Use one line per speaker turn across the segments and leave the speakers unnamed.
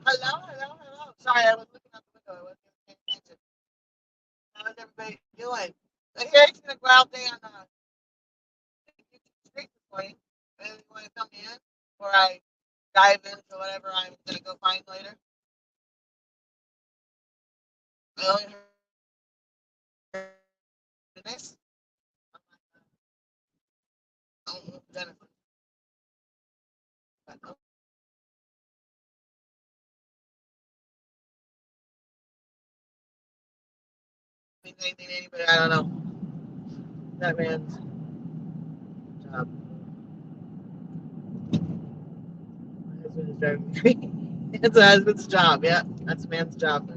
Hello, hello, hello. Sorry, I was looking out the window. I wasn't paying attention. How's everybody doing? So here's gonna go out there on the street this morning. And you want to come in before I dive into whatever I'm gonna go find later? I only heard this. I don't know if Jennifer. But no means anything to anybody. I don't know. That man's job. My husband is driving me crazy. It's a husband's job. Yeah, that's a man's job.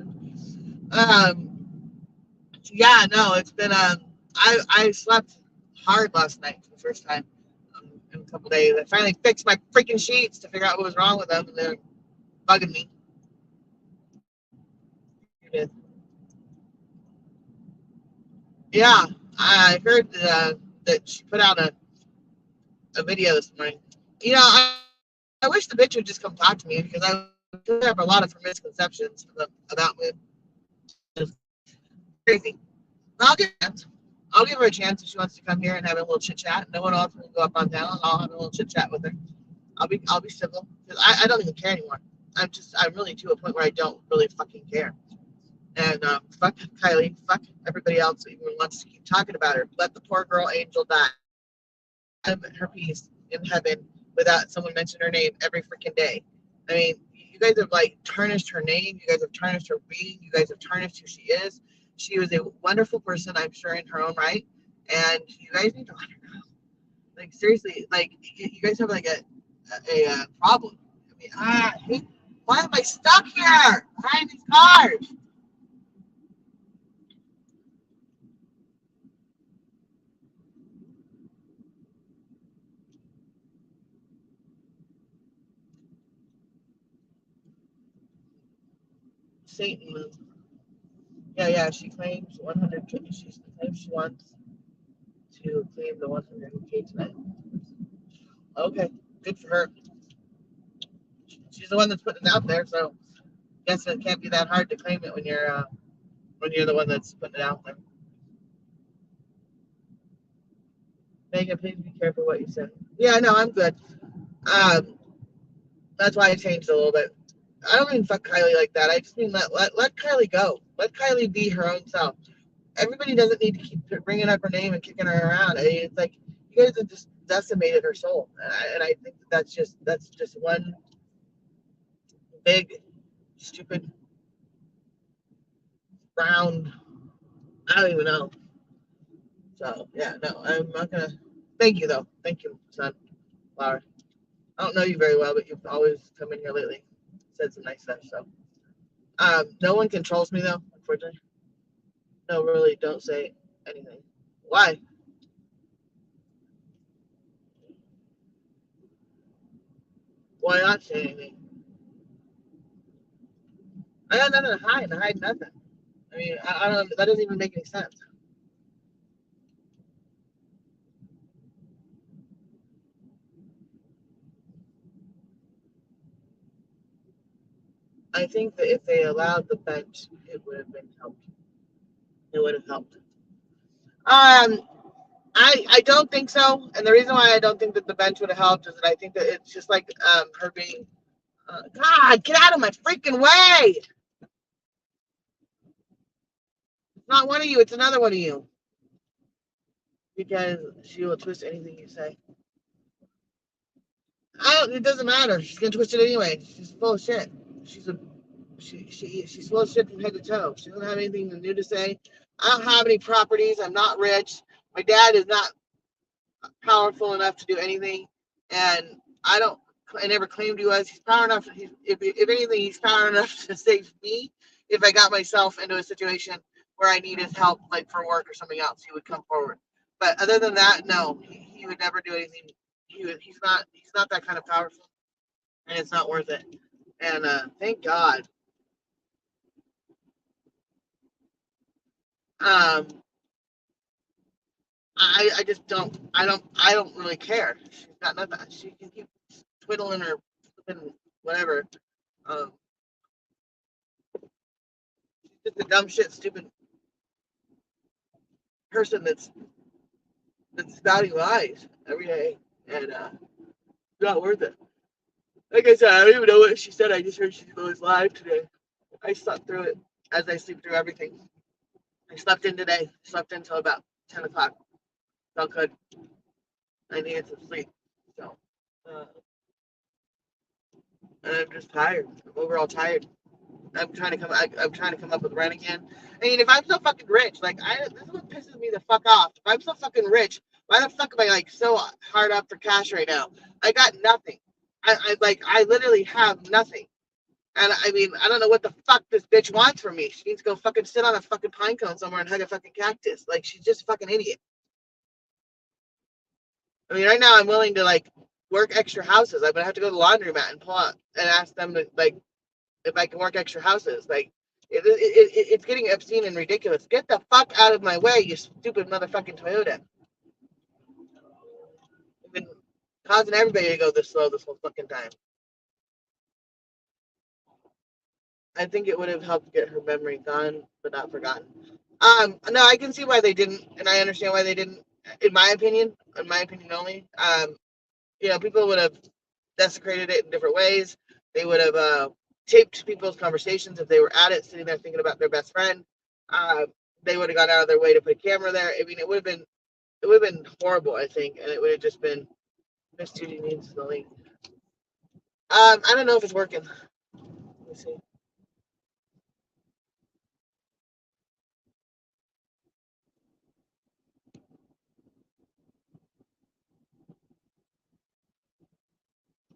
Um, yeah, no, it's been I slept hard last night for the first time in a couple days. I finally fixed my freaking sheets to figure out what was wrong with them, and they're bugging me. Yeah, I heard that she put out a video this morning. You know, I wish the bitch would just come talk to me because I clear up a lot of her misconceptions about me. It's crazy. I'll give her a chance. I'll give her a chance if she wants to come here and have a little chit chat. No one else will go up on down. I'll have a little chit chat with her. I'll be civil because I don't even care anymore. I'm really to a point where I don't really fucking care. And fuck Kylie, fuck everybody else who even wants to keep talking about her. Let the poor girl Angel die. Have her peace in heaven without someone mentioning her name every freaking day. I mean, you guys have like tarnished her name. You guys have tarnished her being. You guys have tarnished who she is. She was a wonderful person, I'm sure, in her own right. And you guys need to let her go. Like seriously, like you guys have like a problem. I mean, why am I stuck here behind these cars? Satan. Yeah, yeah. She claims 100K. She claims she wants to claim the 100K tonight. Okay, good for her. She's the one that's putting it out there, so I guess it can't be that hard to claim it when you're the one that's putting it out there. Megan, please be careful what you say. Yeah, no, I'm good. Um, that's why I changed a little bit. I don't mean fuck Kylie like that. I just mean let Kylie go. Let Kylie be her own self. Everybody doesn't need to keep bringing up her name and kicking her around. I mean, it's like you guys have just decimated her soul, and I think that's just one big stupid round. I don't even know. So yeah, no, I'm not gonna. Thank you though. Thank you, son, Flower. I don't know you very well, but you've always come in here lately, said some nice stuff. So no one controls me though, unfortunately. No, really, don't say anything. Why? Why not say anything? I got nothing to hide. I hide nothing. I mean, I don't. That doesn't even make any sense. I think that if they allowed the bench, it would have been helped. It would have helped. I don't think so, and the reason why I don't think that the bench would have helped is that I think that it's just like her being. God, get out of my freaking way! It's not one of you. It's another one of you. Because she will twist anything you say. I don't. It doesn't matter. She's gonna twist it anyway. She's full of shit. She's a she's full of shit from head to toe. She doesn't have anything new to say. I don't have any properties. I'm not rich. My dad is not powerful enough to do anything, and I don't. I never claimed he was. He's power enough. If anything, he's power enough to save me. If I got myself into a situation where I needed help, like for work or something else, he would come forward. But other than that, no, he would never do anything. He's not that kind of powerful. and it's not worth it. And thank God. Um, I just don't really care. She's got nothing. She can keep twiddling her whatever. Um, just a dumb shit, stupid person that's spouting lies every day, and not worth it. Like I said, I don't even know what she said. I just heard she was live today. I slept through it as I sleep through everything. I slept in today. Slept until about 10 o'clock. Felt good. I needed some sleep. So, uh, and I'm just tired. I'm overall tired. I'm trying to come up with rent again. I mean, if I'm so fucking rich, this is what pisses me the fuck off. If I'm so fucking rich, why the fuck am I like so hard up for cash right now? I got nothing. I literally have nothing. And I mean, I don't know what the fuck this bitch wants from me. She needs to go fucking sit on a fucking pine cone somewhere and hug a fucking cactus. Like she's just a fucking idiot. I mean, right now I'm willing to like work extra houses. I'm gonna have to go to the laundromat and pull out and ask them to like if I can work extra houses. Like it's getting obscene and ridiculous. Get the fuck out of my way, you stupid motherfucking Toyota. I've been causing everybody to go this slow this whole fucking time. I think it would have helped get her memory gone, but not forgotten. No, I can see why they didn't, and I understand why they didn't. In my opinion only. People would have desecrated it in different ways. They would have taped people's conversations if they were at it, sitting there thinking about their best friend. Uh, they would have gone out of their way to put a camera there. I mean, it would have been horrible, I think, and it would have just been Miss Judy needs the link. I don't know if it's working. Let me see.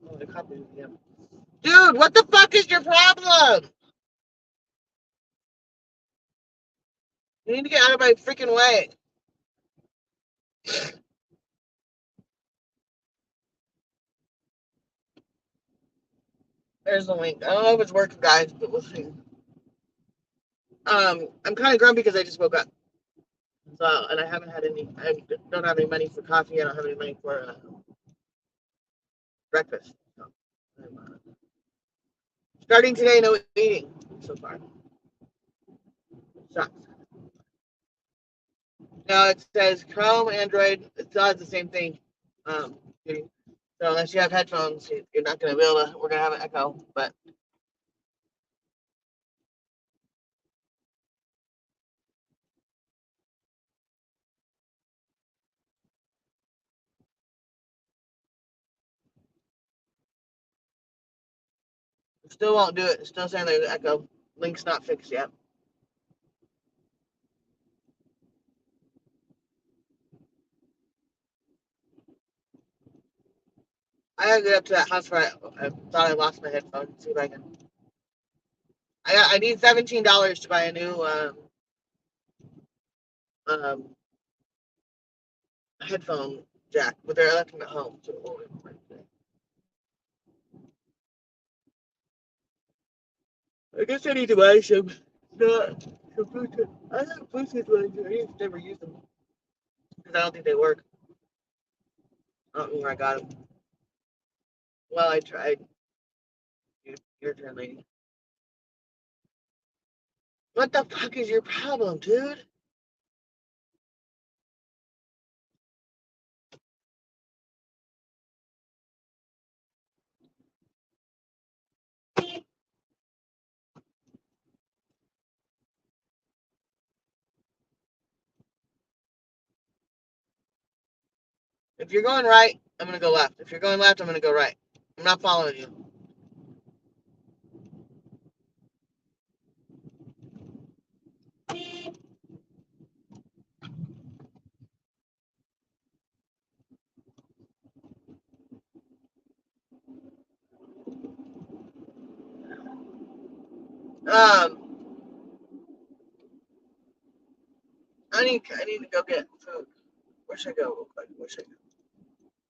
Oh, the copy. Yeah. Dude, what the fuck is your problem? You need to get out of my freaking way. There's the link. I don't know if it's working, guys, but we'll see. I'm kind of grumpy because I just woke up. So, and I haven't had any. I don't have any money for coffee. I don't have any money for breakfast. So, starting today, no eating so far. Sucks. No, it says Chrome, Android. It's all the same thing. Um, so unless you have headphones, you're not going to be able to. We're going to have an echo, but it still won't do it. It's still saying there's an echo. Link's not fixed yet. I gotta get up to that house where I thought I lost my headphones. See if I can. I need $17 to buy a new um, headphone jack, but they're left them at home. So I guess I need to buy some. Some Bluetooth. I have Bluetooth ones. I just never use them because I don't think they work. I don't know where I got them. Well, I tried. Your turn, lady. What the fuck is your problem, dude? If you're going right, I'm gonna go left. If you're going left, I'm gonna go right. I'm not following you. Um, I need to go get food. Where should I go real quick? Where should I go?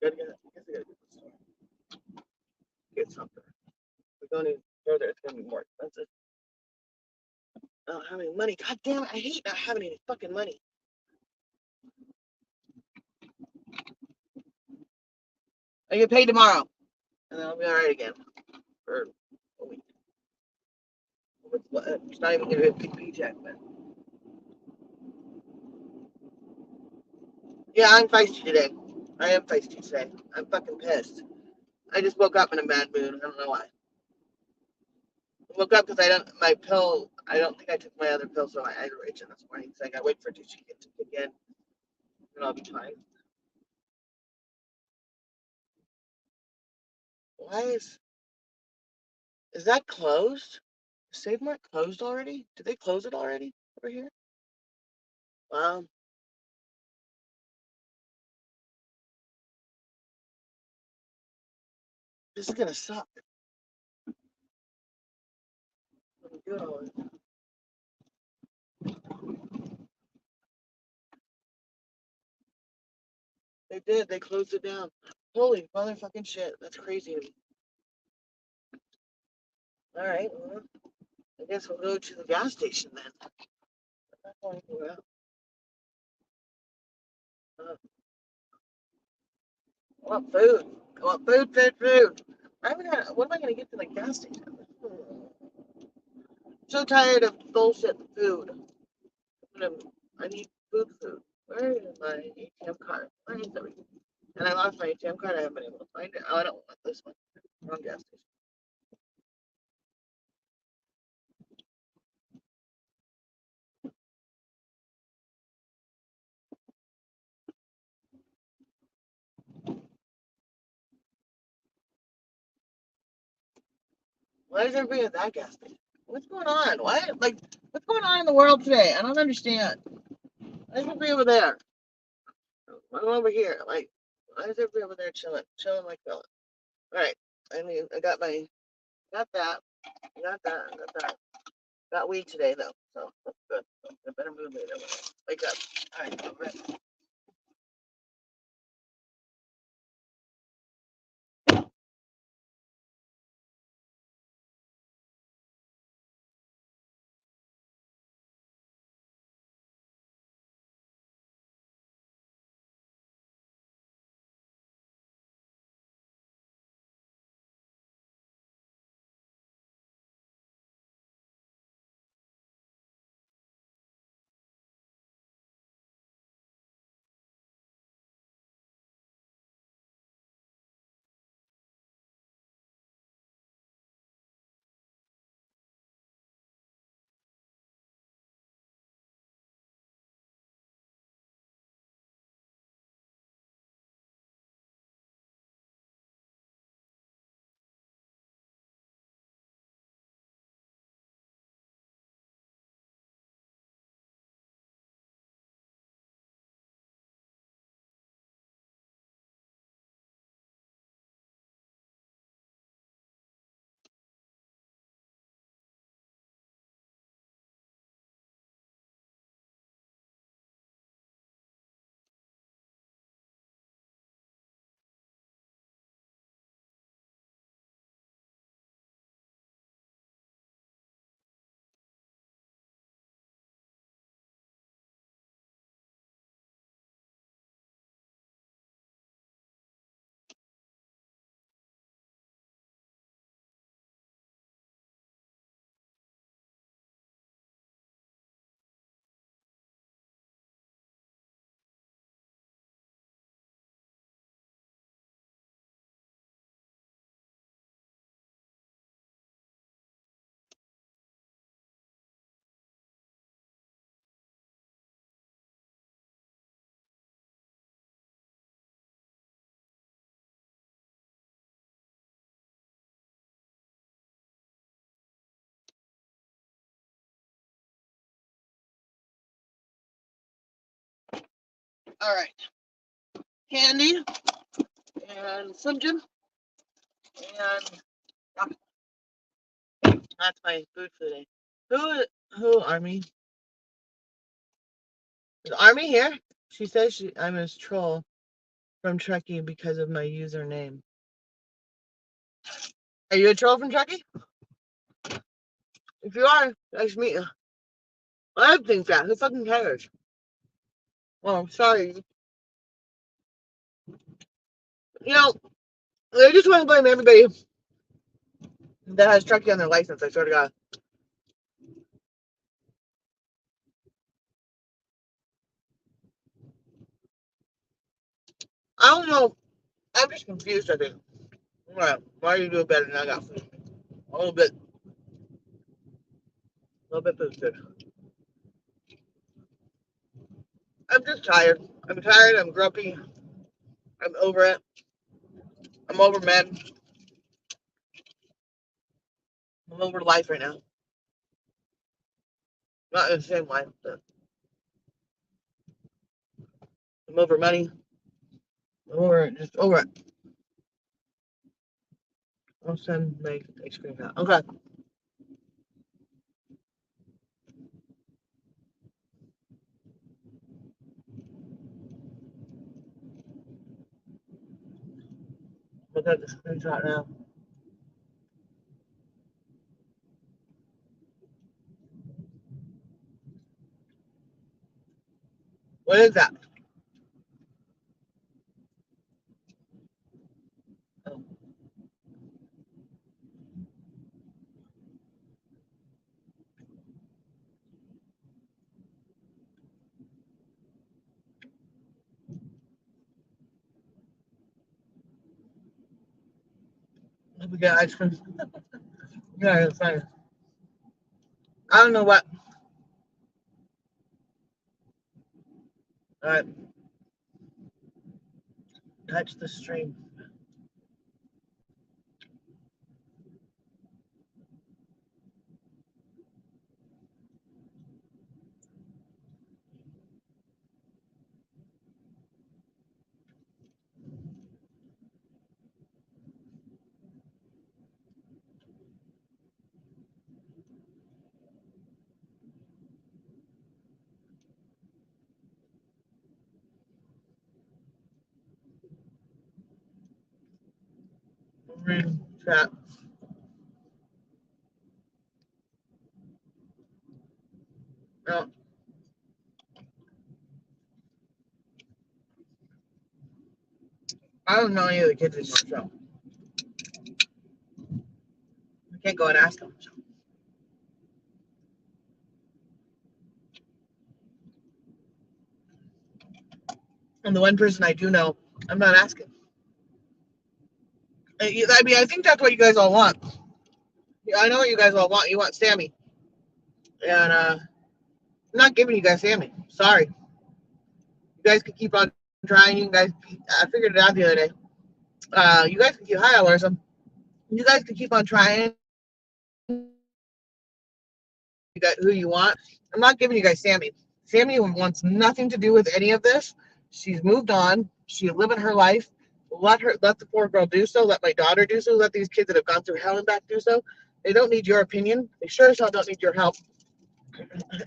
Gotta get, I guess I gotta get to the store. get something. If we're going further, it's gonna be more expensive. I don't have any money. God damn it! I hate not having any fucking money. I get paid tomorrow, and then I'll be all right again for a week. It's not even gonna be a big paycheck, but yeah, I'm feisty today. I am feisty today. I'm fucking pissed. I just woke up in a bad mood. I don't know why. I woke up because my pill, I don't think I took my other pill, so my aggravation this morning. So I gotta wait for it to kick in, and I'll be fine. Why is that closed? Is Save Mart closed already? Did they close it already over here? Wow, this is gonna suck. I'm doing all this. They did. They closed it down. Holy motherfucking shit. That's crazy to me. All right. Well, I guess we'll go to the gas station then. I'm not going anywhere else. Uh, I want food. I want food. What am I gonna get to the gas station? I'm so tired of bullshit food. I need food. Where is my ATM card? Where is everything? And I lost my ATM card. I haven't been able to find it. Oh, I don't want this one. Wrong gas station. Why is everybody at that gas station? What's going on? What's going on in the world today? I don't understand. Why is everybody over there? I'm over here. Why is everybody over there chilling like that? All right. I got that, got that, got that. Got weed today though, so that's good. I better move later. Wake up. All right, all right. All right. Candy and Slim Jim and that's my food for today. Who Army? Is Army here? She says I'm a troll from Trekkie because of my username. Are you a troll from Chucky? If you are, nice to meet you. I think that. Who fucking cares? Well, I'm sorry. You know, they just want to blame everybody that has Chucky on their license. I swear to God. I don't know. I'm just confused, I think. Why do you do it better than I got? A little bit. A little bit boosted. I'm just tired. I'm tired. I'm grumpy. I'm over it. I'm over men. I'm over life right now. Not in the same life, but I'm over money. I'm over it. Just over it. I'll send my screen out. Okay. Look at the screenshot now. What is that? Oh, we got ice cream. Yeah, it's fine. I don't know what. All right. Touch the stream. Chat. No, I don't know any of the kids anymore, so I can't go and ask them. So. And the one person I do know, I'm not asking. I mean, I think that's what you guys all want. Yeah, I know what you guys all want. You want Sammy, and I'm not giving you guys Sammy. Sorry. You guys can keep on trying. You guys, I figured it out the other day. You guys can keep hi, Alarsa. You guys can keep on trying. You got who you want. I'm not giving you guys Sammy. Sammy wants nothing to do with any of this. She's moved on. She's living her life. Let the poor girl do so. Let my daughter do so. Let these kids that have gone through hell and back do so. They don't need your opinion. They sure as hell don't need your help,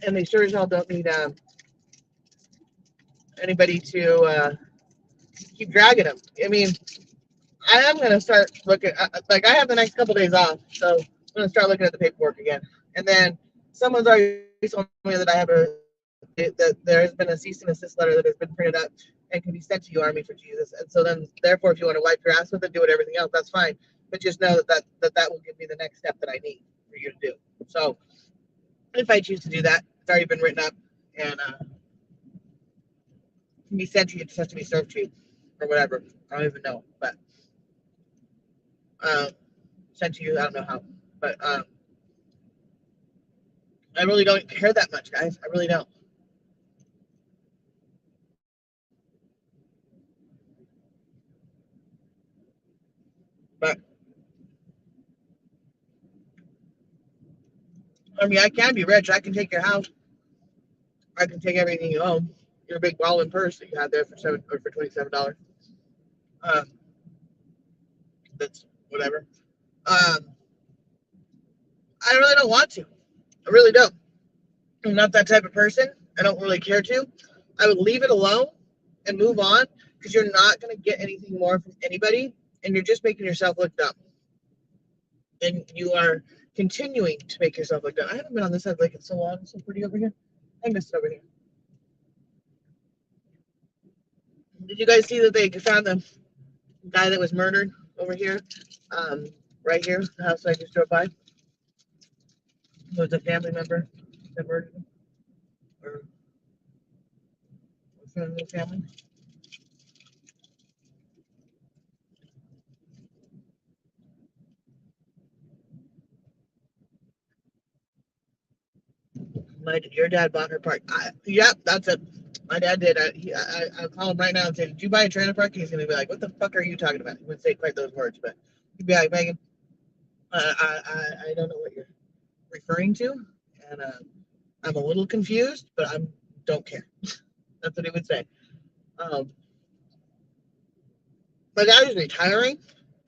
and they sure as hell don't need anybody to keep dragging them. I mean, I am gonna start looking. Like I have the next couple days off, so I'm gonna start looking at the paperwork again. And then someone's already told me that I have that there has been a cease and desist letter that has been printed up and can be sent to you, Army for Jesus. And so then, therefore, if you want to wipe your ass with it, do it, everything else, that's fine. But just know that will give me the next step that I need for you to do. So if I choose to do that, it's already been written up and can be sent to you. It just has to be served to you or whatever. I don't even know, but sent to you. I don't know how, but I really don't care that much, guys. I really don't. But I mean, I can be rich. I can take your house. I can take everything you own. Your big wallet purse that you had there for $27. Um, that's whatever. I really don't want to. I really don't. I'm not that type of person. I don't really care to. I would leave it alone and move on because you're not going to get anything more from anybody, and you're just making yourself look dumb. and you are continuing to make yourself look down. I haven't been on this side like it's so long. It's so pretty over here. I missed it over here. Did you guys see that they found the guy that was murdered over here? Right here, the house I just drove by. It was a family member that murdered him, or a friend of the family. Your dad bought her park. Yep, that's it. My dad did. I'll call him right now and say, "Did you buy a trailer park?" And he's gonna be like, "What the fuck are you talking about?" He wouldn't say quite those words, but he'd be like, "Megan, I don't know what you're referring to, and I'm a little confused, but I don't care." That's what he would say. Um, my dad is retiring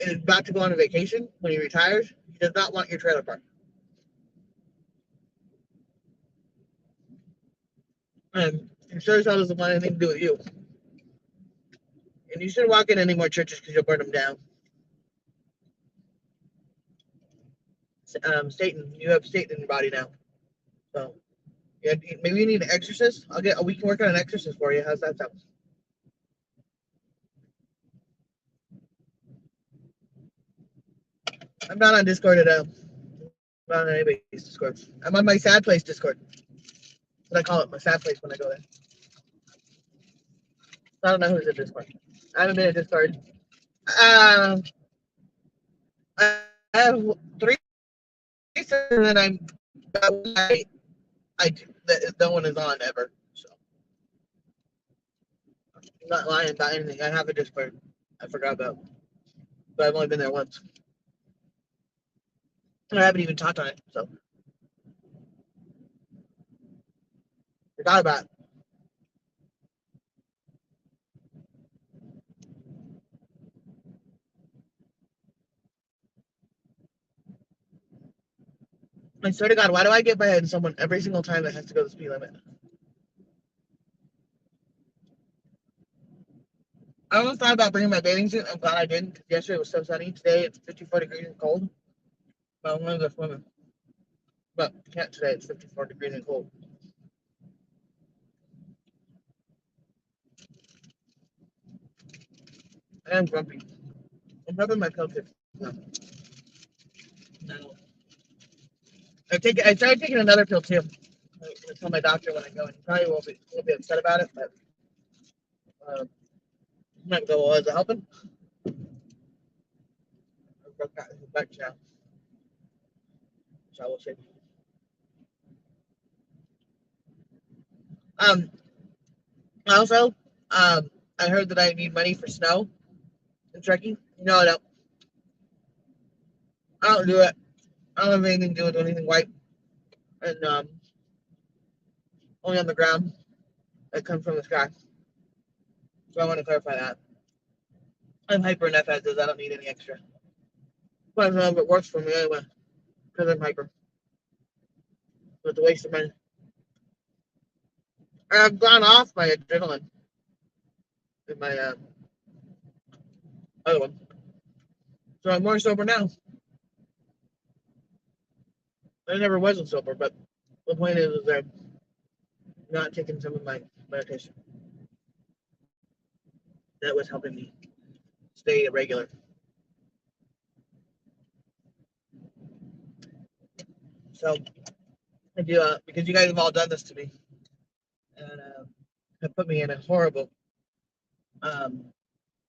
and is about to go on a vacation. When he retires, he does not want your trailer park. And he sure as hell doesn't want anything to do with you. And you shouldn't walk in any more churches because you'll burn them down. Satan, you have Satan in your body now. So yeah, maybe you need an exorcist. We can work on an exorcist for you. How's that sound? I'm not on Discord at all. I'm not on anybody's Discord. I'm on my sad place Discord. What I call it, my sad place when I go there. I don't know who's in Discord. I haven't been in Discord. I have three, and then no one is on ever. So I'm not lying about anything. I have a Discord. I forgot about, but I've only been there once. And I haven't even talked on it. So forgot about it. I swear to God, why do I get my head in someone every single time that has to go the speed limit? I almost thought about bringing my bathing suit. I'm glad I didn't because yesterday was so sunny. Today it's 54 degrees and cold. But I'm one of the women. But can't today. It's 54 degrees and cold. I am grumpy. I'm rubbing my pill tip. No. No. I started taking another pill too. I tell my doctor when I go, and he probably won't be upset about it, but I'm not go. Well, is it helping? I've got his back now, so I will see. Um. Also, I heard that I need money for snow and trekking. No, I don't. I don't do it. I don't have anything to do with anything white and only on the ground that comes from the sky. So I want to clarify that. I'm hyper enough as is. I don't need any extra. But I don't know if it works for me anyway because I'm hyper. So it's a waste of money. I've gone off my adrenaline in my other one. So I'm more sober now. I never wasn't sober, but the point is I'm not taking some of my medication. That was helping me stay regular. So I do because you guys have all done this to me and have put me in a horrible um,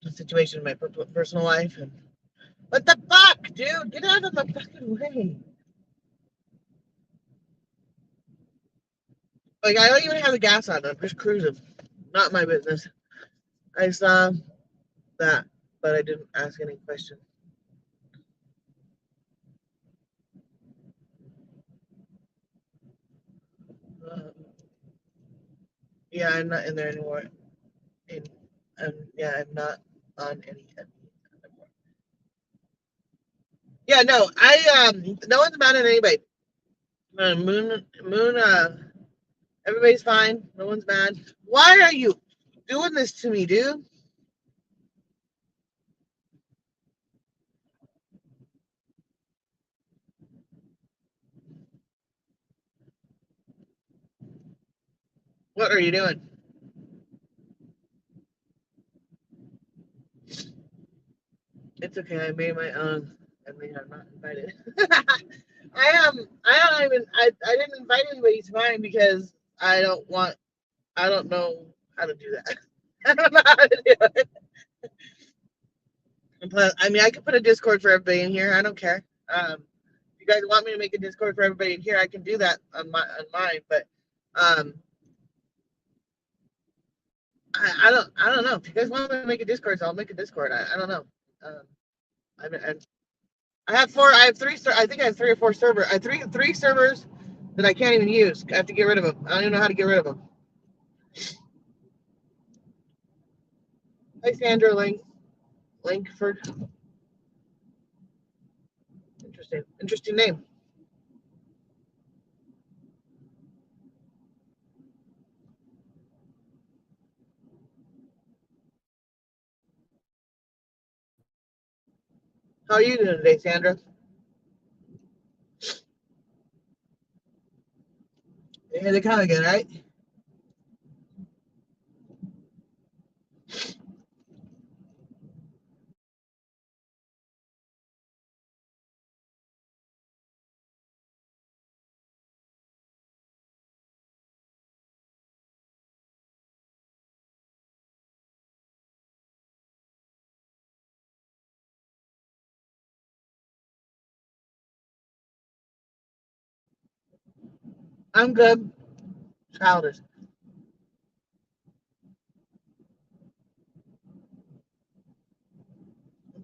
situation in my personal life. And what the fuck, dude? Get out of the fucking way! Like I don't even have the gas on. I'm just cruising. Not my business. I saw that, but I didn't ask any questions. Um, yeah, I'm not in there anymore. And yeah, I'm not on any anymore. Yeah, no, no one's mad at anybody. Moon, everybody's fine. No one's mad. Why are you doing this to me, dude? What are you doing? It's okay. I made my own. I mean, I'm not invited. I don't even. I didn't invite anybody to mine because I don't want. I don't know how to do that. I don't know how to do it. But I mean, I could put a Discord for everybody in here. I don't care. If you guys want me to make a Discord for everybody in here, I can do that on mine. But um, I don't know. If you guys want me to make a Discord, so I'll make a Discord. I don't know. Um, I have four. I have three. I think I have 3 or 4 servers. I have three servers that I can't even use. I have to get rid of them. I don't even know how to get rid of them. Hi, Sandra Langford. Interesting name. How are you doing today, Sandra? Here they come again, right? I'm good. Childish.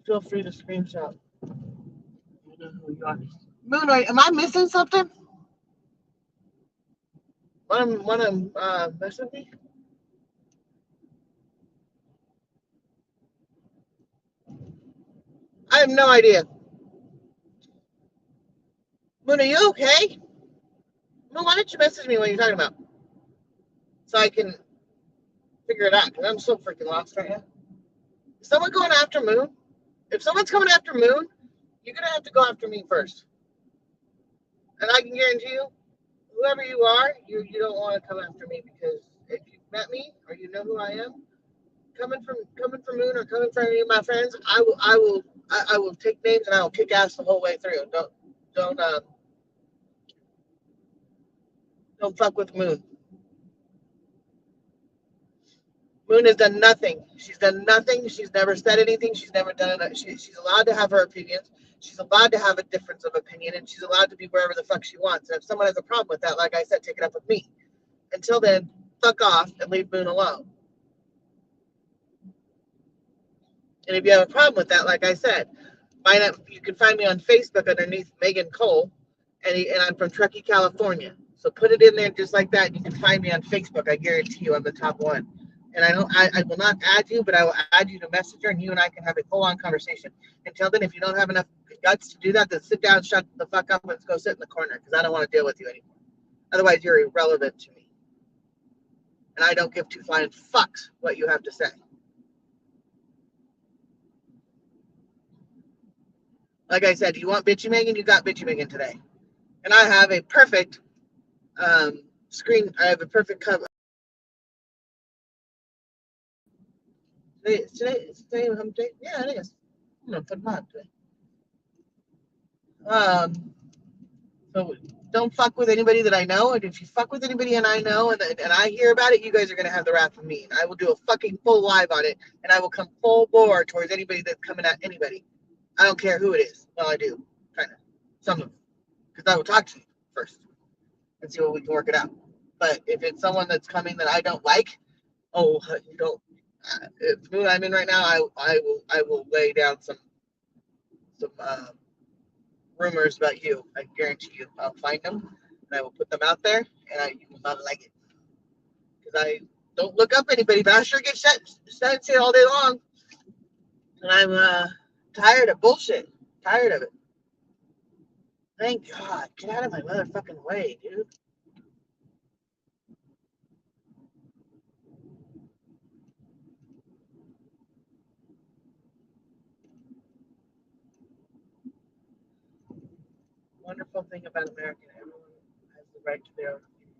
Feel free to screenshot. You know who you are. Moon, am I missing something? One of missing me? I have no idea. Moon, are you okay? Moon, why don't you message me what you're talking about so I can figure it out? Because I'm so freaking lost right now. Is someone going after Moon? If someone's coming after Moon, you're gonna have to go after me first. And I can guarantee you, whoever you are, you don't want to come after me because if you've met me or you know who I am, coming from Moon or coming from any of my friends, I will take names and I will kick ass the whole way through. Don't don't fuck with Moon. Moon has done nothing. She's done nothing. She's never said anything. She's never done it. She's allowed to have her opinions. She's allowed to have a difference of opinion, and she's allowed to be wherever the fuck she wants. And if someone has a problem with that, like I said, take it up with me. Until then, fuck off and leave Moon alone. And if you have a problem with that, like I said, you can find me on Facebook underneath Megan Cole, and I'm from Truckee, California. So put it in there just like that. You can find me on Facebook. I guarantee you I'm the top one. And I will not add you, but I will add you to Messenger, and you and I can have a full-on conversation. Until then, if you don't have enough guts to do that, then sit down, shut the fuck up, and go sit in the corner because I don't want to deal with you anymore. Otherwise, you're irrelevant to me, and I don't give two flying fucks what you have to say. Like I said, you want bitchy Megan, you got bitchy Megan today. And I have a perfect screen. I have a perfect cover. Today hump day? Yeah, it is. I'm gonna put them on today. So don't fuck with anybody that I know. And if you fuck with anybody and I know and I hear about it, you guys are gonna have the wrath of me. And I will do a fucking full live on it, and I will come full bore towards anybody that's coming at anybody. I don't care who it is. Well, I do, kind of, some of them, because I will talk to you first and see what we can work it out. But if it's someone that's coming that I don't like, oh, you don't. The mood I'm in right now, I will lay down some rumors about you. I guarantee you. I'll find them and I will put them out there, and you will not like it because I don't look up anybody, but I sure get sent shit all day long, and I'm tired of bullshit. Tired of it. Thank God. Get out of my motherfucking way, dude. Wonderful thing about America, everyone has the right to their own opinion.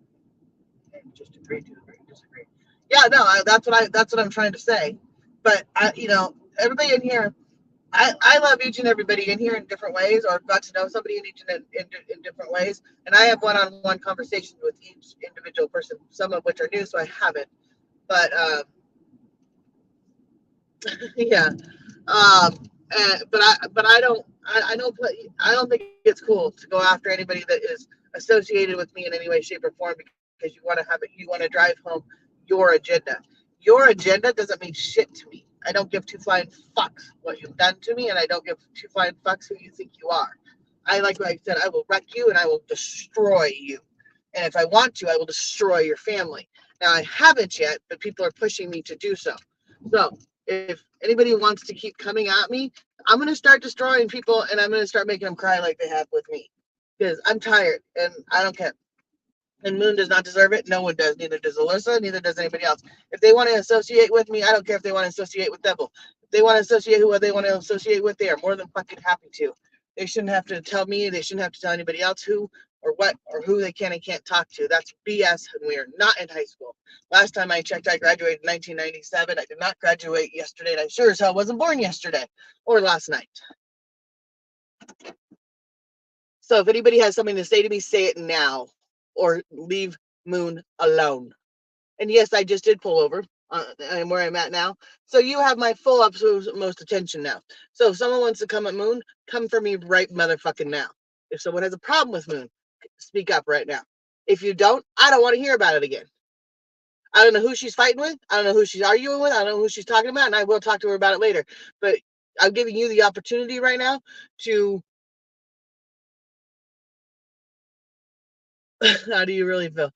and just agree to agree, disagree. Yeah, no, that's what I'm trying to say. But everybody in here, I love each and everybody in here in different ways, or got to know somebody in each and in different ways. And I have one-on-one conversations with each individual person, some of which are new, so I haven't. But yeah, but I don't think it's cool to go after anybody that is associated with me in any way, shape, or form because you want to drive home your agenda. Your agenda doesn't mean shit to me. I don't give two flying fucks what you've done to me, and I don't give two flying fucks who you think you are. Like I said, I will wreck you and I will destroy you. And if I want to, I will destroy your family. Now I haven't yet, but people are pushing me to do so. So if anybody wants to keep coming at me, I'm going to start destroying people and I'm going to start making them cry like they have with me because I'm tired and I don't care. And Moon does not deserve it. No one does. Neither does Alyssa. Neither does anybody else. If they want to associate with me, I don't care if they want to associate with Devil. If they want to associate who they want to associate with, they are more than fucking happy to. They shouldn't have to tell me. They shouldn't have to tell anybody else who or what or who they can and can't talk to. That's BS, and we are not in high school. Last time I checked, I graduated in 1997. I did not graduate yesterday, and I sure as hell wasn't born yesterday or last night. So if anybody has something to say to me, say it now or leave Moon alone. And yes, I just did pull over and where I'm at now. So you have my full most attention now. So if someone wants to come at Moon, come for me right motherfucking now. If someone has a problem with Moon, speak up right now. If you don't, I don't want to hear about it again. I don't know who she's fighting with. I don't know who she's arguing with. I don't know who she's talking about. And I will talk to her about it later. But I'm giving you the opportunity right now to, how do you really feel?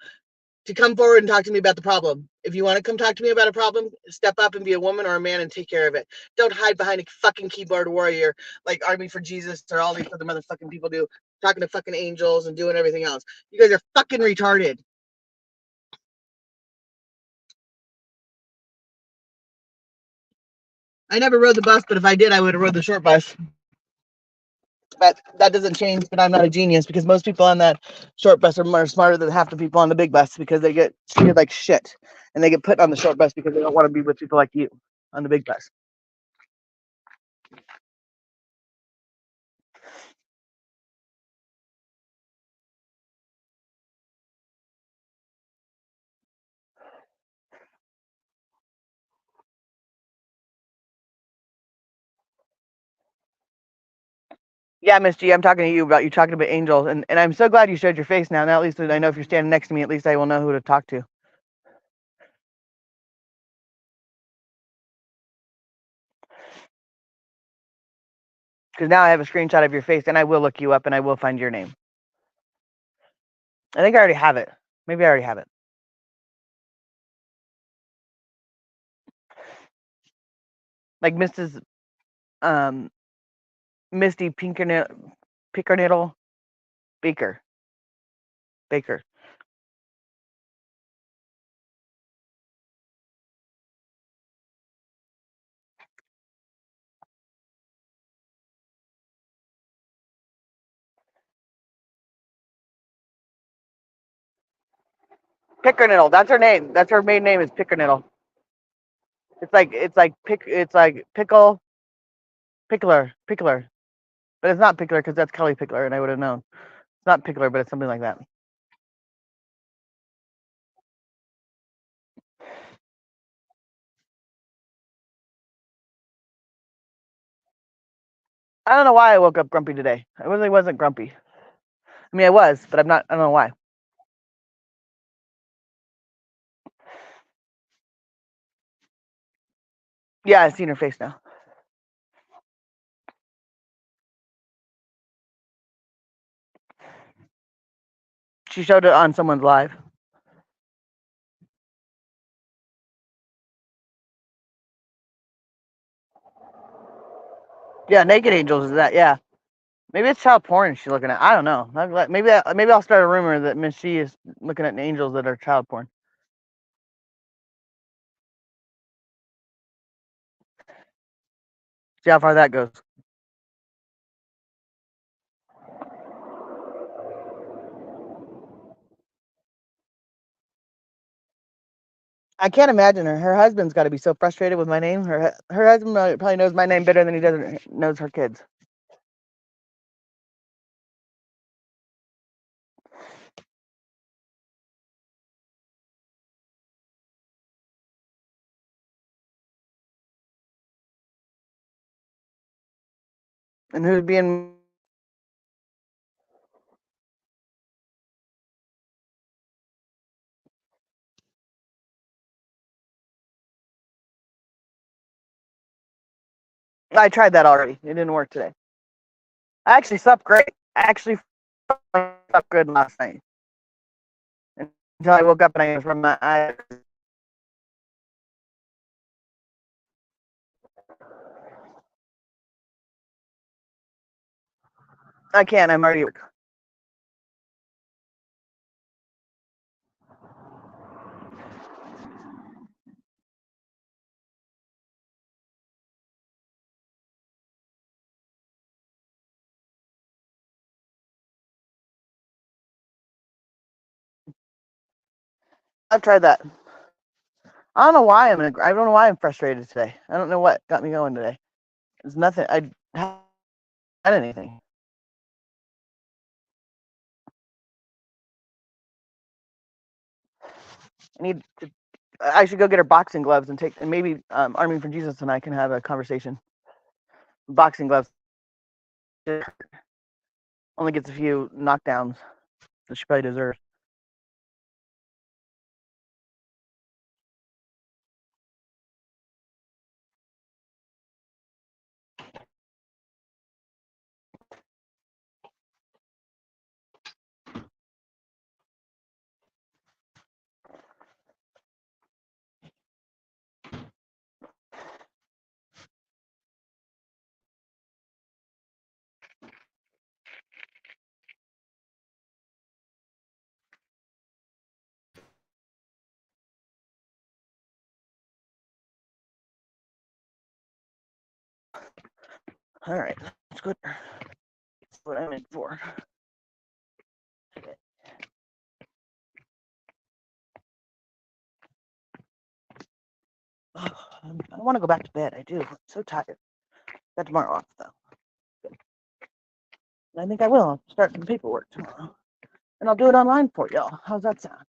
To come forward and talk to me about the problem. If you want to come talk to me about a problem, step up and be a woman or a man and take care of it. Don't hide behind a fucking keyboard warrior like Army for Jesus or all these other motherfucking people do, talking to fucking angels and doing everything else. You guys are fucking retarded. I never rode the bus, but if I did, I would have rode the short bus. But that doesn't change that I'm not a genius because most people on that short bus are more smarter than half the people on the big bus because they get treated like shit and they get put on the short bus because they don't want to be with people like you on the big bus. Yeah, Miss G, I'm talking to you about you talking about angels, and I'm so glad you showed your face now. Now at least I know if you're standing next to me, at least I will know who to talk to. Because now I have a screenshot of your face, and I will look you up, and I will find your name. I think I already have it. Maybe I already have it. Like Mrs. Misty Pickernittle Baker. Pickernittle. That's her name. That's her maiden name is Pickernittle. It's like pickler. But it's not pickler because that's Kelly Pickler, and I would have known. It's not pickler, but it's something like that. I don't know why I woke up grumpy today. I really wasn't grumpy. I mean, I was, but I'm not. I don't know why. Yeah, I've seen her face now. She showed it on someone's live. Yeah, Naked Angels is that? Yeah, maybe it's child porn she's looking at. I don't know. Maybe I'll start a rumor that Miss She is looking at angels that are child porn. See how far that goes. I can't imagine her. Her husband's got to be so frustrated with my name. Her husband probably knows my name better than he doesn't knows her kids. And who's being? I tried that already. It didn't work today. I actually slept great. I actually slept good last night until I woke up and I was from my eyes. I can't. I'm already at work. I've tried that. I don't know why I don't know why I'm frustrated today. I don't know what got me going today. It's nothing. I haven't had anything. I need to. I should go get her boxing gloves and maybe Army for Jesus and I can have a conversation. Boxing gloves only gets a few knockdowns that she probably deserves. All right, that's good. That's what I'm in for. I want to go back to bed. I do. I'm so tired. Got tomorrow off though. I think I will. I'll start some paperwork tomorrow, and I'll do it online for y'all. How's that sound?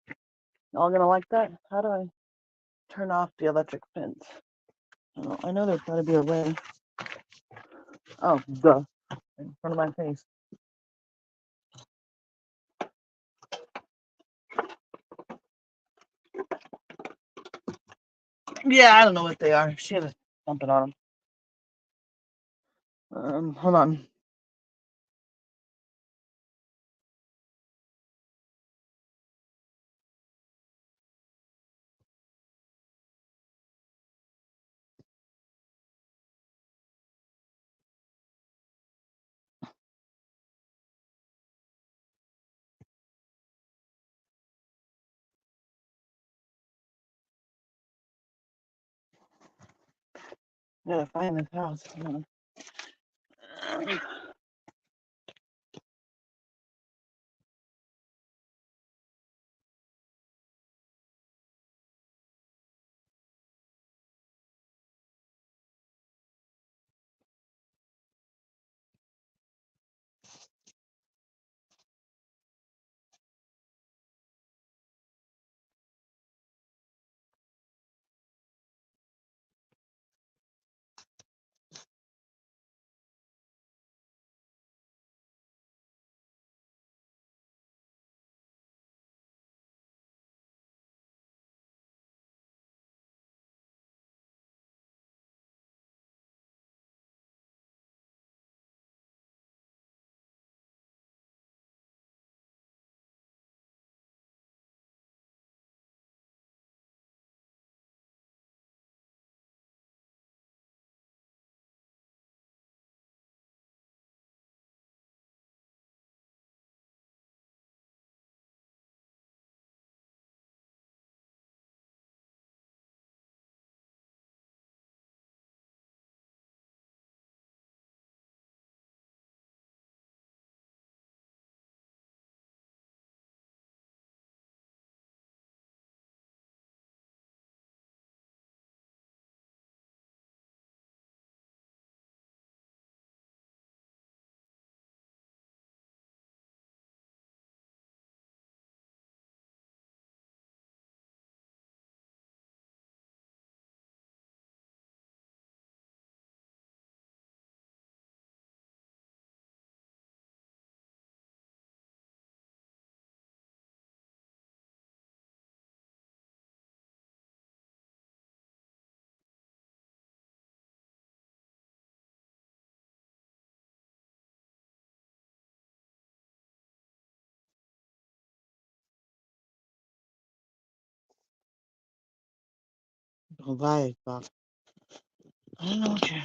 Y'all gonna like that? How do I turn off the electric fence? Oh, I know there's got to be a way. Oh, duh! In front of my face. Yeah, I don't know what they are. She has something on them. Hold on. I gotta find this house. Hold on. Oh, bye, Bob. I don't know what you're.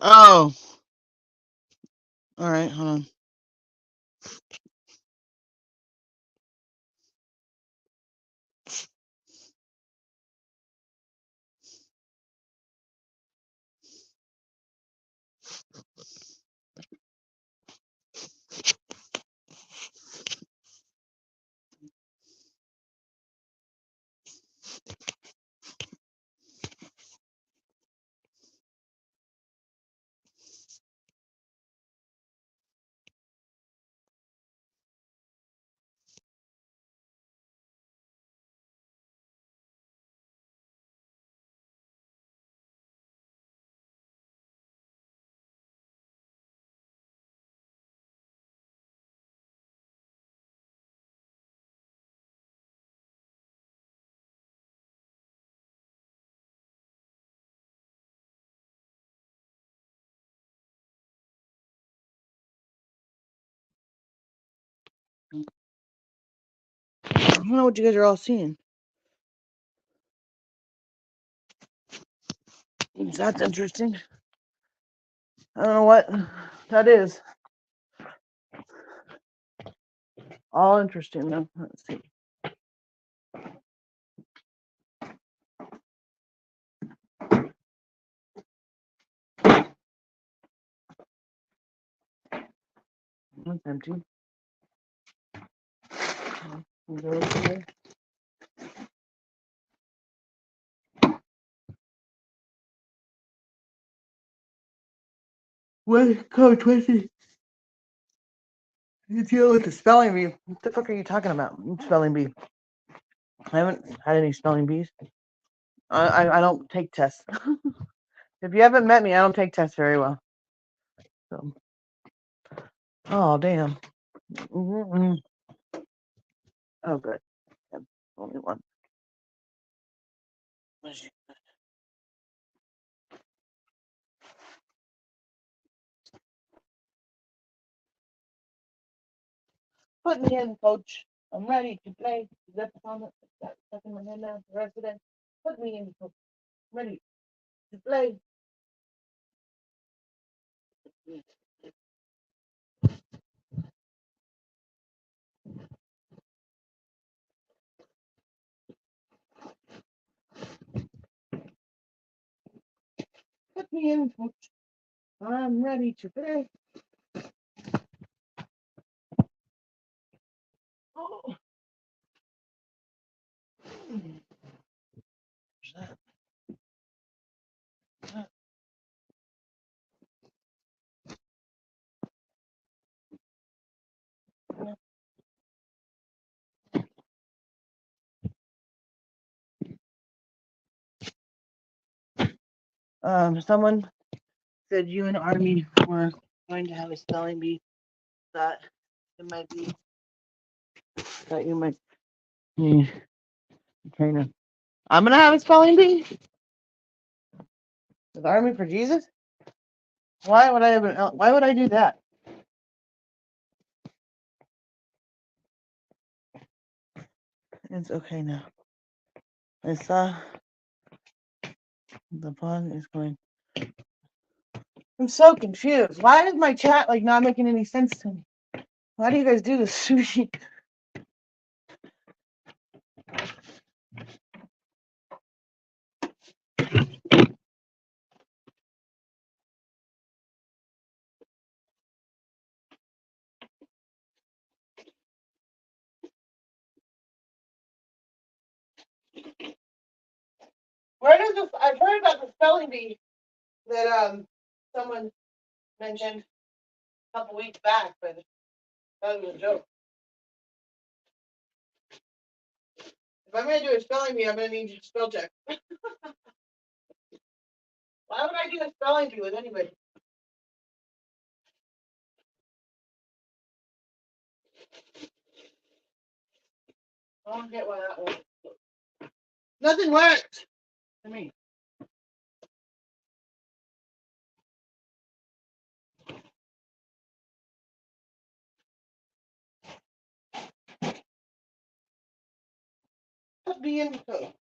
Oh, all right. Hold on. I don't know what you guys are all seeing. That's interesting. I don't know what that is. All interesting though. Let's see. That's empty. What, Coach? What's it? You deal with the spelling bee. What the fuck are you talking about? Spelling bee. I haven't had any spelling bees. I don't take tests. If you haven't met me, I don't take tests very well. So. Oh damn. Mm-hmm. Oh good. Yeah, only one. Put me in, coach. I'm ready to play. Is that the song that's stuck in my head now? The rest of it. Put me in, coach. I'm ready to play. Put me in, coach. I'm ready to play. Oh. Someone said you and Army were going to have a spelling bee. That it might be that you might be trainer. I'm gonna have a spelling bee with Army for Jesus. Why would I have? Why would I do that? It's okay now. It's the fun is going. I'm so confused. Why is my chat like not making any sense to me? Why do you guys do this to me? Where does this? I've heard about the spelling bee that someone mentioned a couple weeks back, but that was a joke. If I'm gonna do a spelling bee, I'm gonna need you to spell check. Why would I do a spelling bee with anybody? I don't get why that works. Nothing worked to me. this being?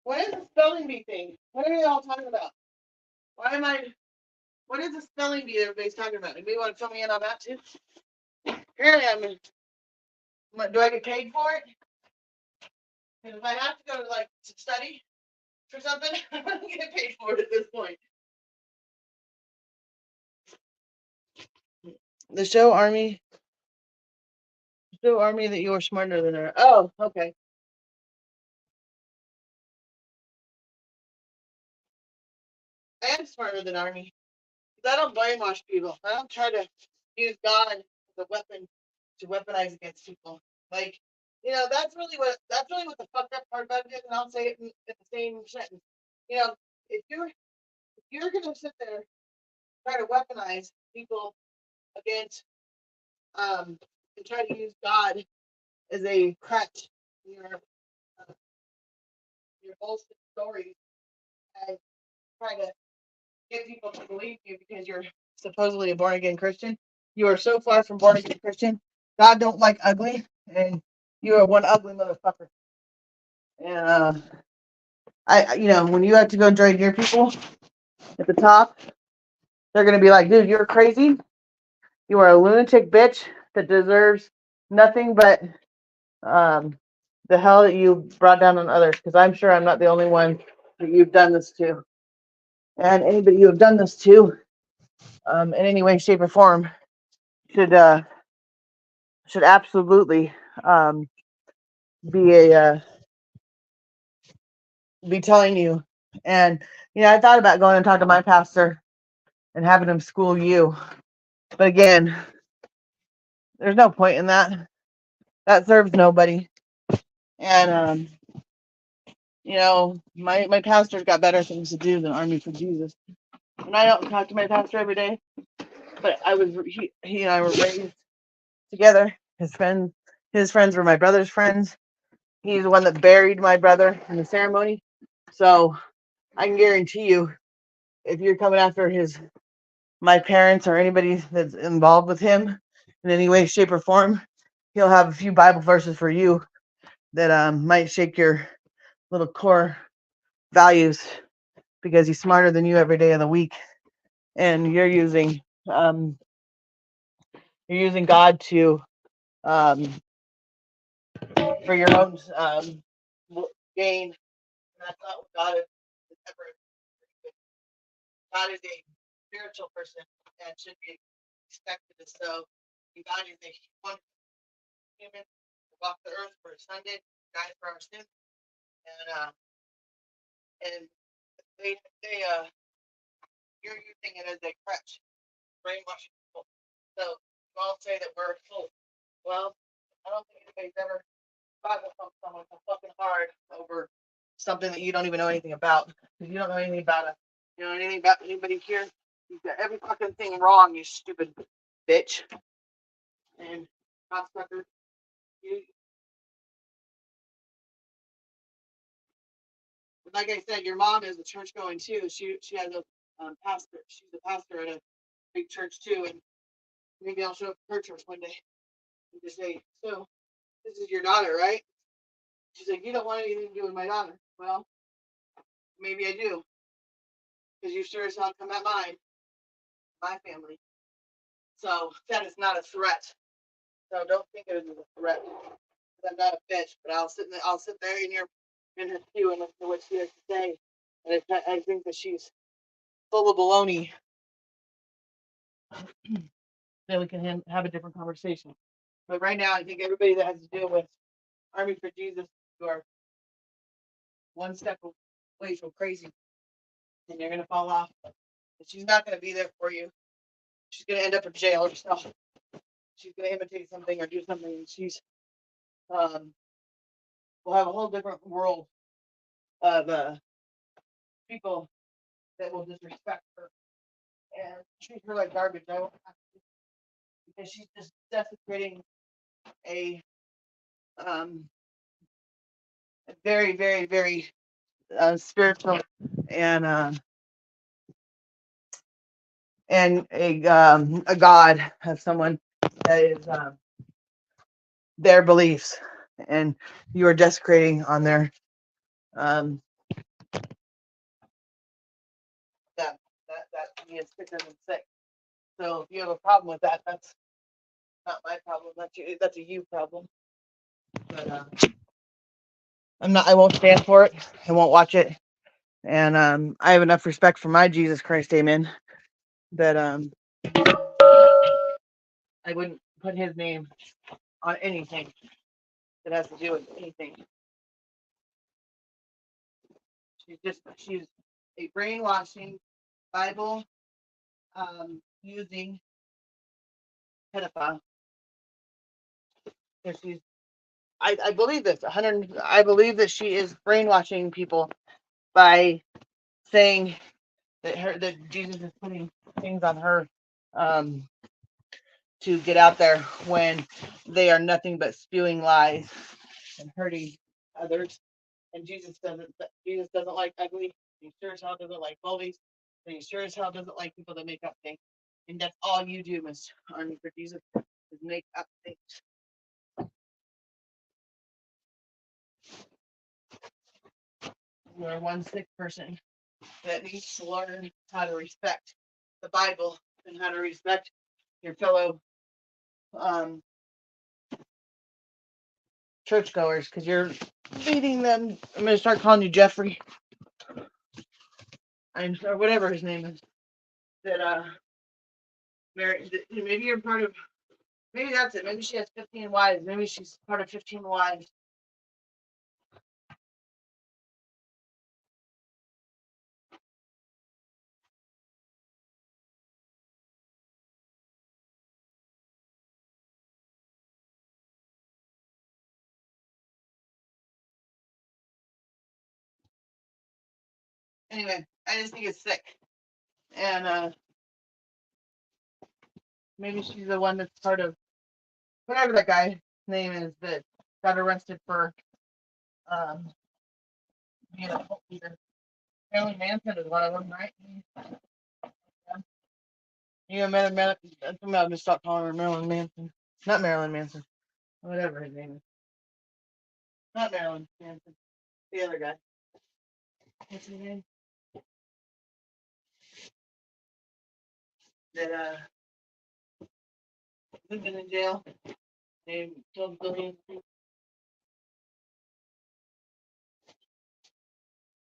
What is the spelling bee thing? What are you all talking about? Why am I? What is the spelling bee everybody's talking about? Anybody want to fill me in on that too? Apparently, do I get paid for it? And if I have to go to to study for something, I'm gonna get paid for it at this point. The show army that you are smarter than her. Oh, okay. I am smarter than Army. I don't brainwash people. I don't try to use God as a weapon to weaponize against people. Like, that's really what the fucked up part about it is, and I'll say it in the same sentence. You know, if you're gonna sit there and try to weaponize people against and try to use God as a crutch in your bullshit stories and try to get people to believe you because you're supposedly a born again Christian. You are so far from born again Christian. God don't like ugly, and you are one ugly motherfucker. And when you have to go join your people at the top, they're gonna be like, dude, you're crazy. You are a lunatic bitch that deserves nothing but the hell that you brought down on others. Because I'm sure I'm not the only one that you've done this to, and anybody you have done this to, in any way, shape, or form, should absolutely um, be be telling you. And I thought about going and talking to my pastor and having him school you, but again, there's no point in that. That serves nobody. And my pastor's got better things to do than Army for Jesus. And I don't talk to my pastor every day, but he and I were raised together. His friends were my brother's friends. He's the one that buried my brother in the ceremony. So I can guarantee you, if you're coming after my parents or anybody that's involved with him in any way, shape, or form, he'll have a few Bible verses for you that might shake your little core values, because he's smarter than you every day of the week, and you're using God to um, for your own gain. And that's not what God is ever. God is a spiritual person and should be expected to so. God is a human who walked the earth for a Sunday, died for our sins, and you're using it as a crutch, brainwashing people. So you all say that we're full. Well, I don't think anybody's ever Bible thumped someone so fucking hard over something that you don't even know anything about. Because you don't know anything about anything about anybody here. You've got every fucking thing wrong, you stupid bitch. And cocksucker, you like I said, your mom is a church going too. She has a pastor. She's a pastor at a big church too, and maybe I'll show up to her church one day and just say, "So, this is your daughter, right?" She's like, "You don't want anything to do with my daughter." Well, maybe I do, because you sure as hell come at my family. So that is not a threat. So don't think of it as a threat. I'm not a bitch, but I'll sit there in her pew and listen to what she has to say. And I think that she's full of baloney, then we can have a different conversation. But right now, I think everybody that has to deal with Army for Jesus, you are one step away from crazy, and you're gonna fall off. And she's not gonna be there for you. She's gonna end up in jail herself. She's gonna imitate something or do something, and we'll have a whole different world of people that will disrespect her and treat her like garbage. I won't have to, because she's just desecrating a very, very, very spiritual and a god of someone that is their beliefs, and you are desecrating on um, that he is sicker than sick. So if you have a problem with that, that's not my problem. That's a you problem. But I won't stand for it. I won't watch it. And I have enough respect for my Jesus Christ, amen, that I wouldn't put his name on anything that has to do with anything. She's a brainwashing, Bible using pedophile. So I believe this 100. I believe that she is brainwashing people by saying that Jesus is putting things on her to get out there when they are nothing but spewing lies and hurting others. And Jesus doesn't like ugly. He sure as hell doesn't like bullies. And he sure as hell doesn't like people that make up things. And that's all you do, Miss Army, for Jesus, is make up things. You are one sick person that needs to learn how to respect the Bible and how to respect your fellow churchgoers, because you're leading them. I'm going to start calling you Jeffrey, or whatever his name is. That Mary, maybe you're part of. Maybe that's it. Maybe she has 15 wives. Maybe she's part of 15 wives. Anyway, I just think it's sick. And maybe she's the one that's part of whatever that guy's name is that got arrested for being a cult leader. Marilyn Manson is one of them, right? You met I'm going to stop calling her Marilyn Manson. Not Marilyn Manson. Whatever his name is. Not Marilyn Manson. The other guy. What's his name? That has been in jail. They killed billions of people.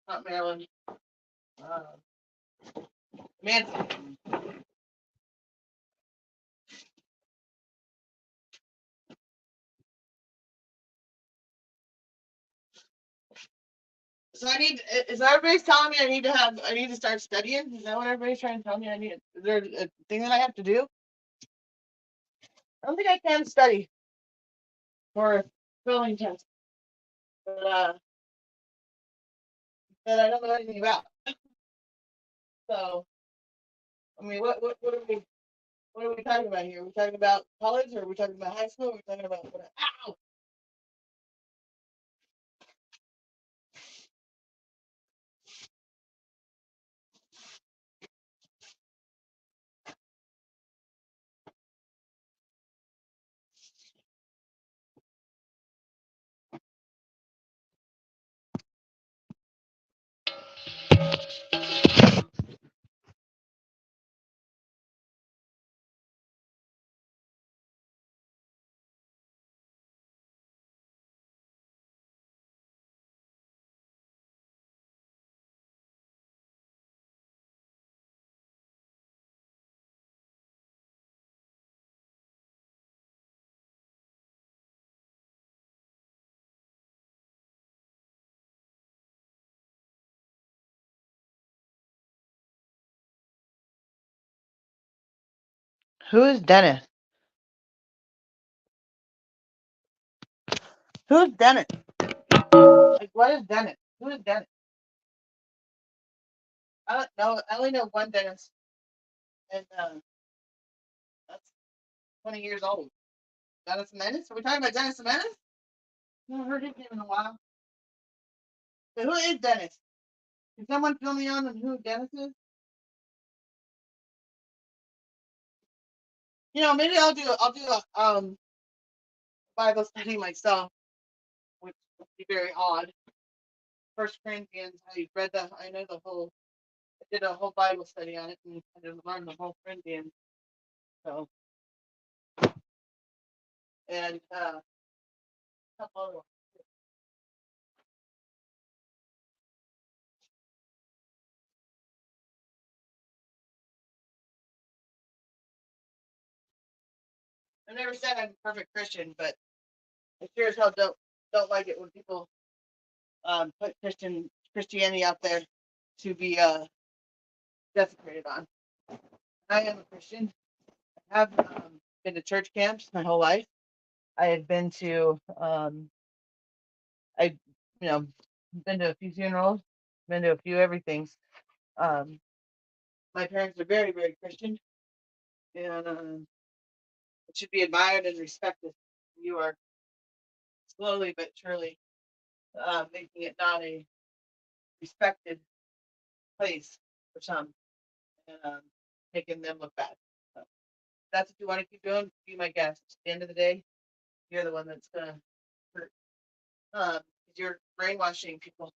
Not Marilyn. Manson. So is everybody's telling me I need to start studying? Is that what everybody's trying to tell me I need? Is there a thing that I have to do? I don't think I can study for a spelling test, but that I don't know anything about. So, I mean, what are we talking about here? Are we talking about college, or are we talking about high school? Or are we talking about what? Ow! Who is Dennis? Who's Dennis? Like, what is Dennis? Who is Dennis? I don't know. I only know one Dennis, and that's 20 years old. Dennis Menace? Are we talking about Dennis Menace? I haven't heard his name in a while. So who is Dennis? Can someone fill me on who Dennis is? Maybe I'll do a Bible study myself, which would be very odd. First Corinthians. I read that. I know the whole. I did a whole Bible study on it, and I did learn the whole Corinthians. So, and couple other ones. I never said I'm a perfect Christian, but I sure as hell don't like it when people put Christianity out there to be desecrated on. I am a Christian. I have been to church camps my whole life. I had been to I you know been to a few funerals, been to a few everythings. Um, my parents are very very Christian, and it should be admired and respected. You are slowly but surely making it not a respected place for some, and making them look bad. So that's what you want to keep doing. Be my guest. At the end of the day, you're the one that's gonna hurt. Um, you're brainwashing people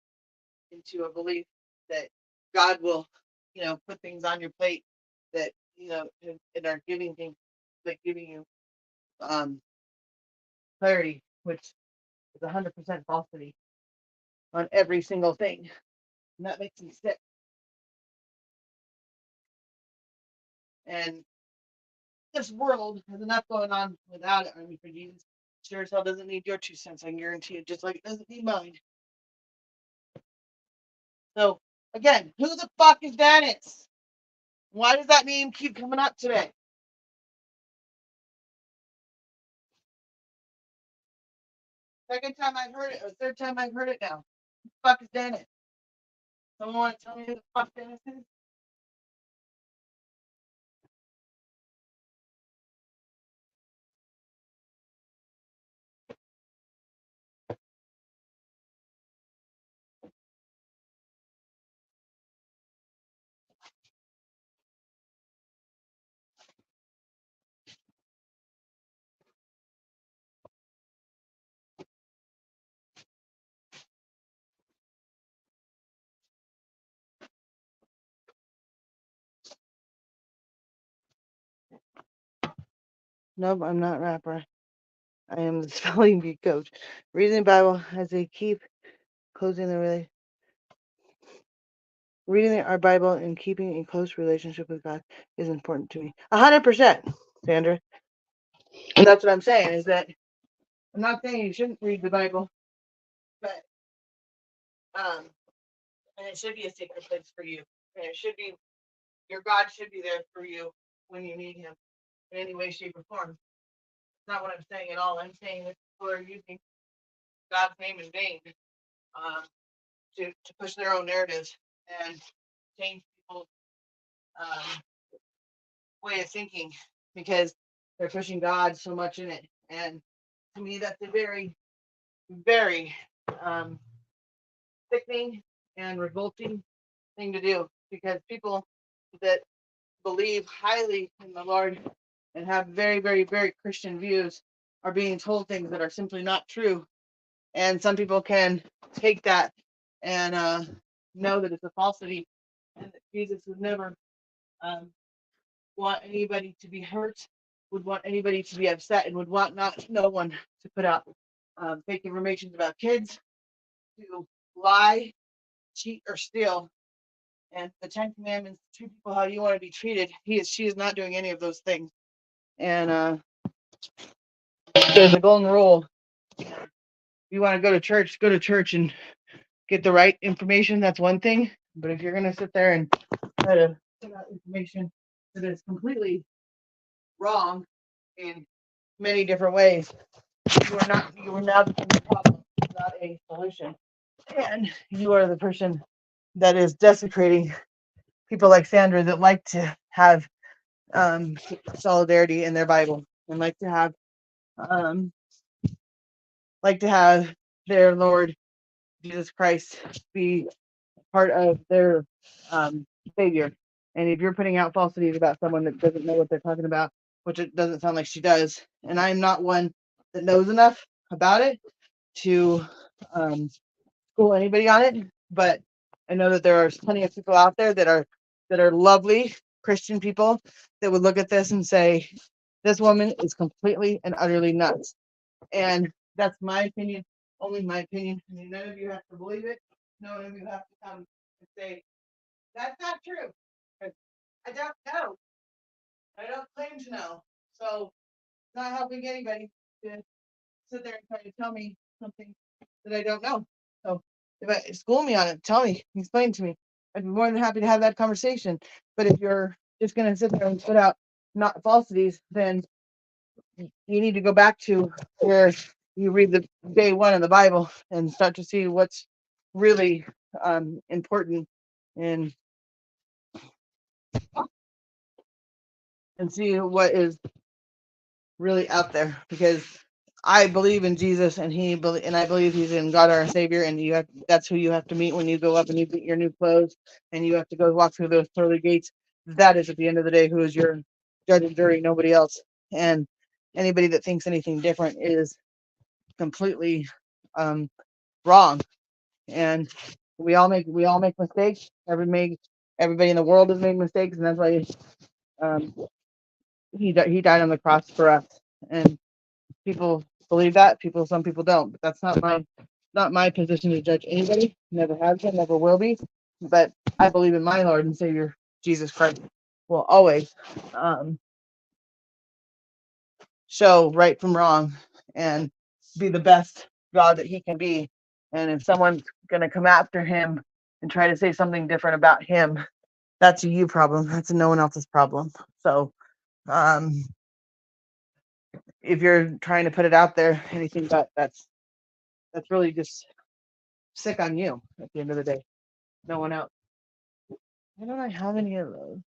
into a belief that God will, put things on your plate that and are giving things, like giving you um clarity, which is 100% falsity on every single thing, and that makes me sick. And this world has enough going on without it. I mean, for Jesus, sure as hell doesn't need your 2 cents. I guarantee it. Just like it doesn't need mine. So again, who the fuck is Dennis? Why does that name keep coming up today? Second time I've heard it, or third time I've heard it now. Who the fuck is Dennis? Someone want to tell me who the fuck Dennis is? Nope, I'm not a rapper. I am the spelling bee coach. Reading the Bible as they keep closing the reading our Bible and keeping in close relationship with God is important to me. 100%, Sandra. And that's what I'm saying, is that I'm not saying you shouldn't read the Bible, but and it should be a sacred place for you. And it should be, your God should be there for you when you need him in any way, shape, or form. That's not what I'm saying at all. I'm saying that people are using God's name in vain um, to push their own narratives and change people's um, way of thinking because they're pushing God so much in it. And to me, that's a very, very um, sickening and revolting thing to do, because people that believe highly in the Lord and have very, very, very Christian views are being told things that are simply not true. And some people can take that and know that it's a falsity, and that Jesus would never um, want anybody to be hurt, would want anybody to be upset, and would want no one to put out fake information about kids, to lie, cheat, or steal. And the Ten Commandments, treat people how you want to be treated. She is not doing any of those things. And there's a golden rule. If you want to go to church and get the right information. That's one thing. But if you're gonna sit there and try to put out information that is completely wrong in many different ways, you are now becoming a problem, not a solution. And you are the person that is desecrating people like Sandra that like to have solidarity in their Bible and um, like to have their Lord Jesus Christ be part of their um, savior. And if you're putting out falsities about someone that doesn't know what they're talking about, which it doesn't sound like she does, and I'm not one that knows enough about it to um, school anybody on it, but I know that there are plenty of people out there that are lovely Christian people that would look at this and say, this woman is completely and utterly nuts. And that's my opinion, only my opinion. I mean, none of you have to believe it. None of you have to come and say, that's not true. I don't know. I don't claim to know. So it's not helping anybody to sit there and try to tell me something that I don't know. So if I school me on it, tell me, explain to me. I'd be more than happy to have that conversation. But if you're just gonna sit there and put out not falsities, then you need to go back to where you read the day one of the Bible and start to see what's really important and see what is really out there, because I believe in Jesus and I believe he's in God our Savior, and that's who you have to meet when you go up and you get your new clothes and you have to go walk through those pearly gates. That is at the end of the day who is your judge and jury, nobody else. And anybody that thinks anything different is completely wrong. And we all make mistakes. Everybody in the world has made mistakes, and that's why um, he died on the cross for us. And people believe that. Some people don't. But that's not my position to judge anybody. Never has been, never will be. But I believe in my Lord and Savior Jesus Christ will always um, show right from wrong and be the best God that he can be. And if someone's gonna come after him and try to say something different about him, that's a you problem. That's a no one else's problem. So um, if you're trying to put it out there, anything but that's really just sick on you at the end of the day. No one else. Why don't I have any of those?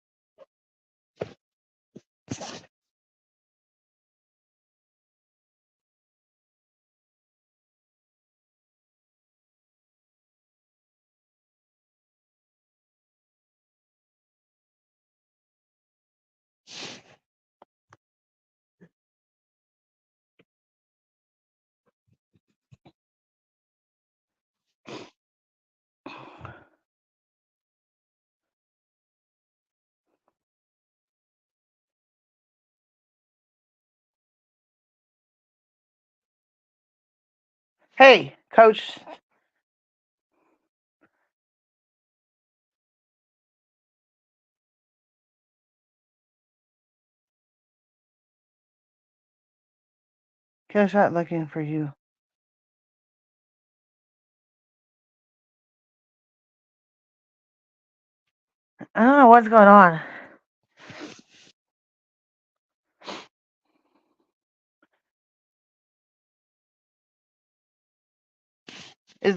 Hey, coach. Coach, not looking for you. I don't know what's going on. Is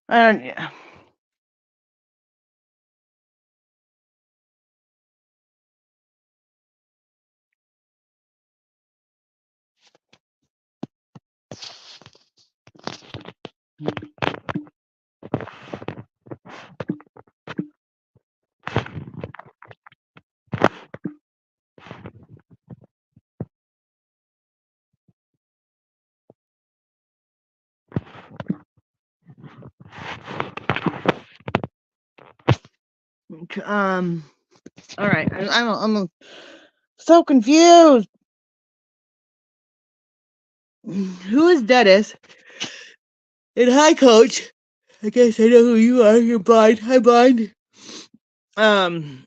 I don't. Yeah. Um. All right. I'm so confused. Who is Dennis? And hi, coach. I guess I know who you are. You're blind. Hi, blind. Um.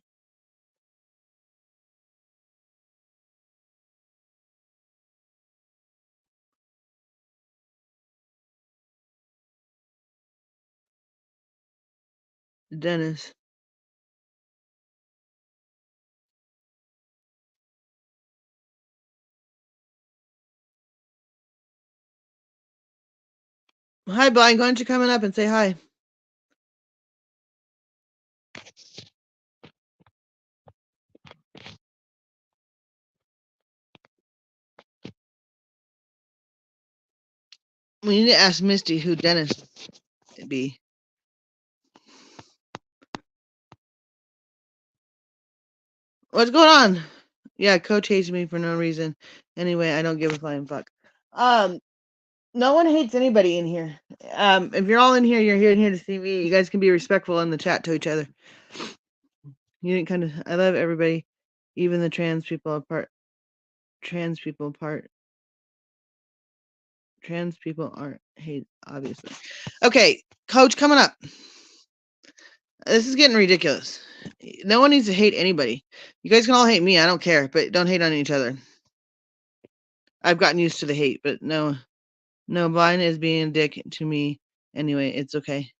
Dennis. Hi, blind. Why don't you come on up and say hi? We need to ask Misty who Dennis would be. What's going on? Yeah, Coach hates me for no reason. Anyway, I don't give a flying fuck. No one hates anybody in here. If you're all in here, you're here to see me. You guys can be respectful in the chat to each other. You didn't kind of. I love everybody, even the trans people apart. Trans people apart. Trans people aren't hate, obviously. Okay, Coach, coming up. This is getting ridiculous. No one needs to hate anybody. You guys can all hate me. I don't care, but don't hate on each other. I've gotten used to the hate, but no, Biden is being a dick to me. Anyway, it's okay.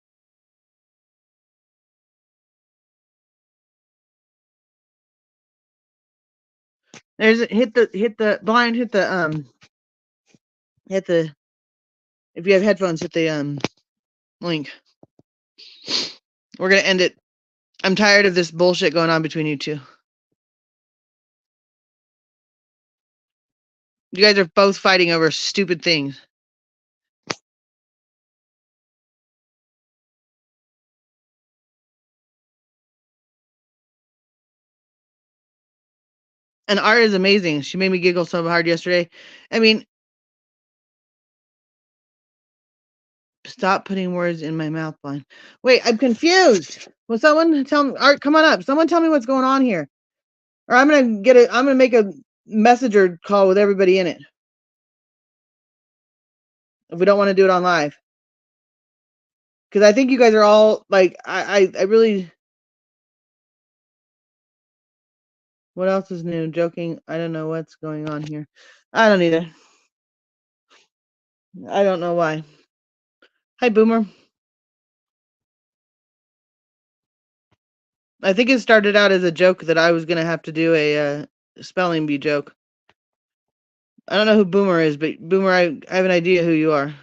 There's hit the blind, hit the if you have headphones, hit the link. We're gonna end it. I'm tired of this bullshit going on between you two. You guys are both fighting over stupid things. And Art is amazing. She made me giggle so hard yesterday. I mean, stop putting words in my mouth, blind. Wait, I'm confused. Will someone tell me? Art, come on up. Someone tell me what's going on here. Or I'm gonna make a messenger call with everybody in it. If we don't want to do it on live. Because I think you guys are all like, I really. What else is new? Joking. I don't know what's going on here. I don't either. I don't know why. Hi, Boomer. I think it started out as a joke that I was gonna have to do a spelling bee joke. I don't know who Boomer is, but Boomer, I have an idea who you are.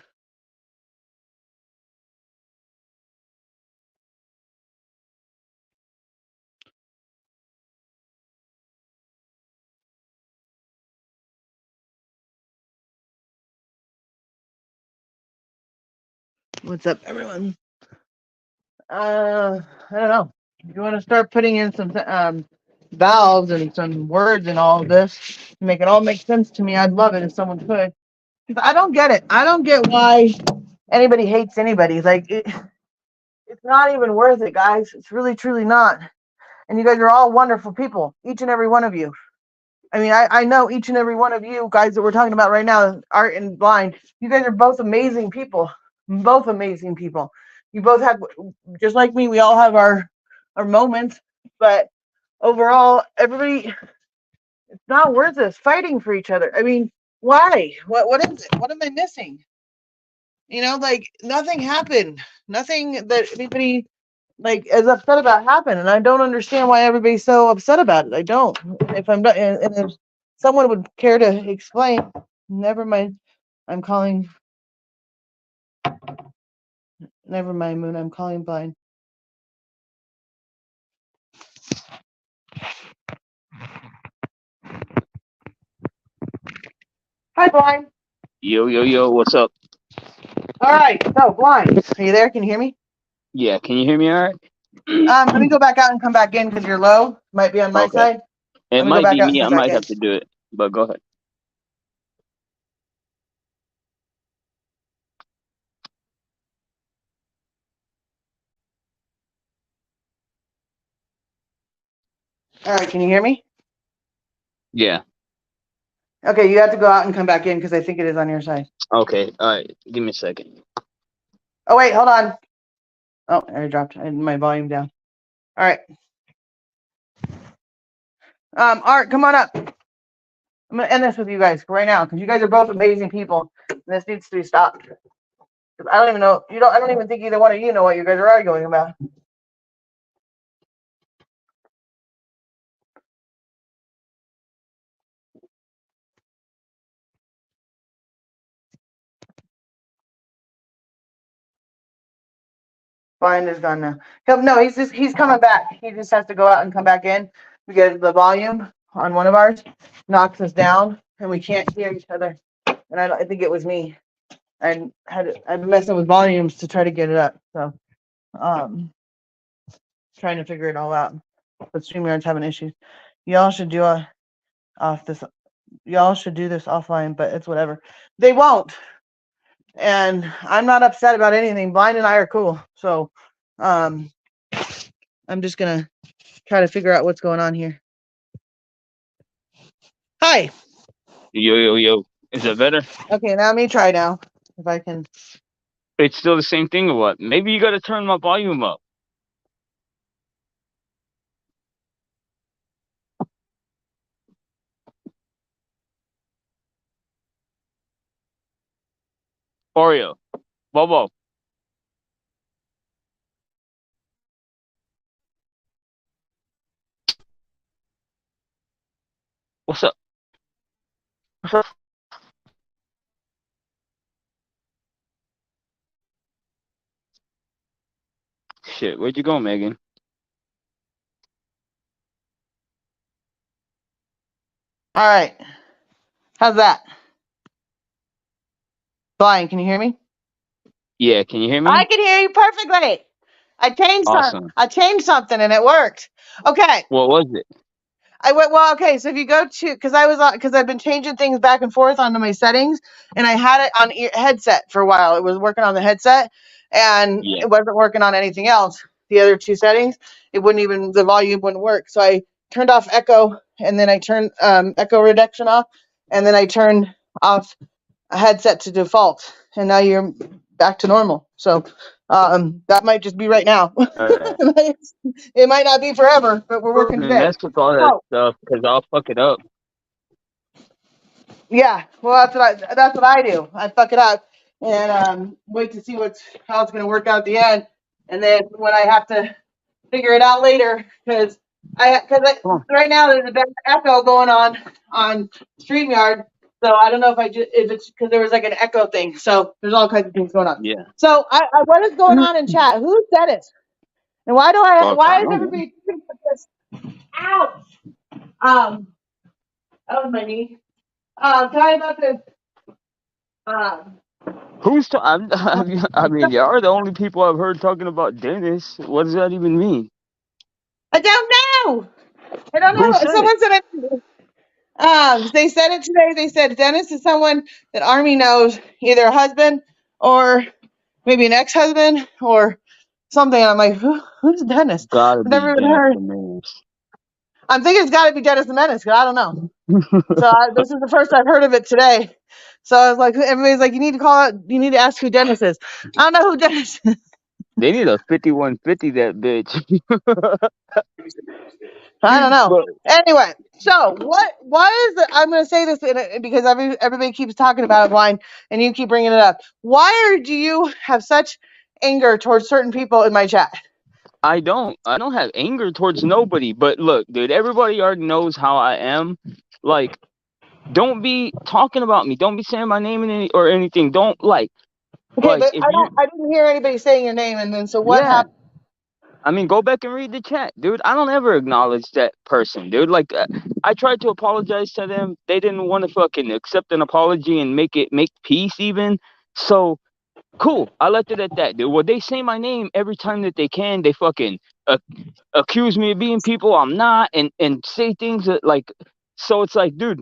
What's up, everyone? I don't know. If you want to start putting in some vowels and some words and all of this, make it all make sense to me, I'd love it if someone could. Because I don't get it. I don't get why anybody hates anybody. Like, it's not even worth it, guys. It's really, truly not. And you guys are all wonderful people, each and every one of you. I mean, I know each and every one of you guys that we're talking about right now, Art and Blind. You guys are both amazing people. Both amazing people. You both have, just like me, we all have our moments. But overall, everybody, it's not worth us fighting for each other. I mean, why? What is it? What am I missing? You know, like nothing happened. Nothing that anybody like is upset about happened, and I don't understand why everybody's so upset about it. I don't. If I'm not, and if someone would care to explain, never mind. I'm calling. Never mind, Moon. I'm calling Blind. Hi, Blind.
Yo, what's up?
All right, so Blind, are you there? Can you hear me?
Yeah, can you hear me all right?
Let me go back out and come back in because you're low. Might be on my side.
It
Let me go
might
back
be
out and
me. I
come back
might
in.
have to do it, but go ahead.
All right, can you hear me?
Yeah.
Okay, you have to go out and come back in because I think it is on your side.
Okay. All right. Give me a second.
Oh, wait, hold on. Oh, I dropped my volume down. All right. Art, come on up. I'm gonna end this with you guys right now because you guys are both amazing people. And this needs to be stopped. I don't even know. I don't even think either one of you know what you guys are arguing about. Brian is gone now. No, he's coming back. He just has to go out and come back in because the volume on one of ours knocks us down and we can't hear each other. And I think it was me. And I've been messing with volumes to try to get it up. So um trying to figure it all out. But StreamYard's having issues. Y'all should do a off this y'all should do this offline, but it's whatever. They won't. And I'm not upset about anything. Blind and I are cool. So um I'm just gonna try to figure out what's going on here. Hi.
Yo, yo, yo. Is that better?
Okay, now let me try now. If I can.
It's still the same thing or what? Maybe you gotta turn my volume up. Oreo. Bobo. What's up? What's up? Shit, where'd you go, Megan?
All right. How's that? Blind, can you hear me?
Yeah, can you hear
I
me?
can hear you perfectly.
Awesome.
I changed something and it worked. Okay.
What was it?
I went well. Okay, so if you go to because I've been changing things back and forth onto my settings, and I had it on headset for a while. It was working on the headset, and
Yeah.
it wasn't working on anything else. The other two settings, it wouldn't even the volume wouldn't work. So I turned off echo, and then I turned echo reduction off, and then I turned off a headset to default, and now you're back to normal. So that might just be right now.
Alright.
It might not be forever, but we're working
And
today.
mess with all that
So
stuff because I'll fuck it up.
yeah, well, that's what I do. I fuck it up and wait to see how it's going to work out at the end, and then when I have to figure it out later, because
Come on.
right now there's a bad echo going on Streamyard, so I don't know if it's because there was like an echo thing. So there's all kinds of things going on.
Yeah.
So what is going on in chat? Who's Dennis? And
Fuck, I
why is
don't know.
everybody thinking about this? Ouch! Um, that was my knee. Tell me about this. Um.
I mean, y'all are the only people I've heard talking about Dennis. What does that even mean?
I don't know. I don't
Who
know.
said it?
Someone said it. They said it today. They said Dennis is someone that Army knows, either a husband or maybe an ex-husband or something. And I'm like, who's Dennis?
Gotta
I've
be
never even
Dennis
heard.
the Menace.
I'm thinking it's got to be Dennis the Menace, because I don't know. So this is the first I've heard of it today. So I was like, everybody's like, you need to ask who Dennis is. I don't know who Dennis is.
They need a 5150 that bitch.
I don't know.
But
Anyway, so why is it? I'm going to say this because everybody keeps talking about it, blind, and you keep bringing it up. Do you have such anger towards certain people in my chat?
I don't have anger towards nobody. But look, dude, everybody already knows how I am. Like, don't be talking about me. Don't be saying my name or anything. Don't
Okay,
like
but
if you
I didn't hear anybody saying your name, and then so what
yeah.
happened?
I mean, go back and read the chat, dude. I don't ever acknowledge that person, dude. Like, I tried to apologize to them. They didn't want to fucking accept an apology and make peace even. So cool. I left it at that, dude. Well, they say my name every time that they can. They fucking uh, accuse me of being people I'm not, and say things that like. So it's like, dude,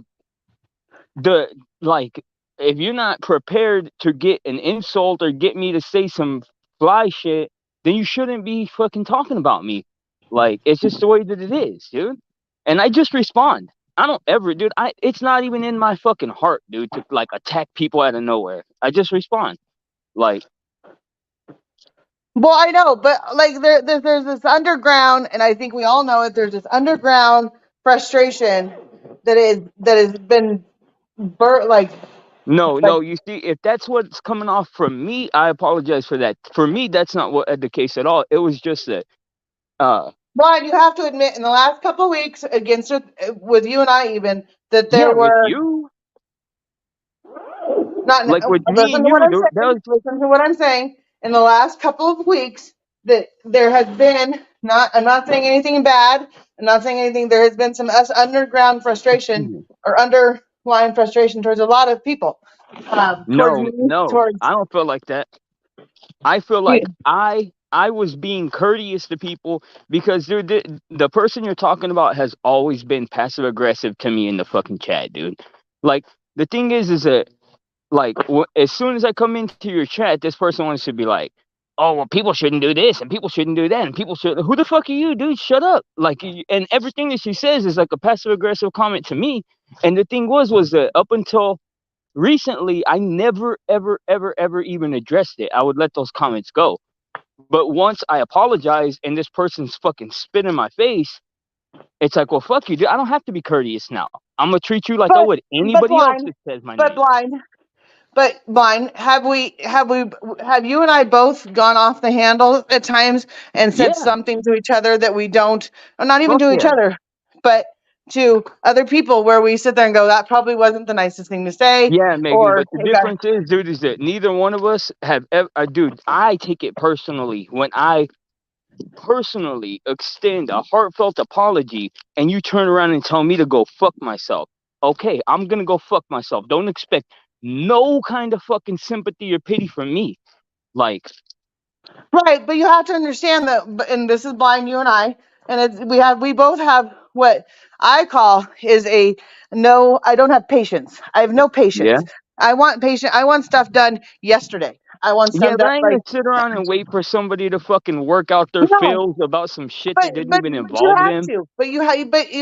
the like if you're not prepared to get an insult or get me to say some fly shit, then you shouldn't be fucking talking about me. Like, it's just the way that it is, dude. And I just respond. I don't ever, dude. It's not even in my fucking heart, dude, to like attack people out of nowhere. I just respond. Like,
Well, I know, but like there's this underground, and I think we all know it. There's this underground frustration that has been like
no,
like.
no. You see, if that's what's coming off from me, I apologize for that. For me, that's not what the case at all. It was just that, uh,
Well, you have to admit, in the last couple of weeks, with you and I, even that
yeah,
there
with
were
you,
not.
like with me
Listen
and
to what
you,
I'm
dude, that
saying.
was
Listen to what I'm saying. In the last couple of weeks, that there has been not. I'm not saying anything bad. I'm not saying anything. There has been some underground frustration or underlying frustration towards a lot of people. towards
No,
me,
no,
towards
I don't feel like that. I feel
you.
like I was being courteous to people because dude, the person you're talking about has always been passive aggressive to me in the fucking chat, dude. Like the thing is that like as soon as I come into your chat, this person wants to be like, "Oh, well, people shouldn't do this and people shouldn't do that and people should." Who the fuck are you, dude? Shut up! Like, and everything that she says is like a passive aggressive comment to me. And the thing was that up until recently, I never, ever, ever, ever even addressed it. I would let those comments go. But once I apologize and this person's fucking spit in my face, it's like, well, fuck you, dude. I don't have to be courteous now. I'm gonna treat you like I
But
would
but
anybody else
blind,
that says my
but
name.
blind. But blind, have you and I both gone off the handle at times and said
Yeah,
something to each other that we don't, or not even
fuck
to each
yeah.
other, but to other people where we sit there and go, that probably wasn't the nicest thing to say,
Yeah, Megan,
or
but the
it got
difference is, dude, is that neither one of us have ever, dude, I take it personally when I personally extend a heartfelt apology and you turn around and tell me to go fuck myself. Okay, I'm gonna go fuck myself. Don't expect no kind of fucking sympathy or pity from me. Like,
right. But you have to understand that, and this is blind, you and I, and we both have what I call is a no. I don't have patience. I have no
yeah.
patience. I want patient. I want stuff done yesterday. I want
Yeah,
stuff
but
done
I ain't
like
gonna sit around and wait for somebody to fucking work out their
no.
feels about some shit
But
that didn't
but
even
but you
involve
have
them.
to. But you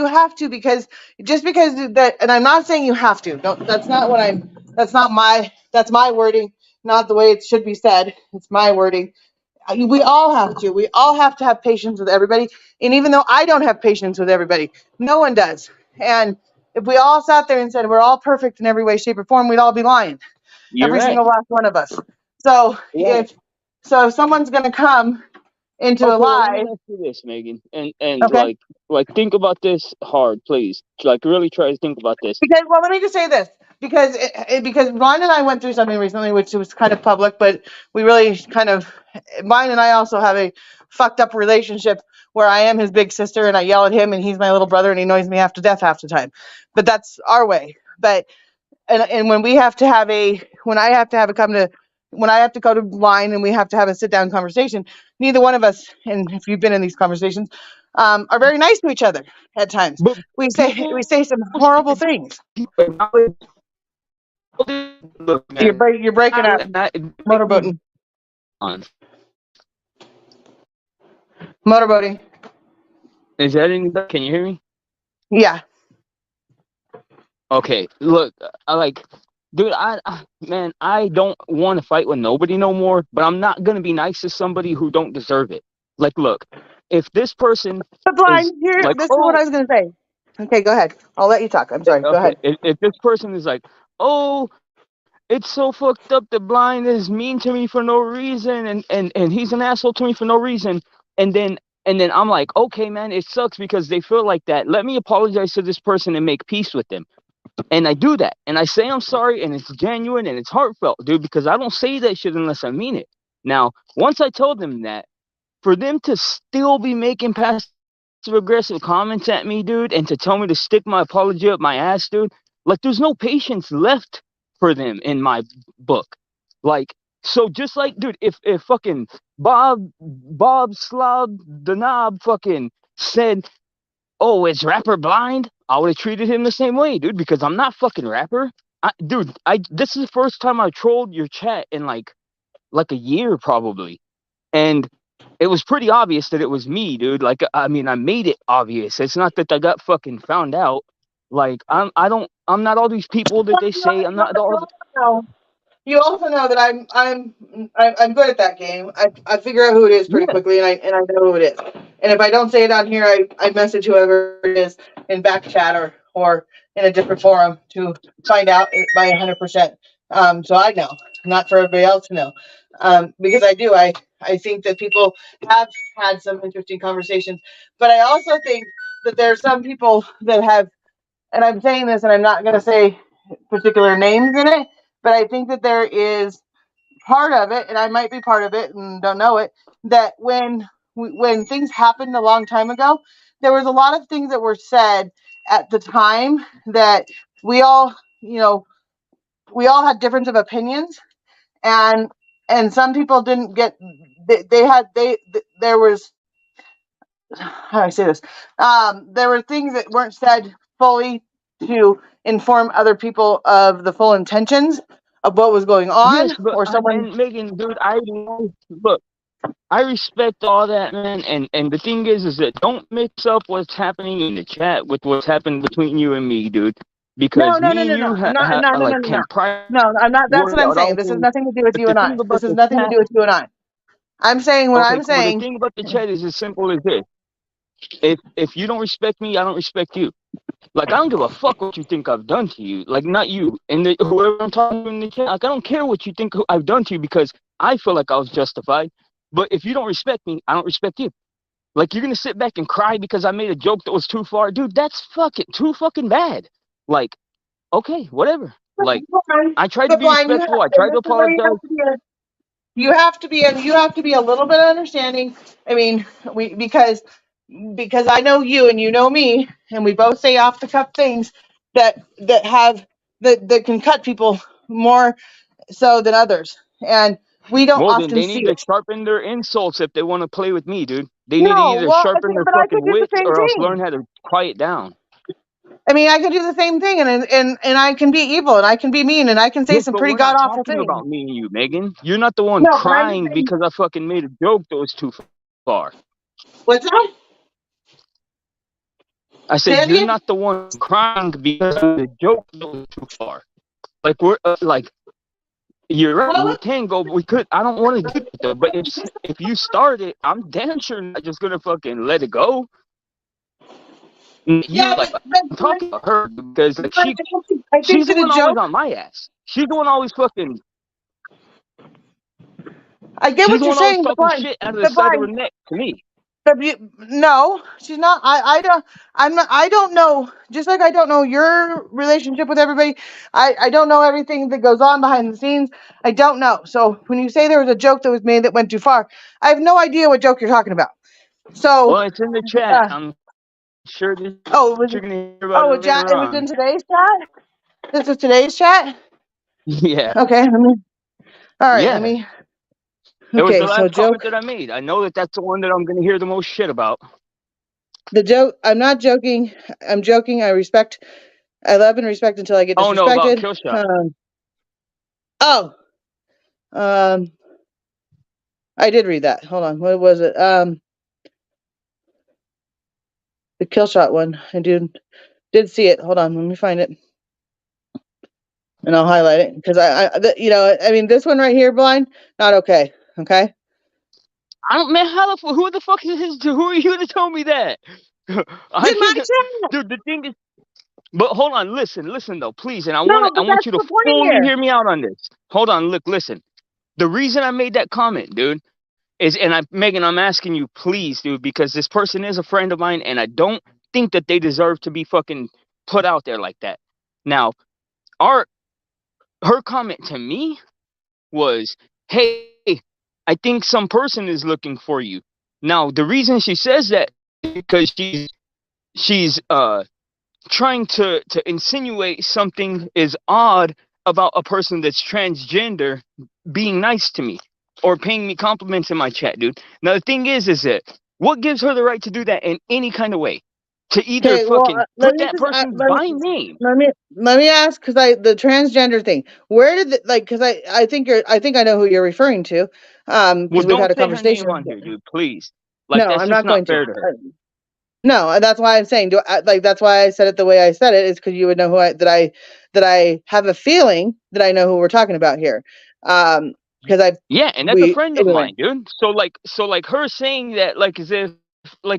have to because just because that, and I'm not saying you have to. Don't. That's not what I'm. That's not my. That's my wording. Not the way it should be said. It's my wording. We all have to. We all have to have patience with everybody. And even though I don't have patience with everybody, no one does. And if we all sat there and said we're all perfect in every way, shape, or form, we'd all be lying.
You're
Every
right.
single last one of us. So
Right.
if someone's gonna come into a
Okay, well, let me
lie,
ask you this, Megan, and
okay.
like think about this hard, please. Like really try to think about this.
Because, well, let me just say this because Ron and I went through something recently, which was kind of public, but we really kind of mine and I also have a fucked up relationship where I am his big sister and I yell at him and he's my little brother and he annoys me half to death half the time. But that's our way. But and when we have to have a when I have to have a come to when I have to go to line and we have to have a sit down conversation, neither one of us, and if you've been in these conversations, are very nice to each other at times.
But
We
people
say some
should
horrible things.
acknowledge. Look, man,
You're breaking up.
make me
Motorboating.
on.
Motorboating.
Is that any better? Can you hear me?
Yeah.
Okay, look, I like, dude, man, I don't want to fight with nobody no more, but I'm not gonna be nice to somebody who don't deserve it. Like, look, if this person
But
is
blind, here,
like,
this is what
oh,
I was going to say. Okay, go ahead. I'll let you talk. I'm sorry. Go
okay,
ahead.
if this person is like, oh, it's so fucked up that Blind is mean to me for no reason, and he's an asshole to me for no reason, and then and then I'm like, okay, man, it sucks because they feel like that. Let me apologize to this person and make peace with them. And I do that. And I say I'm sorry and it's genuine and it's heartfelt, dude, because I don't say that shit unless I mean it. Now, once I told them that, for them to still be making passive aggressive comments at me, dude, and to tell me to stick my apology up my ass, dude, like there's no patience left for them in my book. Like, so just like, dude, if fucking Bob Slob the Knob fucking said, oh, is rapper blind? I would have treated him the same way, dude, because I'm not fucking rapper. Dude, I this is the first time I trolled your chat in like a year probably, and it was pretty obvious that it was me, dude. Like, I mean, I made it obvious. It's not that I got fucking found out. Like, I'm not all these people that
Well,
they say. I'm not
you
all.
also know you also know that I'm good at that game. I figure out who it is pretty
Yeah,
quickly, and I know who it is. And if I don't say it on here, I message whoever it is in back chat or in a different forum to find out by 100%. So I know, not for everybody else to know, because I do. I think that people have had some interesting conversations, but I also think that there are some people that have, and I'm saying this, and I'm not going to say particular names in it, but I think that there is part of it, and I might be part of it and don't know it, that when things happened a long time ago, there was a lot of things that were said at the time that we all, you know, we all had difference of opinions, and some people didn't get. They had there was, how do I say this? There were things that weren't said fully to inform other people of the full intentions of what was going on,
Yes, but
or someone.
and Megan, dude, I know. Look, I respect all that, man. And the thing is that don't mix up what's happening in the chat with what's happened between you and me, dude.
No,
Because
no, no,
me
no,
and
no.
you
I'm not. No, no, no,
like
no, no.
can prioritize
No, I'm not. That's what I'm saying.
all
This has
things.
nothing to do with
But
you
the
and I.
thing about
This has
the
nothing to
chat,
do with you and I. I'm saying what
okay,
I'm
cool. The
saying.
thing about the chat is as simple as this: if you don't respect me, I don't respect you. Like I don't give a fuck what you think I've done to you. Like not you and whoever I'm talking to in the chat. Like I don't care what you think I've done to you because I feel like I was justified. But if you don't respect me, I don't respect you. Like you're gonna sit back and cry because I made a joke that was too far, dude. That's fucking too fucking bad. Like okay, whatever. Like I tried to
But
be
blind,
respectful. I
and
tried to
this is where you
apologize.
have to be. You have to be a little bit understanding. I mean, because I know you and you know me, and we both say off the cuff things that have that can cut people more so than others, and we don't
Well, then
often
they
see
need to
it.
sharpen their insults if they want to play with me, dude. They need to
No,
either
well,
sharpen their
but I could
fucking
do the
wits
same
or else
thing.
learn how to quiet down.
I mean, I can do the same thing, and I can be evil, and I can be mean, and I can say
Yes,
some
but
pretty
we're
god
not
awful
talking
things.
about me and you, Megan. You're not the one
No, but I'm just
crying
saying.
because I fucking made a joke that was too far.
What's that?
I
Say
said
it
you're
again.
not the one crying because I made a joke that was too far. Like we're like you're right.
Well,
We can go, but we could. I don't want to do that though. But if you start it, I'm damn sure not just gonna fucking let it go. You
yeah,
like I'm talking about her because like
I think
she's the
that a
one always
joke.
on my ass. She's the one always fucking.
I get
She's
what
the
you're
one always
saying,
talking shit out of the
the
side of her
blind,
neck to me.
no, she's not. I don't. I'm not. I don't know. Just like I don't know your relationship with everybody. I don't know everything that goes on behind the scenes. I don't know. So when you say there was a joke that was made that went too far, I have no idea what joke you're talking about. So,
Well, it's in the chat.
uh,
I'm sure that
oh,
you're gonna hear about it
oh,
later
it was
on.
in today's chat. This is today's chat.
Yeah,
Okay. All right. Let
yeah.
me.
It was the
Okay. So
last comment
joke.
that I made. I know that that's the one that I'm gonna hear the most shit about.
The joke. I'm not joking. I'm joking. I love and respect until I get
Oh no, about
disrespected.
Killshot.
Oh, um, I did read that. Hold on. What was it? The kill shot one. I did see it. Hold on. Let me find it, and I'll highlight it because I mean, this one right here, blind, not okay. Okay.
I don't man. Who the fuck is his? Who are you to tell me that? I
Did my
didn't,
chat?
dude. The thing is, but hold on, listen though, please, and
No,
I
but
want
that's
you to
the point
fully
here.
hear me out on this. Hold on, look, listen. The reason I made that comment, dude, is, and Megan, I'm asking you, please, dude, because this person is a friend of mine, and I don't think that they deserve to be fucking put out there like that. Now, our her comment to me was, "Hey, I think some person is looking for you." Now, the reason she says that is because she's trying to insinuate something is odd about a person that's transgender being nice to me or paying me compliments in my chat, dude. Now the thing is that what gives her the right to do that in any kind of way? To either
Okay. Well,
fucking
let
put
me
that
just
person's by name.
let me ask because the transgender thing. Where did because I think I know who you're referring to.
Well,
Because we've had
don't
a
say her name
conversation.
on here, dude. Please. Like
No,
that's
I'm
just
not
not
going to.
fair to her.
No, and that's why I'm saying, that's why I said it the way I said it is because you would know that I have a feeling that I know who we're talking about here. Because
Yeah, and that's a
we
friend of
anyway.
mine, dude. So like her saying that like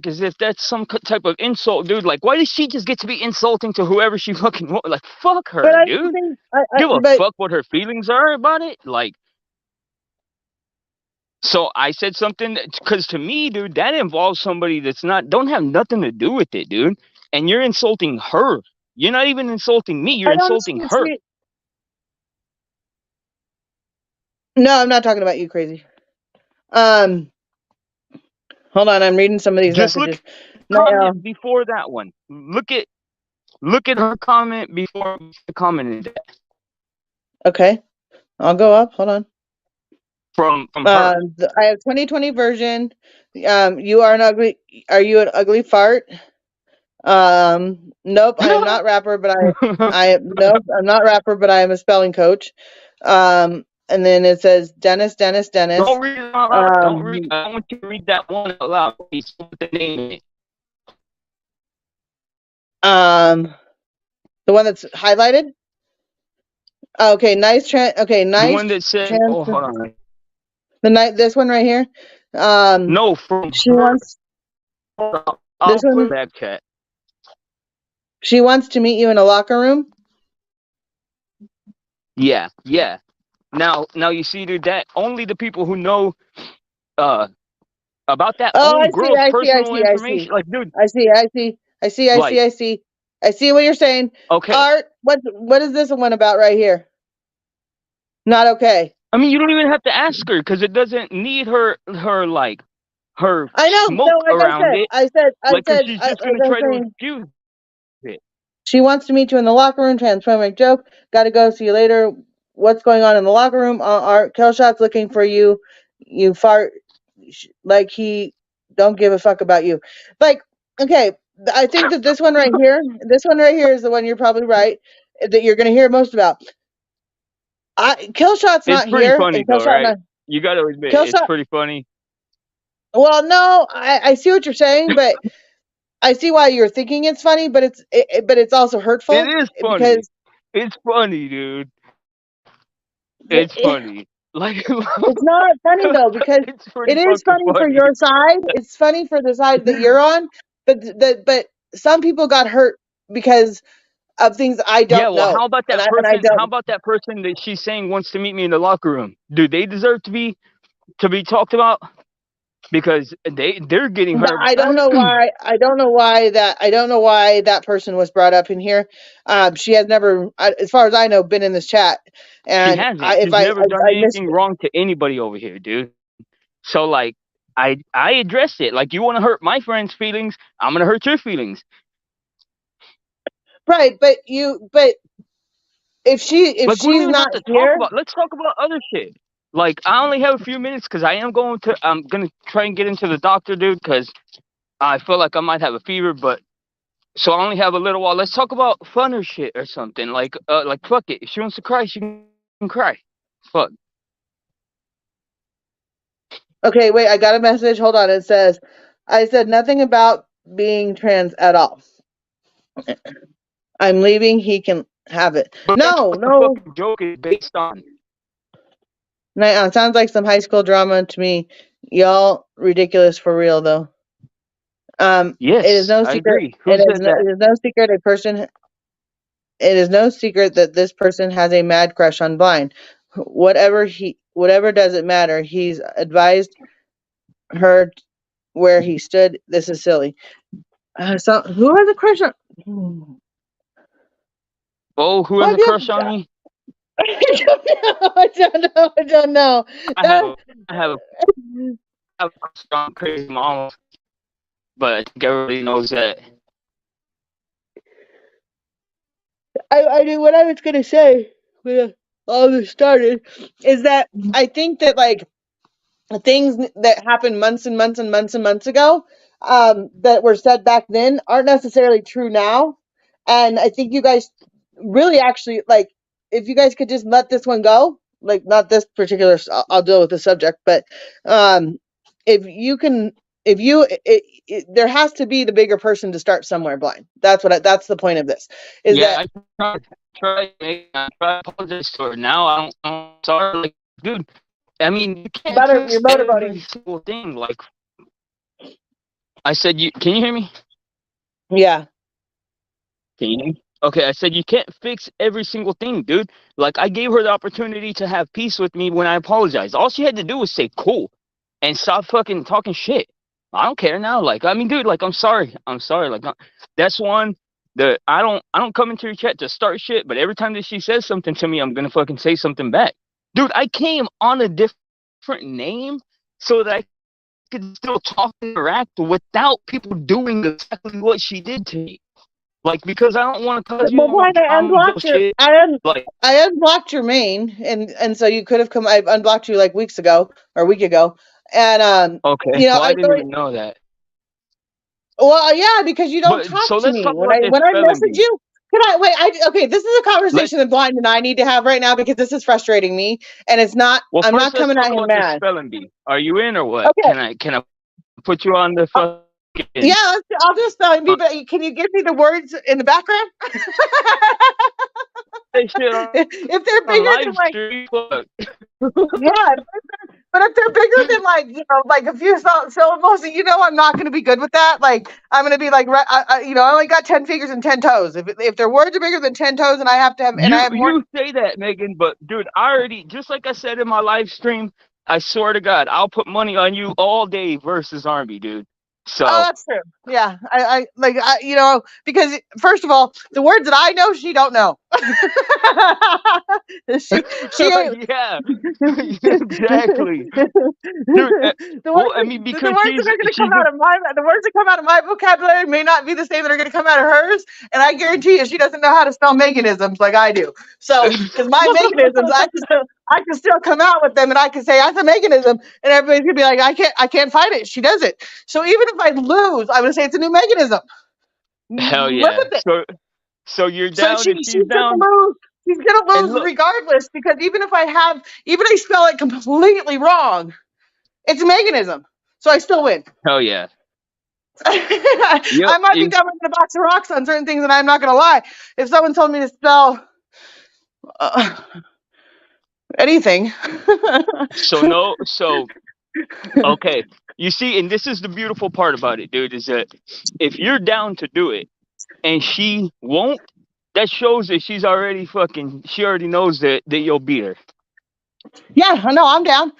as if that's some type of insult, dude. Like why does she just get to be insulting to whoever she fucking wants? Like fuck
But
her,
I don't
dude.
think,
Give a
but
fuck what her feelings are about it. Like so I said something because to me, dude, that involves somebody that's not don't have nothing to do with it, dude. And you're insulting her. You're not even insulting me. You're
I don't
insulting
see.
her.
No, I'm not talking about you, crazy. Um, hold on, I'm reading some of these
Just look
messages.
at
Now,
comment before that one. Look at her comment before the comment in that.
Okay, I'll go up. Hold on.
from her.
I have 2020 version. You are an ugly. Are you an ugly fart? Nope, I am not rapper, but nope, I'm not rapper, but I am a spelling coach. And then it says Dennis, Dennis,
Don't
Dennis.
read it out loud. Don't read.
Um,
I don't want you to read that one out loud. Please put the name in it.
um, the one that's highlighted. Okay, nice okay,
The
nice
one that said,
trans.
"Oh, hold on."
The night, this one right here. Um,
No, from
she
her.
wants this
I'll put
one.
back chat.
She wants to meet you in a locker room.
Yeah, yeah. Now you see, dude. That only the people who know uh about that
Oh, I
old
see,
girl's
I see, I
personal
see, I see,
information. Like, dude,
I see, I see, I see, I see,
like,
I see. I see what you're saying.
okay.
Art, what is this one about right here? Not okay.
I mean, you don't even have to ask her because it doesn't need her
I know. So
smoke
like
around it. Like, cause she's just
like
gonna
I was
try to
saying,
infuse it.
she wants to meet you in the locker room. Transforming joke. Got to go. See you later. What's going on in the locker room? Art Killshot's looking for you. You fart like he don't give a fuck about you. Like, okay, I think that this one right here is the one you're probably right that you're going to hear most about. Killshot's
It's
not
pretty
here,
funny
and
though, right? You got to admit, it's
Killshot.
pretty funny.
Well, no, I see what you're saying, but I see why you're thinking it's funny, but but it's also
It
hurtful
is funny.
because
It's funny, dude. It's
it, it,
funny. Like,
it's not funny though because
it's pretty
it is
fucking
funny for
funny.
your side. It's funny for the side that you're on, but some people got hurt because of things I
Yeah,
don't
well,
know,
how about
and
that
I
person? How
don't.
about that person that she's saying wants to meet me in the locker room? Do they deserve to be talked about? Because they're getting
But
her.
I don't know why. I don't know why that person was brought up in here. She has never, as far as I know, been in this chat.
She
And
hasn't. She's never done
I missed
anything
it.
wrong to anybody over here, dude. So like, I addressed it. Like, you want to hurt my friend's feelings, I'm gonna hurt your feelings.
Right, but if
Like, we don't
she's
even have
not
to talk
here,
about. Let's talk about other shit. Like, I only have a few minutes because I'm gonna try and get into the doctor, dude. Because I feel like I might have a fever, but so I only have a little while. Let's talk about funner shit or something. Like fuck it. If she wants to cry, she can cry. Fuck.
okay, wait, I got a message. Hold on. It says, I said nothing about being trans at all. I'm leaving. He can have it.
But that's
No,
what the
no.
fucking joke is based on.
Sounds like some high school drama to me. Y'all ridiculous for real though. It is
Yes,
no
I
secret.
agree. Who said that?
It is no secret. It is no secret that this person has a mad crush on Blind. Whatever doesn't matter. He's advised her where he stood. This is silly. So who has a crush on?
Oh, who has
Why
a
do you
crush on me?
I don't know. I don't know. I don't know.
I have
That,
a I have a, I have a crush on Crazy Mama, but I think everybody knows that.
I knew what I was gonna say when all this started is that I think that like things that happened months and months and months and months ago that were said back then aren't necessarily true now. And I think you guys really actually like if you guys could just let this one go, like not this particular, I'll deal with the subject, but um, if you can, if you, there has to be the bigger person to start somewhere blind. That's the point of this is
Yeah,
that
I try to apologize to her. Now I'm sorry. Like, dude, I mean, you can't
you're
fix every
motorboating.
single thing. Like I said, you can you hear me?
Yeah.
Can you hear me? Okay, I said you can't fix every single thing, dude. Like, I gave her the opportunity to have peace with me when I apologized. All she had to do was say cool and stop fucking talking shit. I don't care now. Like, I mean, dude, like, I'm sorry. I'm sorry. Like, that's one that I don't come into your chat to start shit, but every time that she says something to me, I'm gonna fucking say something back. Dude, I came on a different name so that I could still talk and interact without people doing exactly what she did to me. Like, because I don't want to cause you
Well,
no more
why I
problems,
unblocked your
bullshit. Like,
I unblocked your main, and so you could have come. I unblocked you like weeks ago or a week ago, and
okay,
you know,
well, I
I
didn't
really
even know that.
well, yeah, because you don't
But
talk
so
to
let's
me
talk about this
when I
spelling
message
bee.
you. Can I wait? Okay, this is a
Let
conversation that Blind and I need to have right now because this is frustrating me, and it's not.
well,
I'm
first
not
let's
coming
talk
at him
about this
mad.
spelling bee. Are you in or what?
Okay,
Can I put you on the fucking
yeah, I'll just spell it. But can you give me the words in the background?
say shit on
If they're
live
bigger than
stream?
like,
Fuck.
yeah, but if they're bigger than like, like a few syllables, I'm not going to be good with that. Like, I'm going to be like, I only got 10 fingers and 10 toes. If their words are bigger than 10 toes, and I have to have, and I
You
have more.
you say that, Megan, but dude, I already just like I said in my live stream, I swear to God, I'll put money on you all day versus Army, dude.
Oh,
So
that's true. Yeah, because first of all, the words that I know, she don't know. she she ain't.
yeah, exactly, dude.
the
Well,
words
I mean,
the
because
words that are going to come
she's a
out of my the words that come out of my vocabulary may not be the same that are going to come out of hers, and I guarantee you she doesn't know how to spell mechanisms like I do. So because my mechanisms, I can still come out with them, and I can say that's a mechanism, and everybody's gonna be like, I can't find it. She does it. So even if I lose, I'm gonna say it's a new mechanism.
hell
Live
yeah.
with it.
So you're
So
down
she
and
she's
she's
gonna
down,
lose. She's gonna
and
lose
look,
regardless because even if I spell it completely wrong, it's a mechanism. So I still win.
hell yeah. Yep.
I might be dumber than a box of rocks on certain things, and I'm not gonna lie. If someone told me to spell uh, anything,
So no, so okay. You see, and this is the beautiful part about it, dude, is that if you're down to do it and she won't, that shows that she already knows that you'll beat her.
yeah, no, I'm down.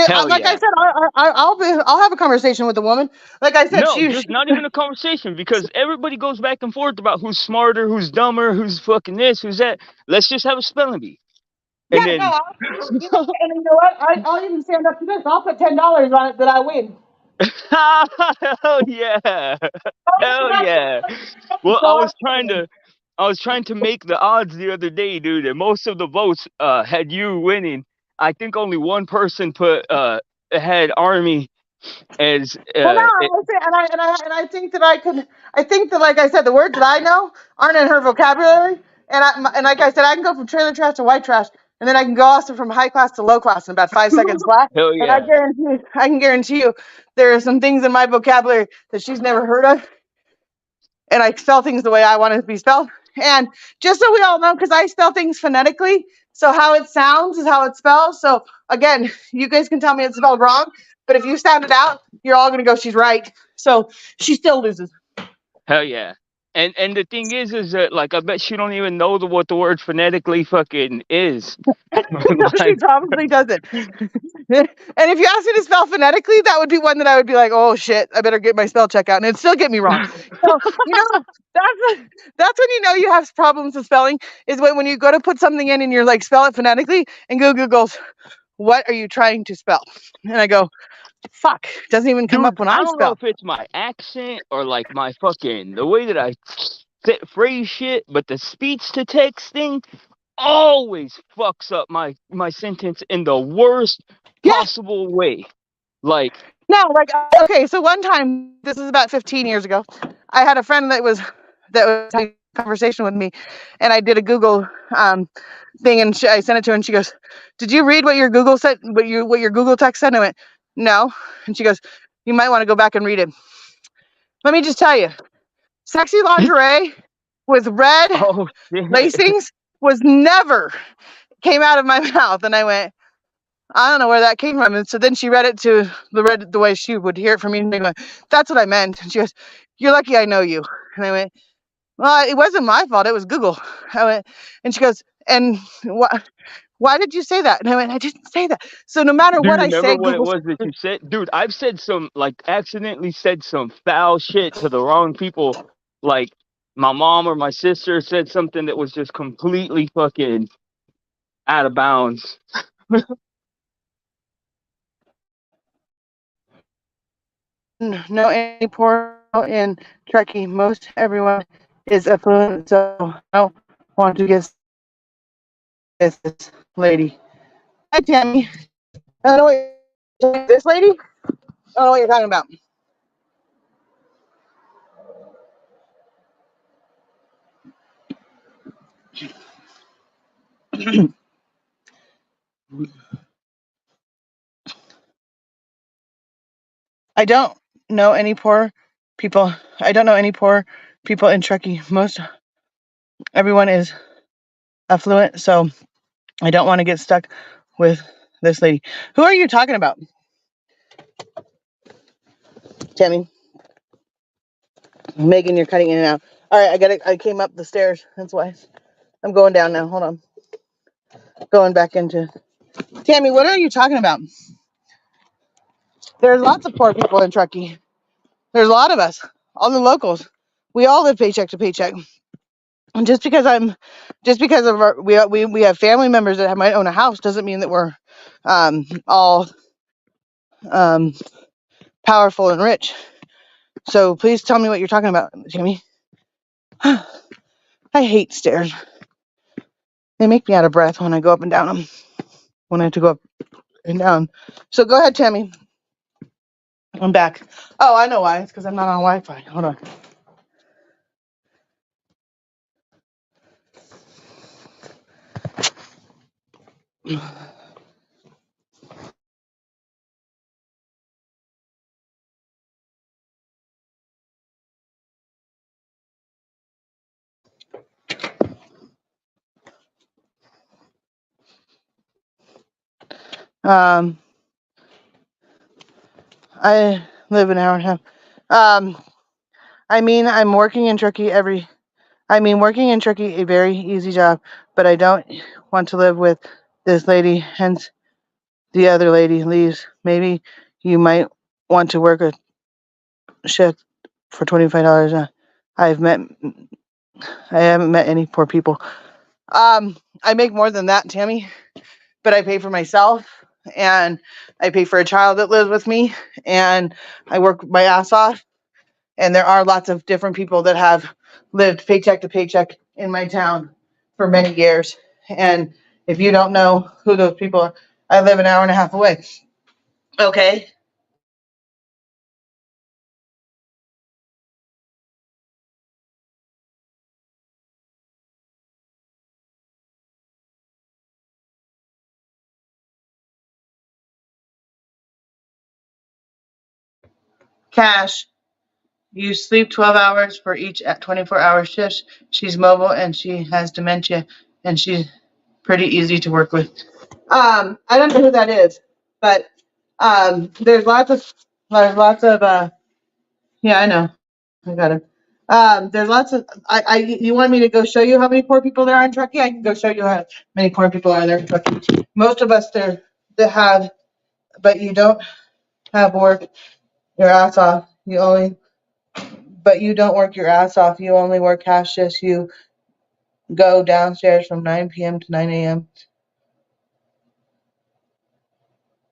Hell
Like I
yeah.
said, I'll have a conversation with the woman. Like I said,
No, just not even a conversation because everybody goes back and forth about who's smarter, who's dumber, who's fucking this, who's that. Let's just have a spelling bee. And
yeah, no,
then
and you know what? I'll even stand up to this. I'll put $10 on it that I win.
hell yeah. Hell yeah. Well, I was trying to make the odds the other day, dude, and most of the votes had you winning. I think only one person put had Army as
Well, no, I say, and I think that I could. I think that, like I said, the words that I know aren't in her vocabulary, and like I said, I can go from trailer trash to white trash, and then I can go also from high class to low class in about 5 seconds flat.
hell
And I
yeah.
guarantee, I can guarantee you, there are some things in my vocabulary that she's never heard of, and I spell things the way I want it to be spelled. And just so we all know, because I spell things phonetically, so how it sounds is how it spells. So again, you guys can tell me it's spelled wrong, but if you sound it out, you're all gonna go, she's right. So she still loses.
Hell yeah. And the thing is that like I bet she don't even know what the word phonetically fucking is.
She
like
probably doesn't. And if you ask me to spell phonetically, that would be one that I would be like, oh shit, I better get my spell check out, and it'd still get me wrong. So that's that's when you know you have problems with spelling is when you go to put something in and you're like spell it phonetically, and Google goes, what are you trying to spell? And I go, fuck, doesn't even come up
dude,
when
I
I
don't know
spell.
if it's my accent or like my fucking the way that I phrase shit, but the speech to text thing always fucks up my sentence in the worst
Yeah,
possible way. Like,
no, like okay. So one time, this is about 15 years ago, I had a friend that was having a conversation with me, and I did a Google thing, and I sent it to her, and she goes, "Did you read what your Google said? What your Google text said?" And I went, "No," and she goes, "You might want to go back and read it." Let me just tell you, sexy lingerie with red
oh shit.
lacings was never came out of my mouth, and I went, I don't know where that came from. And so then she read it to the way she would hear it from me, and they went, "That's what I meant." And she goes, "You're lucky I know you." And I went, "Well, it wasn't my fault. It was Google." I went, and she goes, "And why did you say that?" And I went, "I didn't say that." So no matter
Do you
what I
remember
say,
what it
Google.
was that you said? Dude, I've said some, like, accidentally said some foul shit to the wrong people. Like, my mom or my sister said something that was just completely fucking out of bounds.
No any portal in Trekkie. Most everyone is affluent, so I don't want to get stuck with this lady. Hi, Tammy. I don't know what you're this lady? I don't know what you're talking about. I don't know any poor people. I don't know any poor people in Truckee. Most everyone is affluent, so I don't want to get stuck with this lady. Who are you talking about, Tammy? Megan, you're cutting in and out. All right, I came up the stairs. That's why I'm going down now. Hold on. Going back into Tammy. What are you talking about? There's lots of poor people in Truckee. There's a lot of us, all the locals. We all live paycheck to paycheck. And just because of we have family members that might own a house doesn't mean that we're all um, powerful and rich. So please tell me what you're talking about, Tammy. I hate stairs. They make me out of breath when I go up and down them. When I have to go up and down. So go ahead, Tammy. I'm back. Oh, I know why. It's because I'm not on Wi-Fi. Hold on. I live an hour and a half. I'm working in Truckee working in Truckee, a very easy job, but I don't want to live with this lady, hence the other lady leaves. Maybe you might want to work a shift for $25. I've met, I haven't met any poor people. I make more than that, Tammy, but I pay for myself and I pay for a child that lives with me and I work my ass off. And there are lots of different people that have lived paycheck to paycheck in my town for many years. And if you don't know who those people are, I live an hour and a half away. Okay. Cash, you sleep 12 hours for each 24-hour shift. She's mobile and she has dementia and she's pretty easy to work with. I don't know who that is, but yeah, I know. I got it. There's lots of you want me to go show you how many poor people there are in Truckee? I can go show you how many poor people are there in Truckee. Most of us there that have, but you don't have work your ass off. But you don't work your ass off. You only work half shifts. You go downstairs from 9 p.m. to 9 a.m.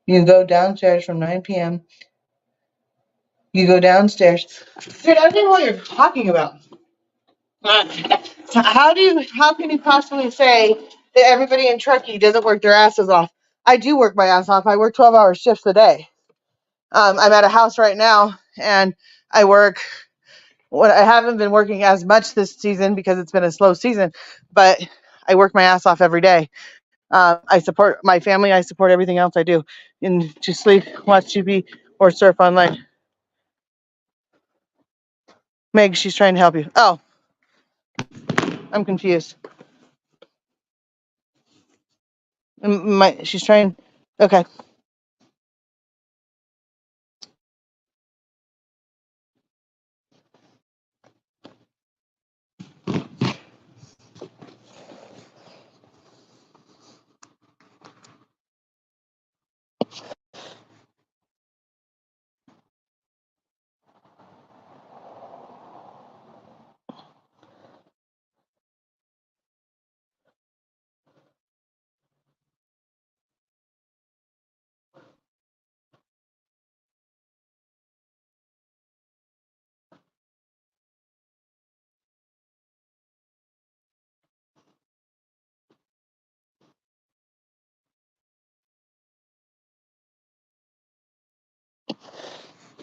You go downstairs from 9 p.m. You go downstairs. Dude, I don't know what you're talking about. How can you possibly say that everybody in Truckee doesn't work their asses off? I do work my ass off. I work 12-hour shifts a day. I'm at a house right now and I work I haven't been working as much this season because it's been a slow season, but I work my ass off every day. I support my family. I support everything else I do. And to sleep, watch TV, or surf online. Meg, she's trying to help you. Oh, I'm confused. She's trying. Okay.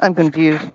I'm confused.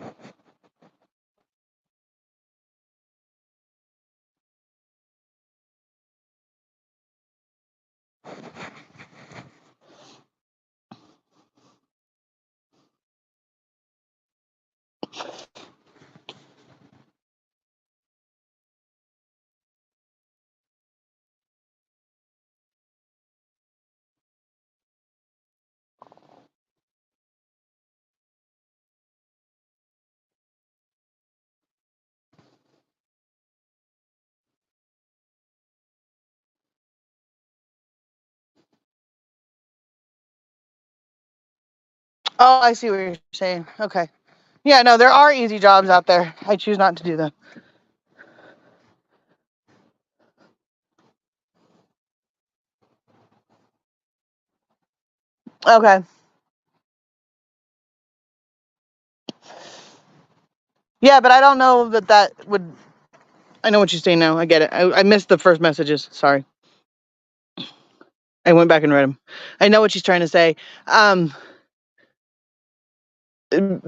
Oh, I see what you're saying. Okay. Yeah, no, there are easy jobs out there. I choose not to do them. Okay. Yeah, but I don't know that would. I know what you're saying now. I get it. I missed the first messages. Sorry. I went back and read them. I know what she's trying to say. Um,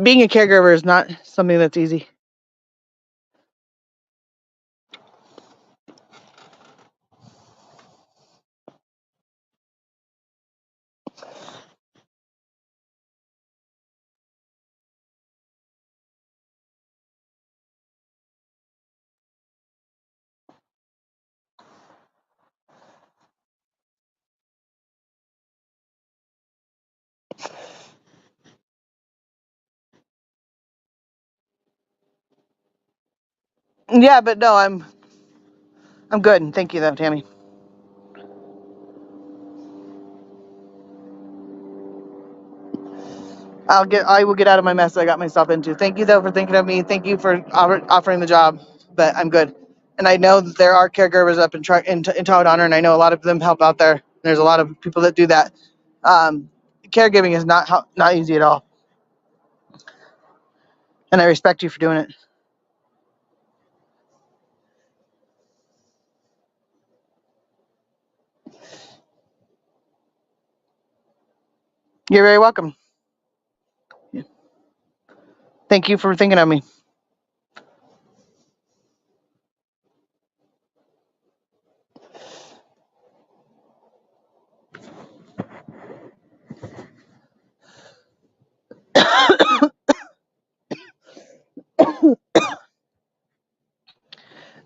Being a caregiver is not something that's easy. Yeah, but no, I'm good. Thank you, though, Tammy. I will get out of my mess that I got myself into. Thank you, though, for thinking of me. Thank you for offering the job, but I'm good. And I know that there are caregivers up in Tahoe, and I know a lot of them help out there. There's a lot of people that do that. Caregiving is not easy at all, and I respect you for doing it. You're very welcome. Thank you for thinking of me.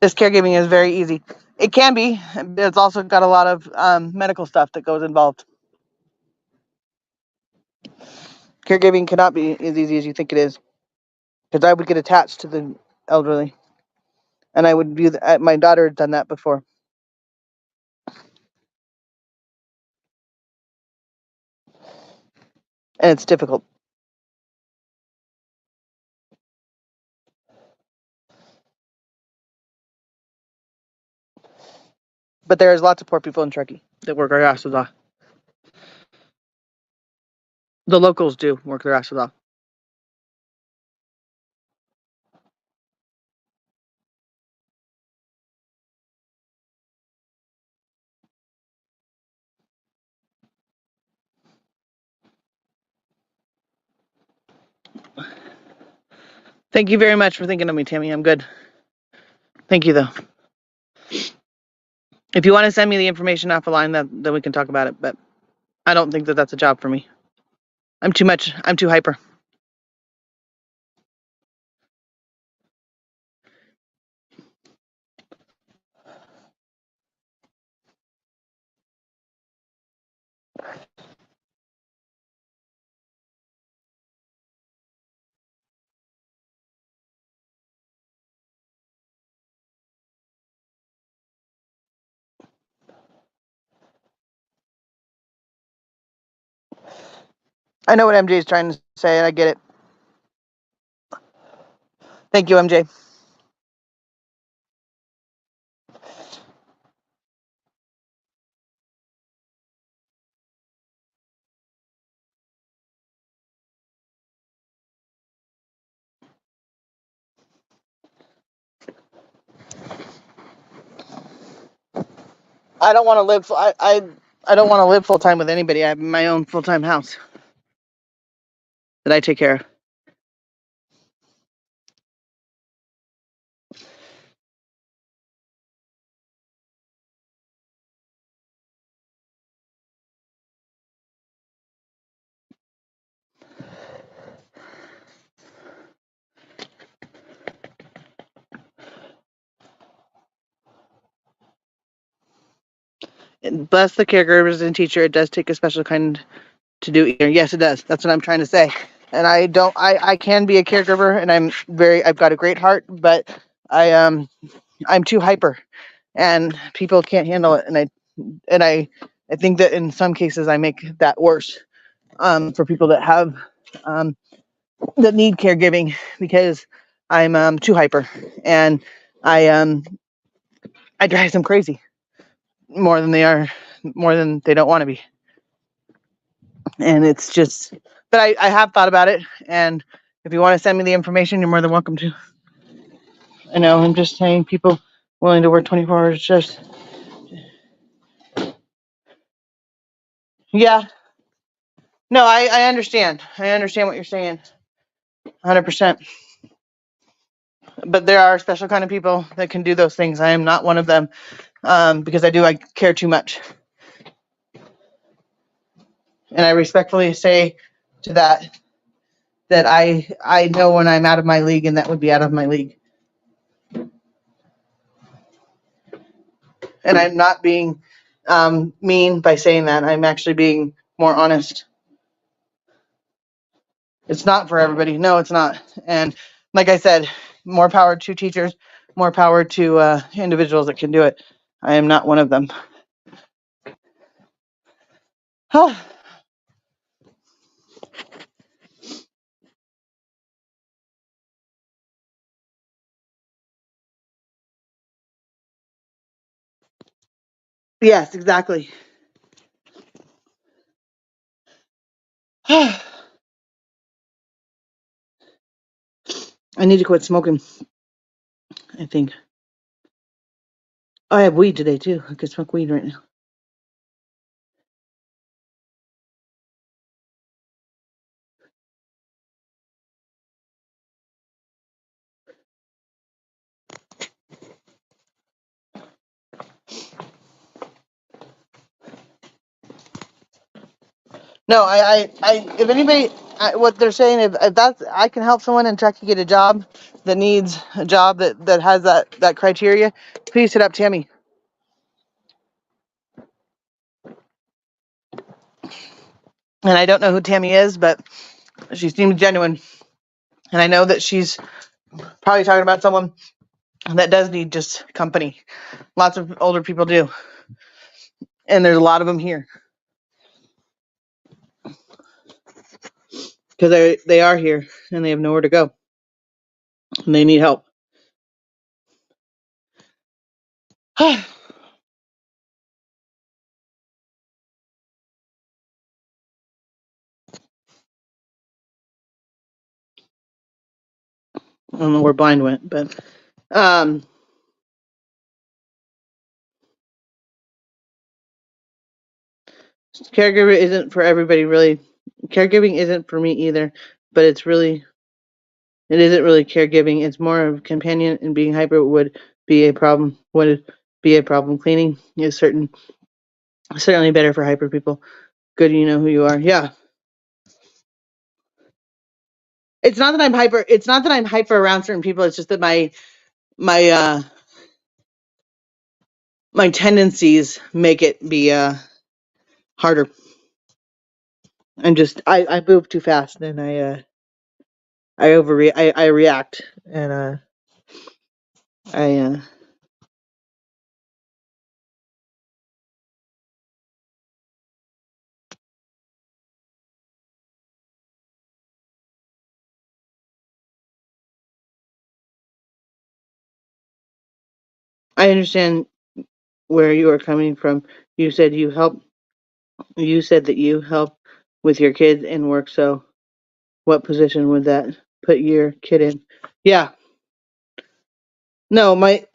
This caregiving is very easy. It can be, but it's also got a lot of medical stuff that goes involved. Caregiving cannot be as easy as you think it is, because I would get attached to the elderly, and I would view that my daughter had done that before, and it's difficult. But there's lots of poor people in Truckee that work their asses off. The locals do work their asses off. Thank you very much for thinking of me, Tammy. I'm good. Thank you, though. If you want to send me the information off the line, then we can talk about it. But I don't think that that's a job for me. I'm too much. I'm too hyper. I know what MJ is trying to say, and I get it. Thank you, MJ. I don't want to live. I don't want to live full time with anybody. I have my own full time house that I take care of. bless the caregivers and teacher. It does take a special kind to do either. Yes, it does. That's what I'm trying to say. And I can be a caregiver, and I've got a great heart, but I'm too hyper, and people can't handle it, and I think that in some cases I make that worse, for people that have, um, that need caregiving, because I'm too hyper, and I um I drive them crazy more than they are, more than they don't want to be. And it's just, but I have thought about it, and if you want to send me the information, you're more than welcome to. I know, I'm just saying, people willing to work 24 hours, just, yeah. No, I understand. I understand what you're saying, 100%. But there are special kind of people that can do those things. I am not one of them, because I care too much. And I respectfully say to that I know when I'm out of my league, and that would be out of my league. And I'm not being mean by saying that. I'm actually being more honest. It's not for everybody. No, it's not. And like I said, more power to teachers, more power to individuals that can do it. I am not one of them. Yes, exactly. I need to quit smoking, I think. I have weed today too. I could smoke weed right now. No, if anybody, what they're saying, if that's, I can help someone and try to get a job that needs a job that has that criteria, please hit up Tammy. And I don't know who Tammy is, but she seems genuine. And I know that she's probably talking about someone that does need just company. Lots of older people do. And there's a lot of them here. Because they are here and they have nowhere to go. And they need help. On I don't know where blind went, but caregiver isn't for everybody, really. Caregiving isn't for me either, but it isn't really caregiving. It's more of companion, and being hyper would be a problem. Would be a problem. Cleaning is certainly better for hyper people. Good, you know who you are. Yeah. It's not that I'm hyper. It's not that I'm hyper around certain people. It's just that my my tendencies make it be harder. I move too fast, and I react, and I I understand where you are coming from. You said you help. You said that you help with your kids and work. So, what position would that put your kid in? Yeah. No, my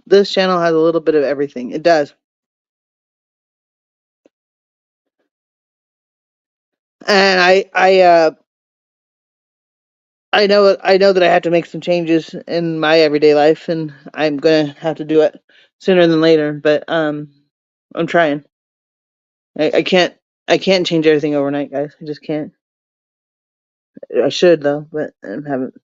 this channel has a little bit of everything. It does, and I know that I have to make some changes in my everyday life, and I'm gonna have to do it sooner than later. But I'm trying. I can't. I can't change everything overnight, guys. I just can't. I should though, but I haven't.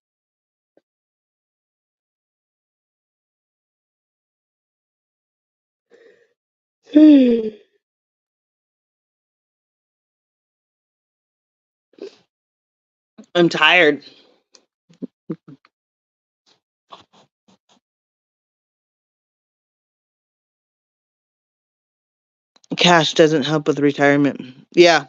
I'm tired. Cash doesn't help with retirement. Yeah.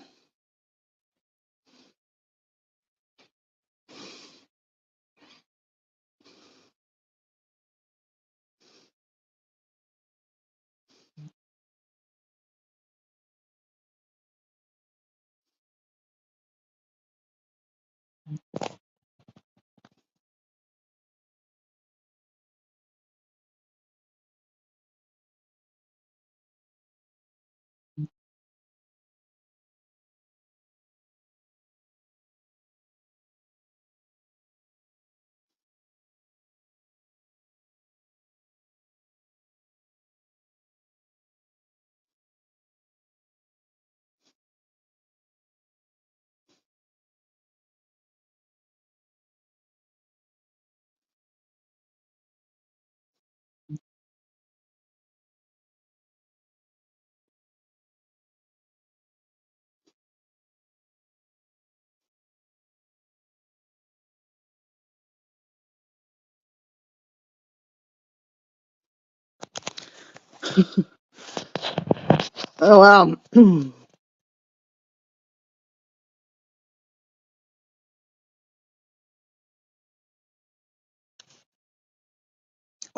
Oh wow.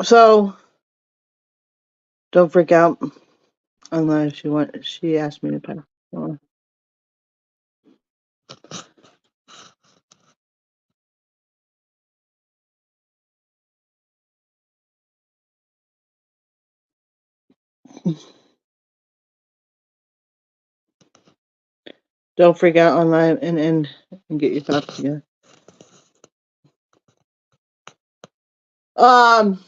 So don't freak out unless she asked me to pay. Don't freak out online and get your thoughts together. Um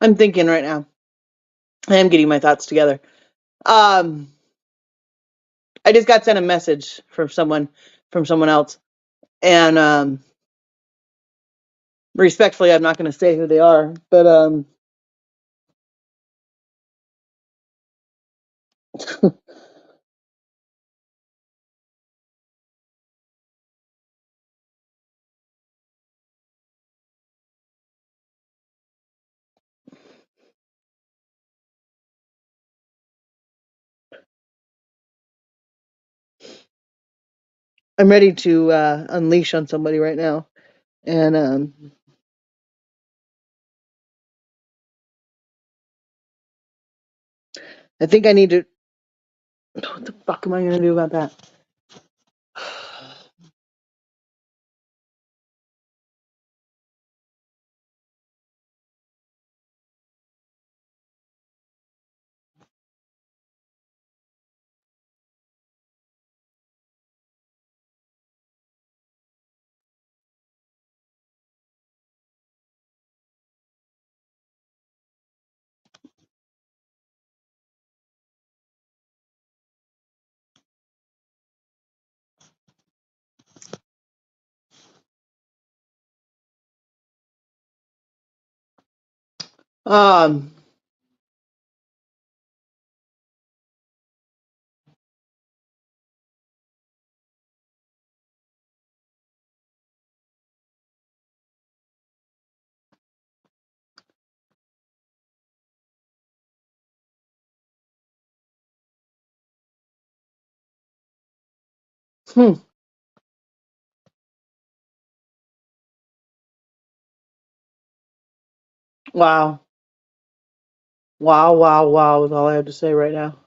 I'm thinking right now. I am getting my thoughts together. Um I just got sent a message from someone else. And respectfully I'm not gonna say who they are, but I'm ready to unleash on somebody right now. And I think I need to. What the fuck am I gonna do about that? Um, hmm, wow, wow is all I have to say right now.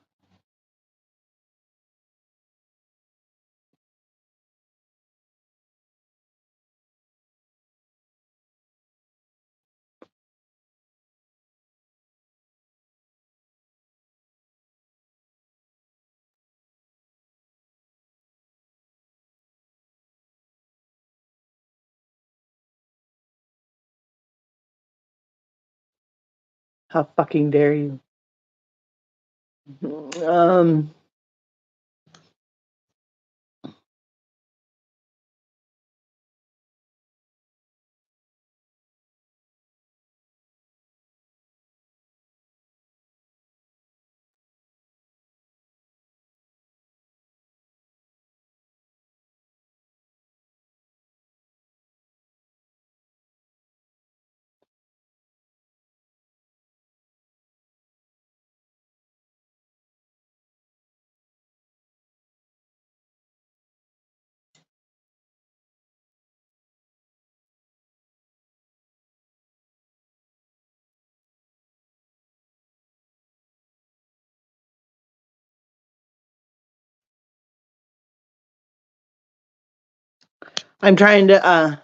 How fucking dare you? Um, I'm trying to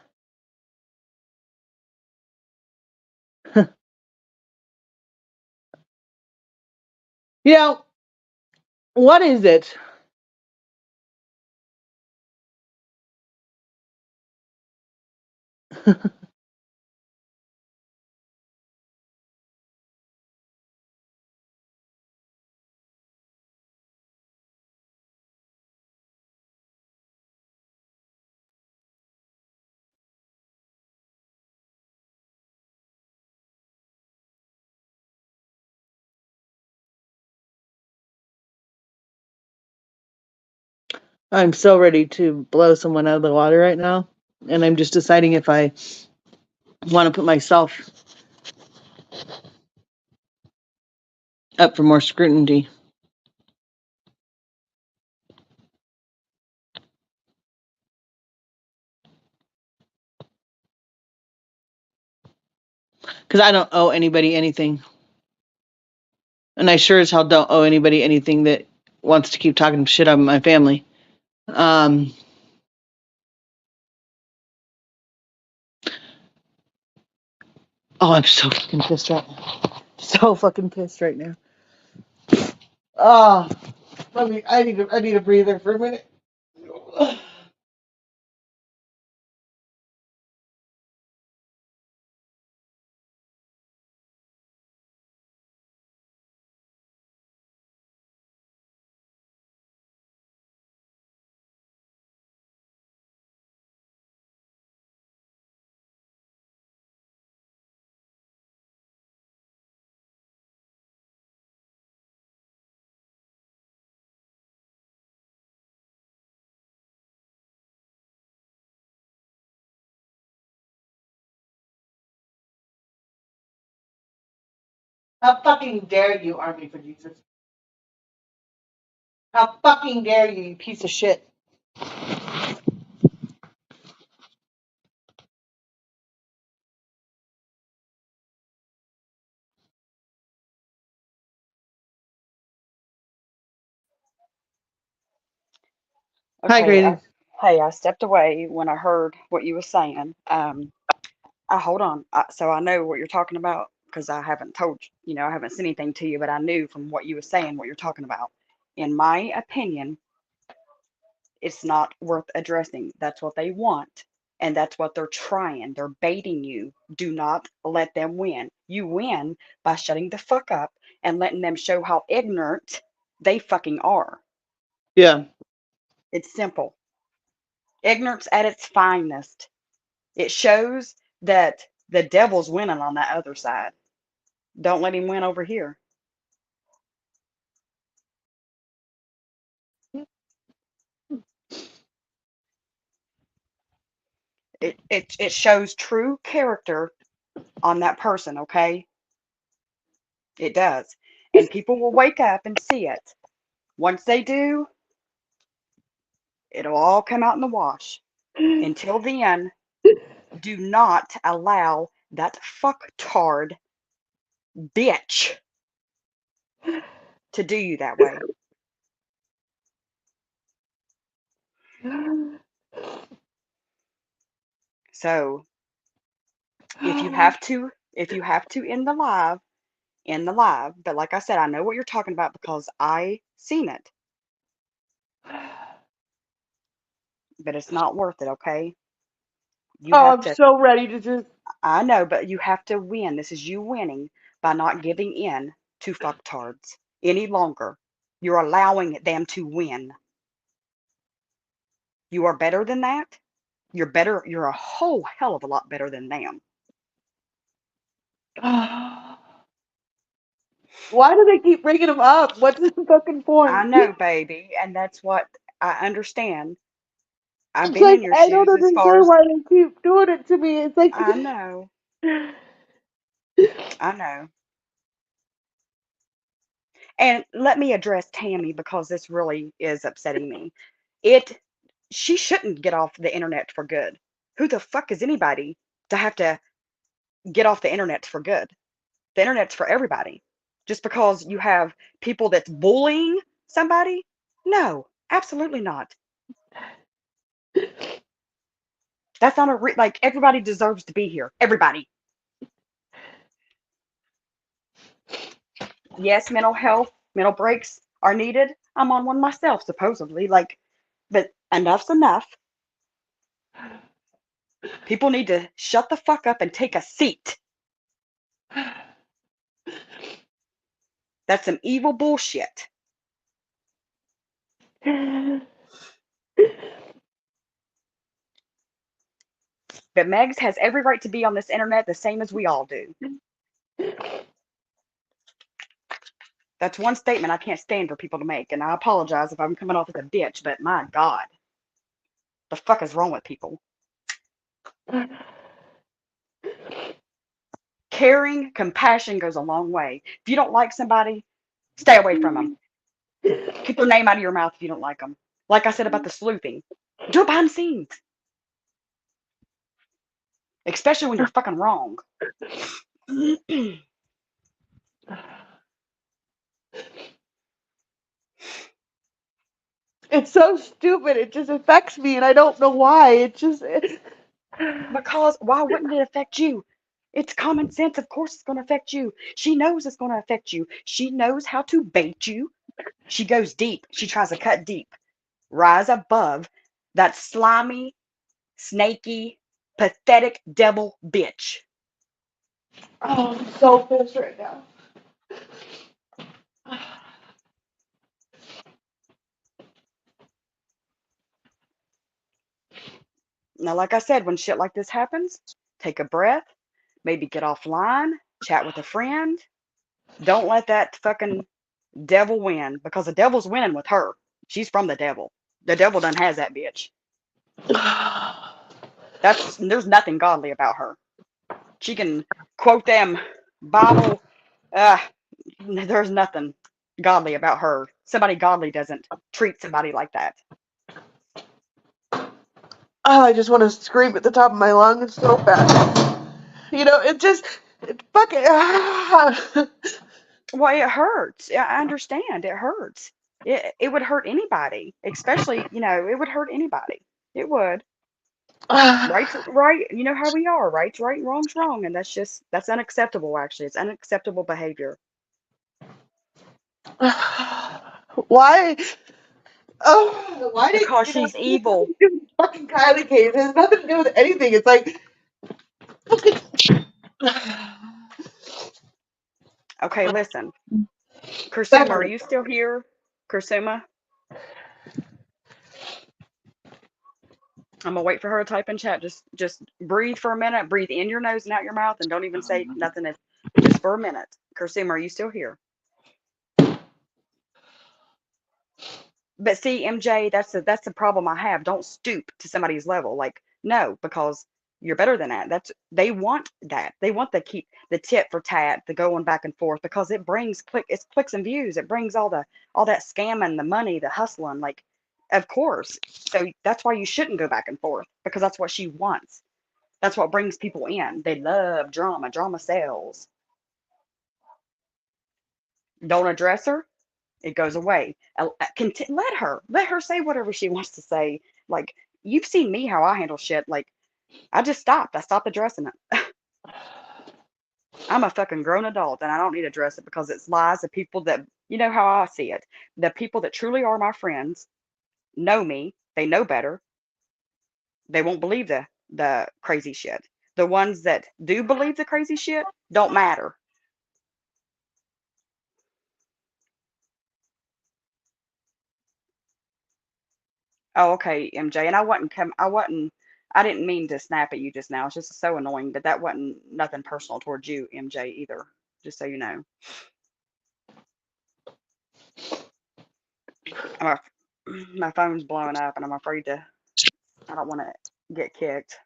you know, what is it? I'm so ready to blow someone out of the water right now, and I'm just deciding if I want to put myself up for more scrutiny. Because I don't owe anybody anything. And I sure as hell don't owe anybody anything that wants to keep talking shit on my family. Um, oh, I'm so fucking pissed right now. So fucking pissed right now. Oh, I need a breather for a minute. How fucking dare you, Army for Jesus? How fucking dare you, you piece of shit? Hi,
Okay,
Grady.
hey, I stepped away when I heard what you were saying. Hold on. So I know what you're talking about because I haven't told you, I haven't said anything to you, but I knew from what you were saying what you're talking about. In my opinion, it's not worth addressing. That's what they want, and that's what they're trying. They're baiting you. Do not let them win. You win by shutting the fuck up and letting them show how ignorant they fucking are.
Yeah.
It's simple. Ignorance at its finest. It shows that the devil's winning on that other side. Don't let him win over here. It shows true character on that person, okay? It does. And people will wake up and see it. Once they do, it'll all come out in the wash. Until then, do not allow that fucktard bitch to do you that way. So if you have to end the live, in the live. But like I said, I know what you're talking about because I seen it. But it's not worth it, okay? You
Oh,
have
I'm
to
so ready to just.
I know, but you have to win. This is you winning by not giving in to fucktards any longer. You're allowing them to win. You are better than that. You're better. You're a whole hell of a lot better than them.
Why do they keep bringing them up? What's the fucking
I
point?
know, baby, and that's what I understand. I've
It's
been
like
in your
I don't
shoes as far
understand
as
why they keep doing it to me. It's like
I know. I know. And let me address Tammy because this really is upsetting me. It She shouldn't get off the internet for good. Who the fuck is anybody to have to get off the internet for good? The internet's for everybody. Just because you have people that's bullying somebody? No, absolutely not. That's not like everybody deserves to be here. Everybody. Yes, mental health, mental breaks are needed. I'm on one myself, supposedly. Like, but enough's enough. People need to shut the fuck up and take a seat. That's some evil bullshit. But Megs has every right to be on this internet the same as we all do. That's one statement I can't stand for people to make, and I apologize if I'm coming off as a bitch, but my God, the fuck is wrong with people? Caring, compassion goes a long way. If you don't like somebody, stay away from them. Keep their name out of your mouth if you don't like them. Like I said about the sleuthing, do it behind the scenes, especially when you're fucking wrong.
it's so stupid. It just affects me, and I don't know why.
Because why wouldn't it affect you? It's common sense. Of course, it's going to affect you. She knows it's going to affect you. She knows how to bait you. She goes deep. She tries to cut deep. Rise above that slimy, snaky, pathetic devil bitch.
Oh, I'm so pissed right now.
Now, like I said, when shit like this happens, take a breath, maybe get offline, chat with a friend. Don't let that fucking devil win because the devil's winning with her. She's from the devil. The devil done has that bitch. There's nothing godly about her. She can quote them Bible. Uh, there's nothing godly about her. Somebody godly doesn't treat somebody like that.
Oh, I just want to scream at the top of my lungs so bad. It fucking.
Well, it hurts. I understand. It hurts. It would hurt anybody, especially, it would hurt anybody. It would. Right's right. You know how we are. Right's right, wrong's wrong. And that's unacceptable, actually. It's unacceptable behavior.
Why? Oh, why did
Because
you know?
she's
It has
evil.
nothing to do with fucking Kylie case. It has nothing to do with anything. It's like.
Okay, listen.
That
Kursuma, are
hurt.
you still here? Kursuma? I'm gonna wait for her to type in chat. Just breathe for a minute. Breathe in your nose and out your mouth, and don't even say nothing. Just for a minute. Kursuma, are you still here? But see, MJ, that's the problem I have. Don't stoop to somebody's level. Like, no, because you're better than that. They want that. They want the keep the tit for tat, the going back and forth because it brings it's clicks and views. It brings all that scamming, the money, the hustling. Like, of course. So that's why you shouldn't go back and forth because that's what she wants. That's what brings people in. They love drama. Drama sells. Don't address her, it goes away. Let her say whatever she wants to say. Like, you've seen me how I handle shit. Like, I just stopped. I stopped addressing it. I'm a fucking grown adult and I don't need to address it because it's lies of people that, you know how I see it. The people that truly are my friends know me. They know better. They won't believe the crazy shit. The ones that do believe the crazy shit don't matter. Oh, okay, MJ. And I didn't mean to snap at you just now. It's just so annoying, but that wasn't nothing personal towards you, MJ, either. Just so you know. I'm af- my phone's blowing up and I'm afraid to, I don't want to get kicked.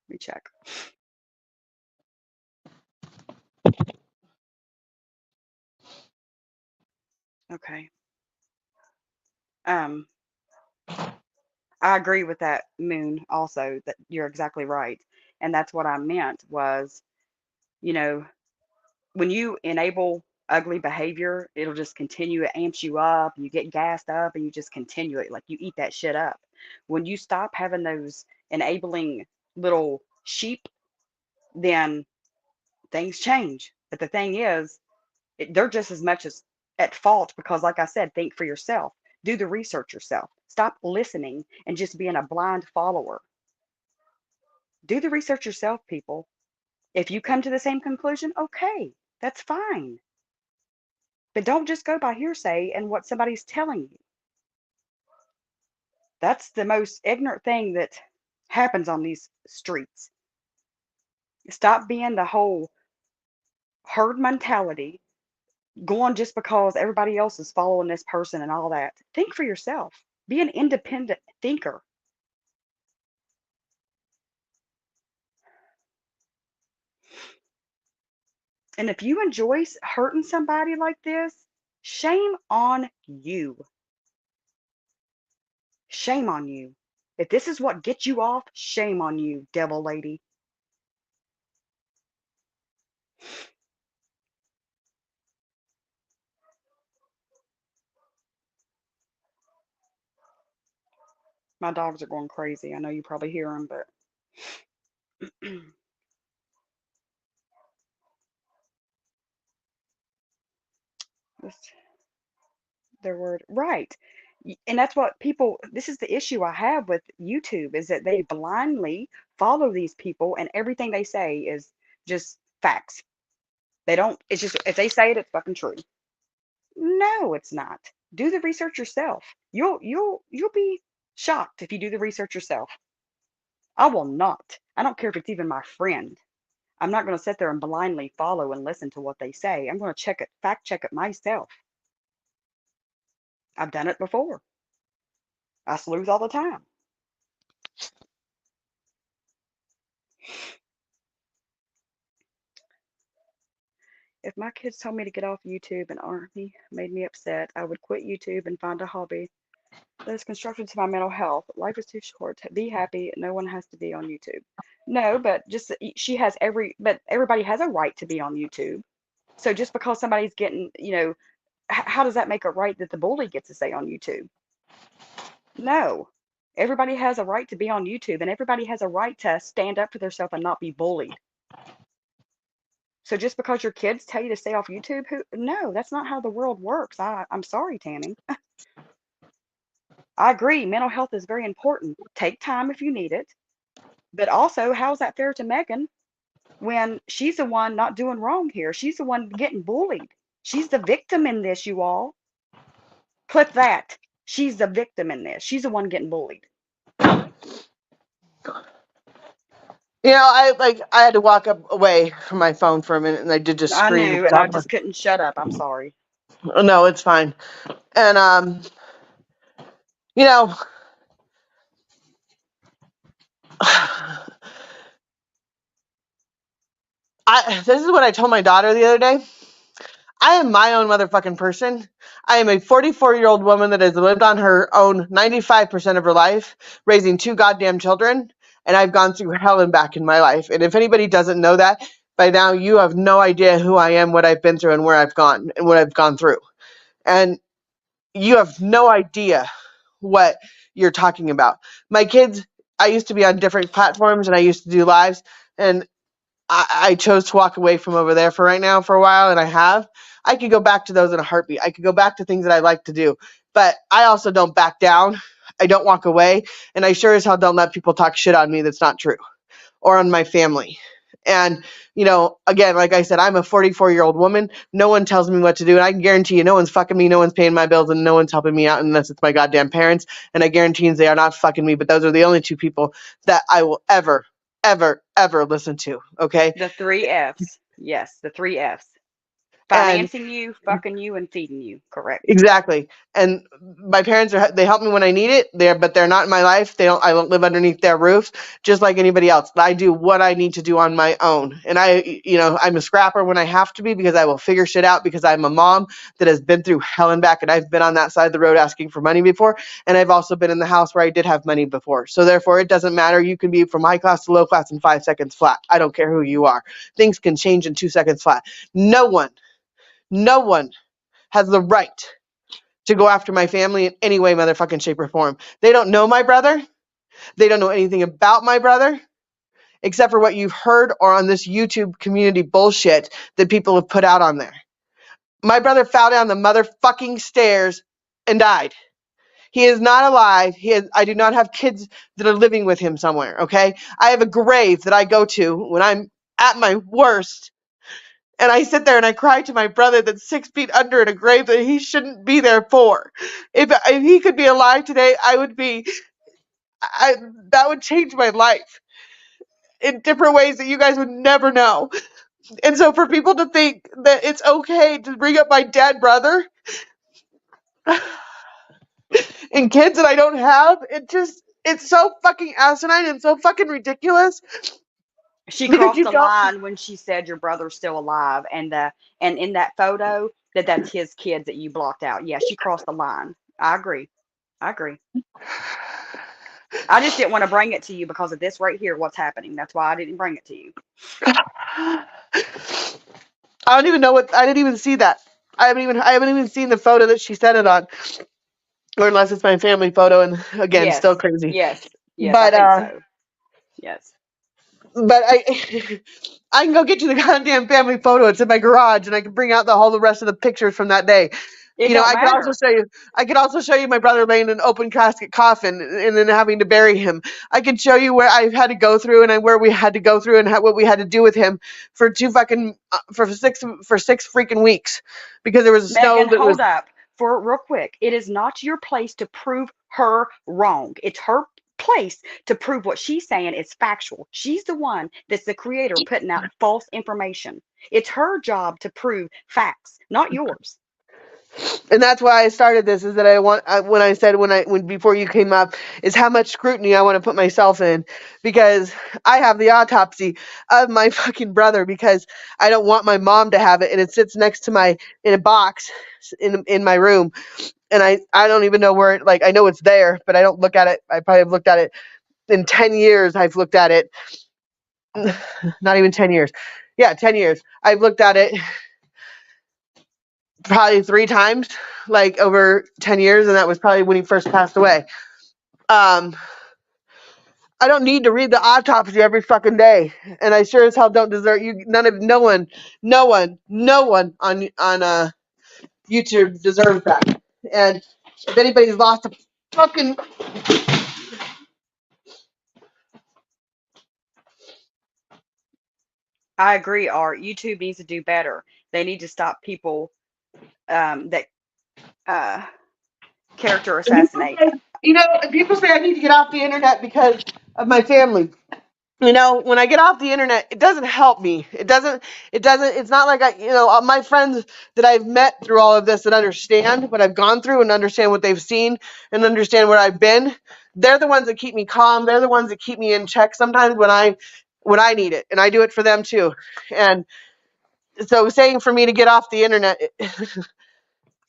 Let me check. Okay. Um, I agree with that, Moon, also, that you're exactly right. And that's what I meant was, you know, when you enable ugly behavior, it'll just continue. It amps you up. You get gassed up and you just continue it. Like you eat that shit up. When you stop having those enabling little sheep, then things change. But the thing is, they're just as much as at fault because, like I said, think for yourself. Do the research yourself. Stop listening and just being a blind follower. Do the research yourself, people. If you come to the same conclusion, okay, that's fine. But don't just go by hearsay and what somebody's telling you. That's the most ignorant thing that happens on these streets. Stop being the whole herd mentality, going just because everybody else is following this person and all that. Think for yourself. Be an independent thinker. And if you enjoy hurting somebody like this, shame on you. Shame on you. If this is what gets you off, shame on you, devil lady. My dogs are going crazy. I know you probably hear them, but that's their word. Right. And that's what people, this is the issue I have with YouTube is that they blindly follow these people and everything they say is just facts. They don't, it's just, if they say it, it's fucking true. No, it's not. Do the research yourself. You'll be shocked if you do the research yourself. I will not. I don't care if it's even my friend. I'm not going to sit there and blindly follow and listen to what they say. I'm going to check it, fact check it myself. I've done it before. I sleuth all the time. If my kids told me to get off YouTube and Army made me upset, I would quit YouTube and find a hobby that is constructive to my mental health. Life is too short. Be happy. No one has to be on YouTube. No, but just she has but everybody has a right to be on YouTube. So just because somebody's getting, how does that make it right that the bully gets to stay on YouTube? No. Everybody has a right to be on YouTube and everybody has a right to stand up for themselves and not be bullied. So just because your kids tell you to stay off YouTube, no, that's not how the world works. I'm sorry, Tammy. I agree. Mental health is very important. Take time if you need it. But also, how's that fair to Megan when she's the one not doing wrong here? She's the one getting bullied. She's the victim in this, you all. Clip that. She's the victim in this. She's the one getting bullied.
I had to walk away from my phone for a minute, and I did just
I
scream.
knew, and I just couldn't shut up. I'm sorry.
No, it's fine. And you know, this is what I told my daughter the other day. I am my own motherfucking person. I am a 44-year-old woman that has lived on her own 95% of her life, raising 2 goddamn children, and I've gone through hell and back in my life. And if anybody doesn't know that, by now you have no idea who I am, what I've been through, and where I've gone, and what I've gone through. And you have no idea what you're talking about. My kids, I used to be on different platforms, and I used to do lives, and I chose to walk away from over there for right now for a while, and I have. I could go back to those in a heartbeat. I could go back to things that I like to do, but I also don't back down. I don't walk away, and I sure as hell don't let people talk shit on me that's not true or on my family. And, again, like I said, I'm a 44-year-old woman. No one tells me what to do. And I can guarantee you no one's fucking me. No one's paying my bills and no one's helping me out unless it's my goddamn parents. And I guarantee they are not fucking me. But those are the only two people that I will ever, ever, ever listen to. Okay.
The three F's. Yes, the three F's.
And
Financing you, fucking you, and feeding you. Correct.
exactly. And my parents they help me when I need it. But they're not in my life. I don't live underneath their roof just like anybody else. I do what I need to do on my own. And I'm a scrapper when I have to be because I will figure shit out because I'm a mom that has been through hell and back and I've been on that side of the road asking for money before. And I've also been in the house where I did have money before. So therefore it doesn't matter. You can be from high class to low class in 5 seconds flat. I don't care who you are. Things can change in 2 seconds flat. No one has the right to go after my family in any way, motherfucking shape or form. They don't know my brother. They don't know anything about my brother except for what you've heard or on this YouTube community bullshit that people have put out on there. My brother fell down the motherfucking stairs and died. He is not alive. I do not have kids that are living with him somewhere, okay? I have a grave that I go to when I'm at my worst. And I sit there and I cry to my brother that's 6 feet under in a grave that he shouldn't be there for. If he could be alive today, that would change my life in different ways that you guys would never know. And so for people to think that it's okay to bring up my dead brother and kids that I don't have, it's so fucking asinine and so fucking ridiculous
She
because
crossed
you
the
don't.
line when she said your brother's still alive, and in that photo that's his kids that you blocked out. Yeah, she crossed the line. I agree. I agree. I just didn't want to bring it to you because of this right here, what's happening. That's why I didn't bring it to you.
I don't even know I didn't even see that. I haven't even seen the photo that she said it on. Or unless it's my family photo, and again, still
Yes,
crazy.
yes, yes. I
But
think so. Yes.
but I I can go get you the goddamn family photo. It's in my garage, and I can bring out all the rest of the pictures from that day.
It don't
I could also
matter.
show you. I could also show you my brother laying in an open casket coffin, and then having to bury him. I could show you where I've had to go through, and where we had to go through, and what we had to do with him for for 6 freaking weeks, because there was a snow
Megan,
that was.
hold up for real quick. It is not your place to prove her wrong. It's her place to prove what she's saying is factual. She's the one that's the creator putting out false information. It's her job to prove facts, not yours.
And that's why I started this. Is that when I said when before you came up is how much scrutiny I want to put myself in, because I have the autopsy of my fucking brother because I don't want my mom to have it, and it sits next to in a box in my room, and I don't even know where I know it's there, but I don't look at it. I probably have looked at it in 10 years. I've looked at it. Not even 10 years. Yeah, 10 years. I've looked at it probably 3 times, over 10 years, and that was probably when he first passed away. Um, I don't need to read the autopsy every fucking day, and I sure as hell don't deserve you. No one on YouTube deserves that. And if anybody's lost a fucking,
I agree, Art. YouTube needs to do better. They need to stop people that uh, character assassinate.
people say I need to get off the internet because of my family. When I get off the internet, it doesn't help me. It's not like my friends that I've met through all of this that understand what I've gone through and understand what they've seen and understand where I've been. They're the ones that keep me calm. They're the ones that keep me in check sometimes when I need it. And I do it for them too. And so saying for me to get off the internet,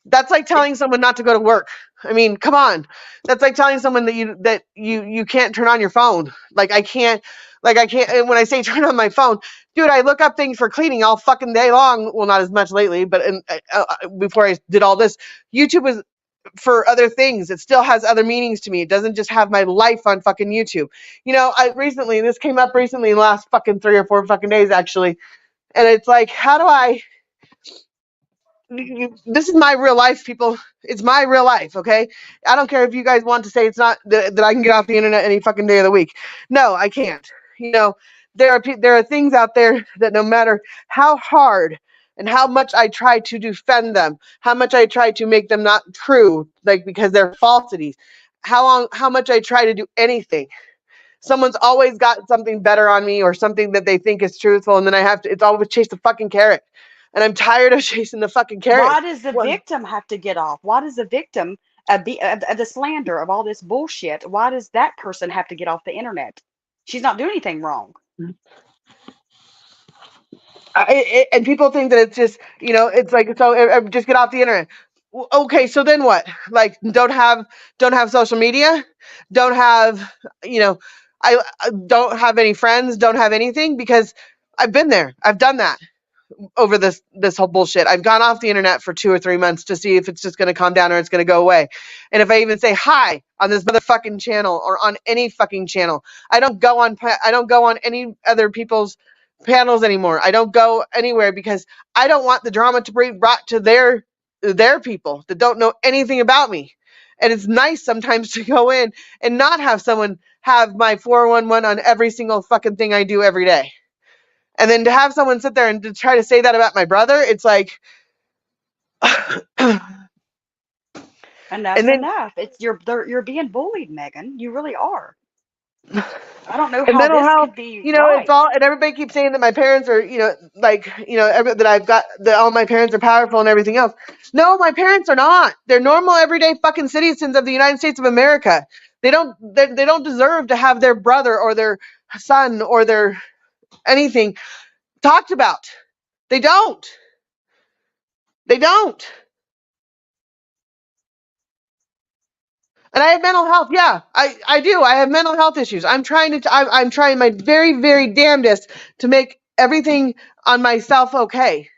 that's like telling someone not to go to work. I mean, come on. That's like telling someone that you can't turn on your phone. I can't. And when I say turn on my phone, dude, I look up things for cleaning all fucking day long. Well, not as much lately, but before I did all this, YouTube was for other things. It still has other meanings to me. It doesn't just have my life on fucking YouTube. This came up recently in the last fucking 3 or 4 fucking days, actually. And it's like, how do I this is my real life, people. It's my real life, okay? I don't care if you guys want to say it's not that I can get off the internet any fucking day of the week. No, I can't. there are things out there that no matter how hard and how much I try to defend them, how much I try to make them not true, like because they're falsities, how much I try to do anything, someone's always got something better on me or something that they think is truthful, and then I have to. It's always chase the fucking carrot, and I'm tired of chasing the fucking carrot.
Why does the
What?
victim have to get off? Why does the victim of the slander of all this bullshit? Why does that person have to get off the internet? She's not doing anything wrong.
And people think that it's just, it's like, so just get off the internet. Okay, so then what? Like, don't have social media, don't have, I don't have any friends, don't have anything, because I've been there, I've done that over this whole bullshit. I've gone off the internet for 2 or 3 months to see if it's just going to calm down or it's going to go away. And if I even say hi on this motherfucking channel or on any fucking channel, I don't go on any other people's panels anymore. I don't go anywhere because I don't want the drama to be brought to their people that don't know anything about me. And it's nice sometimes to go in and not have someone have my 411 on every single fucking thing I do every day. And then to have someone sit there and to try to say that about my brother, it's like,
Enough's
and then
enough. You're being bullied, Megan. You really are. I don't know
and
how
mental
this
health,
could be
it's
right.
all, and everybody keeps saying that my parents are, that I've got, that all my parents are powerful and everything else. No, my parents are not. They're normal, everyday fucking citizens of the United States of America. They don't deserve to have their brother or their son or their anything talked about. They don't. They don't. And I have mental health. Yeah, I do. I have mental health issues. I'm trying my very, very damnedest to make everything on myself okay.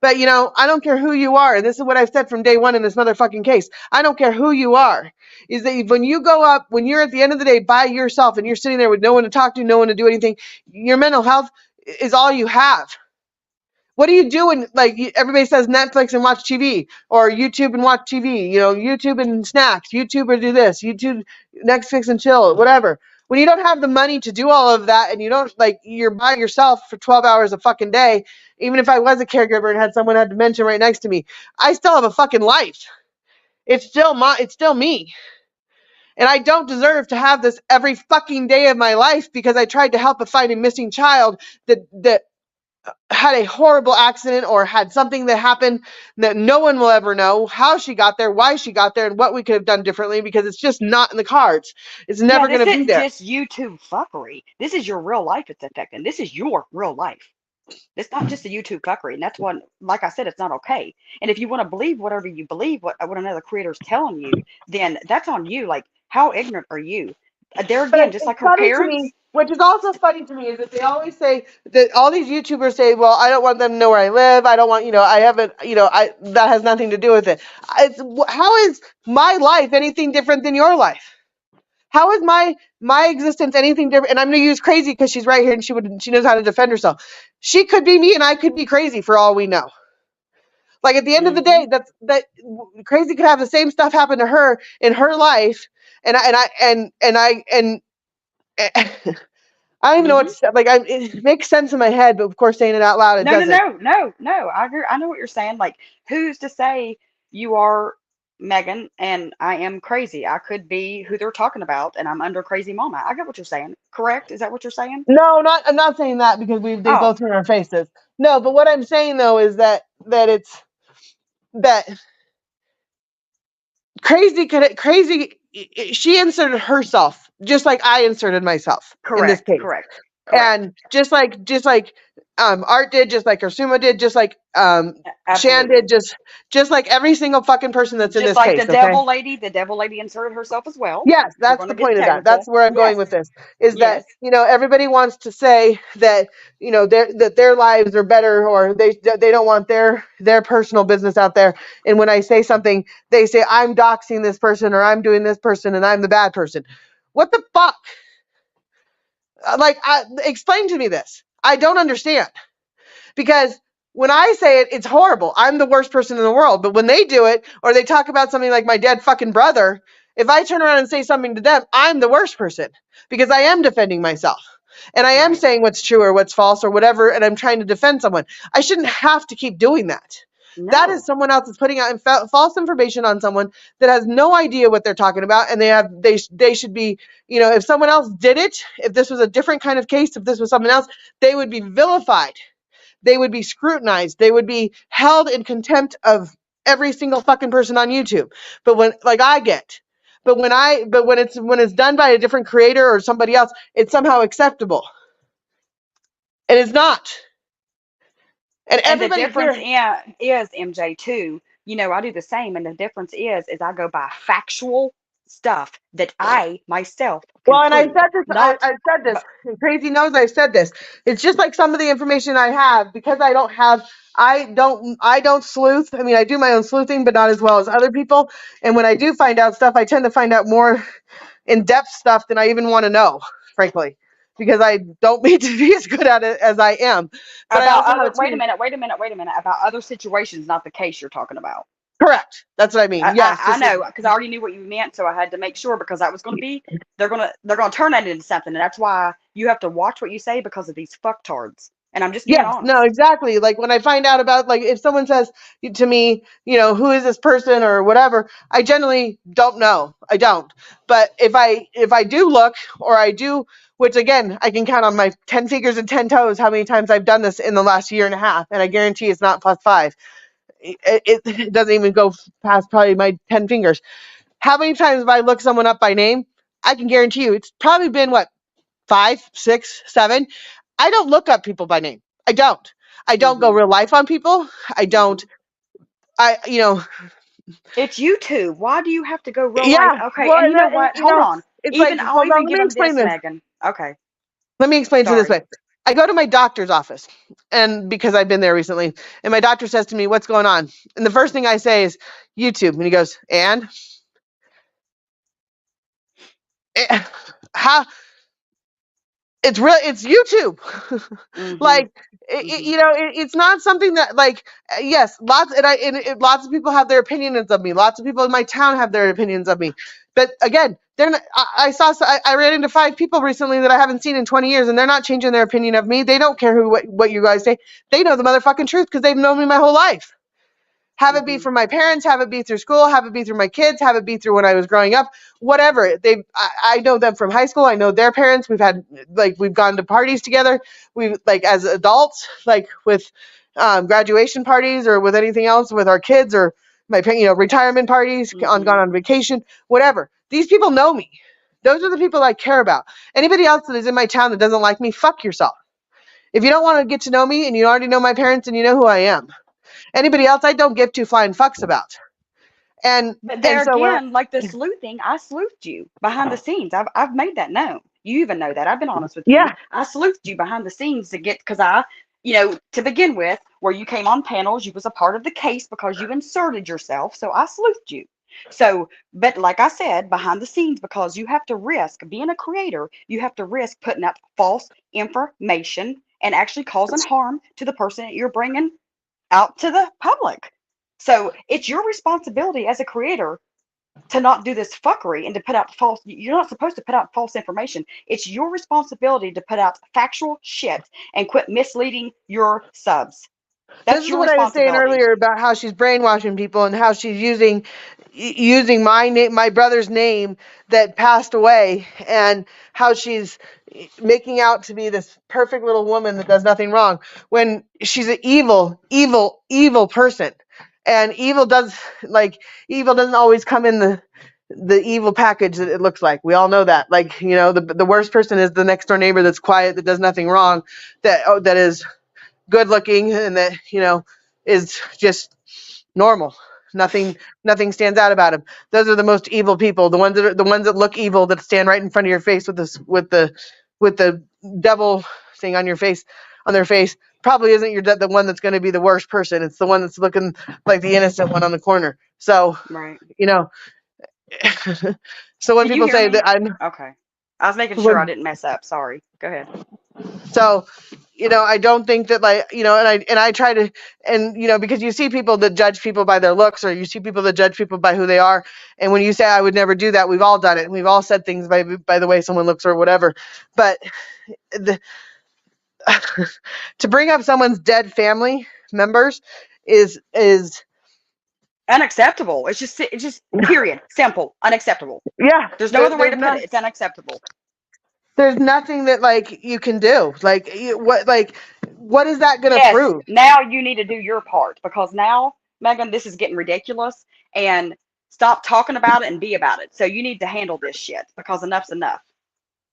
But I don't care who you are. And this is what I've said from day one in this motherfucking case. I don't care who you are. Is that when you go up, when you're at the end of the day by yourself and you're sitting there with no one to talk to, no one to do anything, your mental health is all you have. What do you do when, like, everybody says Netflix and watch TV, or YouTube and watch TV, YouTube and snacks, YouTube or do this, YouTube, Netflix and chill, whatever. When you don't have the money to do all of that and you don't, like, you're by yourself for 12 hours a fucking day, even if I was a caregiver and had someone had dementia right next to me, I still have a fucking life. It's still me. And I don't deserve to have this every fucking day of my life because I tried to help find a missing child that had a horrible accident or had something that happened that no one will ever know how she got there, why she got there, and what we could have done differently, because it's just not in the cards. It's
Yeah,
never going
this
to be
isn't
there.
just YouTube fuckery. This is your real life it's affecting. This is your real life. It's not just a YouTube fuckery, and that's what, like I said, it's not okay. And if you want to believe whatever you believe, what another creator's telling you, then that's on you. Like, how ignorant are you? There
But
again, just
it's
like her
funny to me,
parents.
which is also funny to me, is that they always say that all these YouTubers say, well, I don't want them to know where I live. I don't want, I haven't, that has nothing to do with it. How is my life anything different than your life? How is my existence anything different? And I'm going to use crazy because she's right here and she knows how to defend herself. She could be me and I could be crazy for all we know. Like at the end of the
Hmm.
day, that crazy could have the same stuff happen to her in her life, and I don't even know what
Hmm.
to say. Like it makes sense in my head, but of course, saying it out loud, it
No, no,
doesn't.
no, no, no. I agree. I know what you're saying. Like, who's to say you are Megan and I am crazy? I could be who they're talking about, and I'm under crazy mama. I get what you're saying. Correct? Is that what you're saying?
No, not. I'm not saying that because they
Oh,
both hurt our faces. No, but what I'm saying though is that crazy. She inserted herself just like I inserted myself in this
correct,
case.
correct, correct.
And just like Art did, just like Ursuma did, just like Shan did,
Absolutely.
just like every single fucking person that's in
Just
this
like
case, okay?
the devil lady inserted herself as well.
Yes,
If we're
that's
going
the
to get
point of that. That's
technical.
where I'm going
Yes,
with this. Is that
yes.
everybody wants to say that their lives are better, or they don't want their personal business out there. And when I say something, they say I'm doxing this person or I'm doing this person and I'm the bad person. What the fuck? Explain to me this. I don't understand. Because when I say it, it's horrible. I'm the worst person in the world. But when they do it, or they talk about something like my dead fucking brother, if I turn around and say something to them, I'm the worst person because I am defending myself. And I am
Right.
saying what's true or what's false or whatever, and I'm trying to defend someone. I shouldn't have to keep doing that. That is
No.
someone else that's putting out false information on someone that has no idea what they're talking about, and they should be, if someone else did it, if this was a different kind of case, if this was someone else, they would be vilified, they would be scrutinized, they would be held in contempt of every single fucking person on YouTube. But when like I get, but when it's done by a different creator or somebody else, it's somehow acceptable, and it's not. And
And the
everybody
difference
here,
is MJ too. I do the same, and the difference is I go by factual stuff that I myself can
well, and I
prove.
said this,
Not,
I've said this,
but
and Crazy knows I've said this. It's just like some of the information I have, because I don't sleuth. I mean, I do my own sleuthing, but not as well as other people. And when I do find out stuff, I tend to find out more in-depth stuff than I even want to know, frankly, because I don't mean to be as good at it as I am. But I
about
also know
other.
it's
Wait a minute. Wait a minute. Wait a minute. About other situations, not the case you're talking about.
correct. That's what I mean. Yes,
I
this is
know because I already knew what you meant, so I had to make sure because that was going to be they're gonna turn that into something, and that's why you have to watch what you say because of these fucktards. And I'm just being
yes, no,
honest.
exactly. Like when I find out about, like, if someone says to me, who is this person or whatever, I generally don't know. I don't. But if I do look, or I do, which again, I can count on my 10 fingers and 10 toes how many times I've done this in the last year and a half, and I guarantee it's not plus 5. It doesn't even go past probably my 10 fingers. How many times have I looked someone up by name? I can guarantee you it's probably been what, 5, 6, 7. I don't look up people by name. I don't. I don't go
Hmm.
real life on people. I don't.
Hmm.
I you know
It's YouTube. Why do you have to go real life?
yeah.
Okay,
Well,
and
and
you know
that,
what?
you
Hold
know
on.
it's like,
Even I'll
hold on.
even
Let
give
me
them
explain
this,
this.
Megan. Okay,
Let me explain to this
sorry.
way. I go to my doctor's office, and because I've been there recently, and my doctor says to me, "What's going on?" And the first thing I say is YouTube, and he goes, "And Eh, how it's YouTube."
Mhm.
Like,
Mhm.
it's not something that, like, yes, lots of people have their opinions of me. Lots of people in my town have their opinions of me. But again, they're not, I ran into 5 people recently that I haven't seen in 20 years, and they're not changing their opinion of me. They don't care what you guys say. They know the motherfucking truth because they've known me my whole life. Have it be
Mhm.
from my parents, have it be through school, have it be through my kids, have it be through when I was growing up, whatever. I know them from high school. I know their parents. We've gone to parties together. We, like, as adults, like with graduation parties or with anything else with our kids, or retirement parties, gone
Mhm.
on vacation, whatever. These people know me. Those are the people I care about. Anybody else that is in my town that doesn't like me, fuck yourself. If you don't want to get to know me and you already know my parents and you know who I am, anybody else I don't give two flying fucks about. And
But
and
there
so when
again, like the sleuthing, I sleuthed you behind the scenes. I've made that known. You even know that. I've been honest with you.
yeah,
I sleuthed you behind the scenes to get because to begin with, where you came on panels, you was a part of the case because you inserted yourself. So I sleuthed you. So, but like I said, behind the scenes, because you have to risk being a creator, you have to risk putting out false information and actually causing harm to the person that you're bringing out to the public. So it's your responsibility as a creator to not do this fuckery and to put out false. You're not supposed to put out false information. It's your responsibility to put out factual shit and quit misleading your subs.
this
That's
is
your
what I was saying
responsibility.
earlier about how she's brainwashing people and how she's using my name, my brother's name that passed away, and how she's making out to be this perfect little woman that does nothing wrong when she's an evil, evil, evil person. And evil doesn't always come in the evil package that it looks like. We all know that. Like, the worst person is the next door neighbor that's quiet, that does nothing wrong, that is good looking, and that is just normal. Nothing stands out about him. Those are the most evil people, the ones that look evil, that stand right in front of your face with the devil thing on your face, on their face. Probably isn't the one that's going to be the worst person. It's the one that's looking like the innocent one on the corner. So,
Right.
you know so when
Can you
people
hear
say
me?
that I'm
Okay. I was making sure I
when
didn't mess up. Sorry. Go ahead.
So, I don't think that, like, and I try to, and because you see people that judge people by their looks, or you see people that judge people by who they are, and when you say I would never do that, we've all done it. We've all said things by the way someone looks or whatever. But the, to bring up someone's dead family members is
Unacceptable. It's just period. Simple. Unacceptable.
yeah.
There's no other way to put it. It's unacceptable.
There's nothing that, like, you can do. Like, what is that gonna
Yes,
prove?
now you need to do your part because now, Megan, this is getting ridiculous and stop talking about it and be about it. So you need to handle this shit because enough's enough.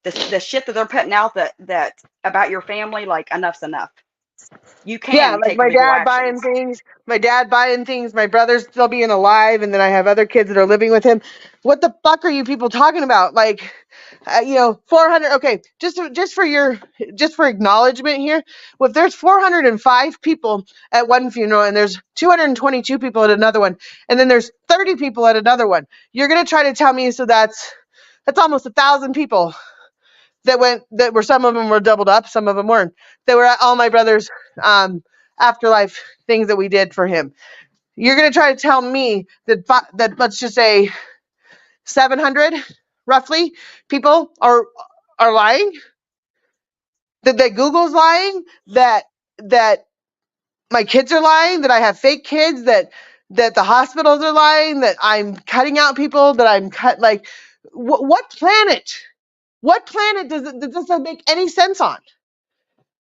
The shit that they're putting out that about your family, like enough's enough. You
Yeah,
can
like
take
my
legal
dad buying
actions.
things, my brother's still being alive, and then I have other kids that are living with him. What the fuck are you people talking about? Like, 400. Okay, just for acknowledgement here. Well, if there's 405 people at one funeral, and there's 222 people at another one, and then there's 30 people at another one, you're gonna try to tell me, so that's almost 1,000 people that were, some of them were doubled up, some of them weren't. They were at all my brother's afterlife things that we did for him. You're gonna try to tell me that let's just say 700 roughly people are lying? That Google's lying? That my kids are lying? That I have fake kids? That the hospitals are lying? That I'm cutting out people? That I'm cut like what planet? What planet does that make any sense on?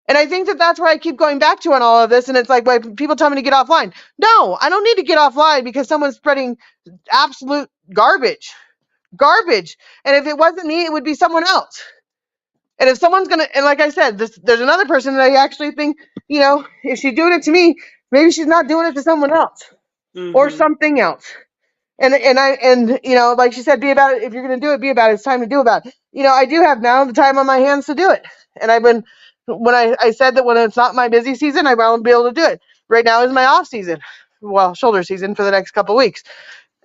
And I think that that's where I keep going back to on all of this. And it's like, when people tell me to get offline. No, I don't need to get offline because someone's spreading absolute garbage. Garbage. And if it wasn't me, it would be someone else. And if someone's going to, and like I said, there's another person that I actually think, if she's doing it to me, maybe she's not doing it to someone else or
Mm-hmm.
something else. And like she said, be about it. If you're going to do it, be about it. It's time to do about it. I do have now the time on my hands to do it. And when I said that when it's not my busy season, I won't be able to do it. Right now is my off season. Well, shoulder season for the next couple weeks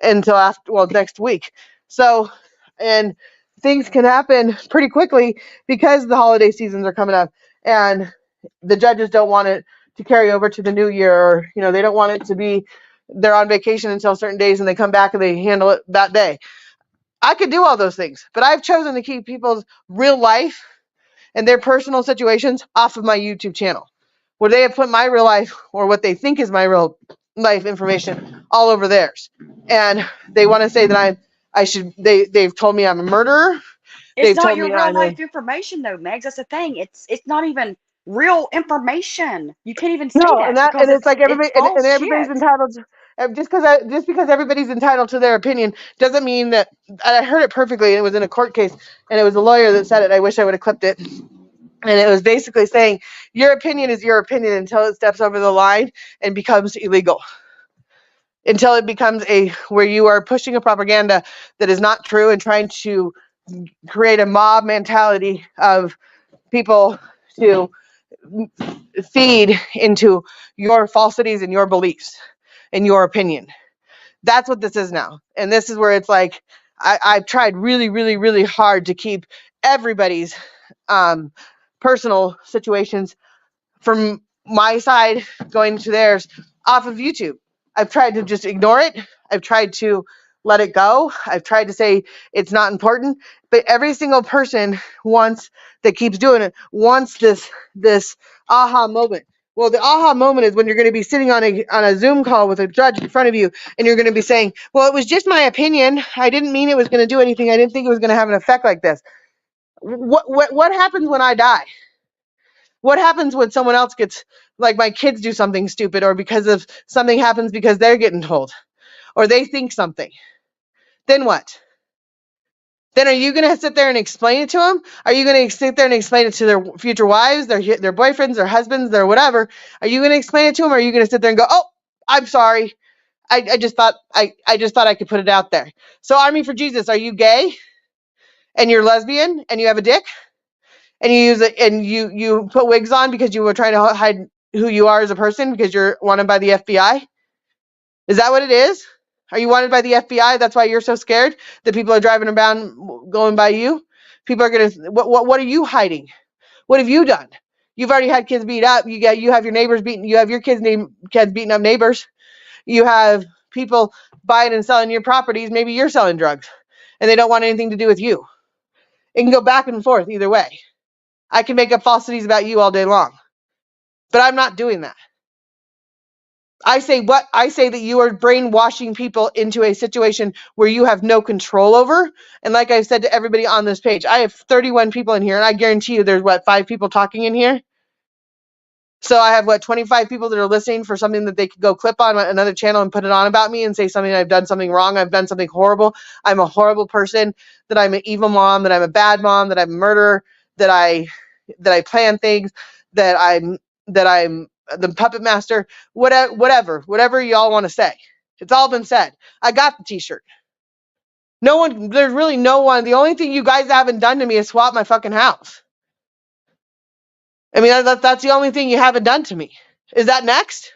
until next week. So, and things can happen pretty quickly because the holiday seasons are coming up, and the judges don't want it to carry over to the new year, or they don't want it to be they're on vacation until certain days and they come back and they handle it that day. I could do all those things, but I've chosen to keep people's real life and their personal situations off of my YouTube channel, where they have put my real life, or what they think is my real life information, all over theirs. And they want to say that they've told me I'm a murderer.
It's
They've
not
told
your
me
real
I'm a
life information though, Megs. That's the thing. It's not even real information. You can't even say
no,
that
and
because
it's like
it's
everybody, and
false
everybody's
shit.
entitled to, just because everybody's entitled to their opinion doesn't mean that. And I heard it perfectly, and it was in a court case, and it was a lawyer that said it. I wish I would have clipped it. And it was basically saying your opinion is your opinion until it steps over the line and becomes illegal. Until it becomes where you are pushing a propaganda that is not true and trying to create a mob mentality of people to feed into your falsities and your beliefs and your opinion. That's what this is now. And this is where it's like I've tried really, really, really hard to keep everybody's personal situations from my side going to theirs off of YouTube. I've tried to just ignore it. I've tried to let it go. I've tried to say it's not important, but every single person that keeps doing it wants this aha moment. Well, the aha moment is when you're going to be sitting on a Zoom call with a judge in front of you, and you're going to be saying, "Well, it was just my opinion. I didn't mean it was going to do anything. I didn't think it was going to have an effect like this." What happens when I die? What happens when someone else gets, like, my kids do something stupid, or because of something happens because they're getting told, or they think something? Then what? Then are you going to sit there and explain it to them? Are you going to sit there and explain it to their future wives, their boyfriends, their husbands, their whatever? Are you going to explain it to them, or are you going to sit there and go, "Oh, I'm sorry. I just thought I just thought I could put it out there." So, Army for Jesus, are you gay and you're lesbian and you have a dick and you use it and you put wigs on because you were trying to hide who you are as a person because you're wanted by the FBI? Is that what it is? Are you wanted by the FBI? That's why you're so scared that people are driving around going by you? People are gonna. What are you hiding? What have you done? You've already had kids beat up. You have your neighbors beating. You have your kids beating up neighbors. You have people buying and selling your properties. Maybe you're selling drugs, and they don't want anything to do with you. It can go back and forth either way. I can make up falsities about you all day long, but I'm not doing that. I say that you are brainwashing people into a situation where you have no control over. And like I've said to everybody on this page, I have 31 people in here, and I guarantee you there's 5 people talking in here. So I have 25 people that are listening for something that they could go clip on another channel and put it on about me and say something, I've done something wrong, I've done something horrible, I'm a horrible person, that I'm an evil mom, that I'm a bad mom, that I'm a murderer, that I plan things, that I'm the puppet master, whatever y'all want to say. It's all been said. I got the t-shirt. There's really no one. The only thing you guys haven't done to me is swap my fucking house. I mean, that's the only thing you haven't done to me. Is that next?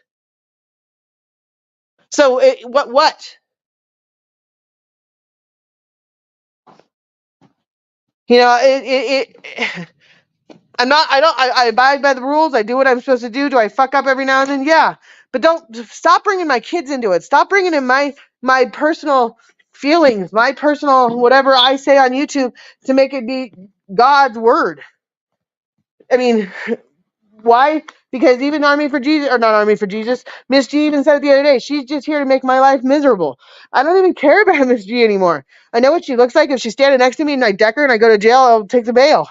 So what? You know, I abide by the rules. I do what I'm supposed to do. Do I fuck up every now and then? Yeah. But don't stop bringing my kids into it. Stop bringing in my personal feelings, my personal whatever I say on YouTube to make it be God's word. I mean, why? Because even Army for Jesus, or not Army for Jesus, Miss G even said it the other day. She's just here to make my life miserable. I don't even care about Miss G anymore. I know what she looks like. If she's standing next to me and I deck her and I go to jail, I'll take the bail.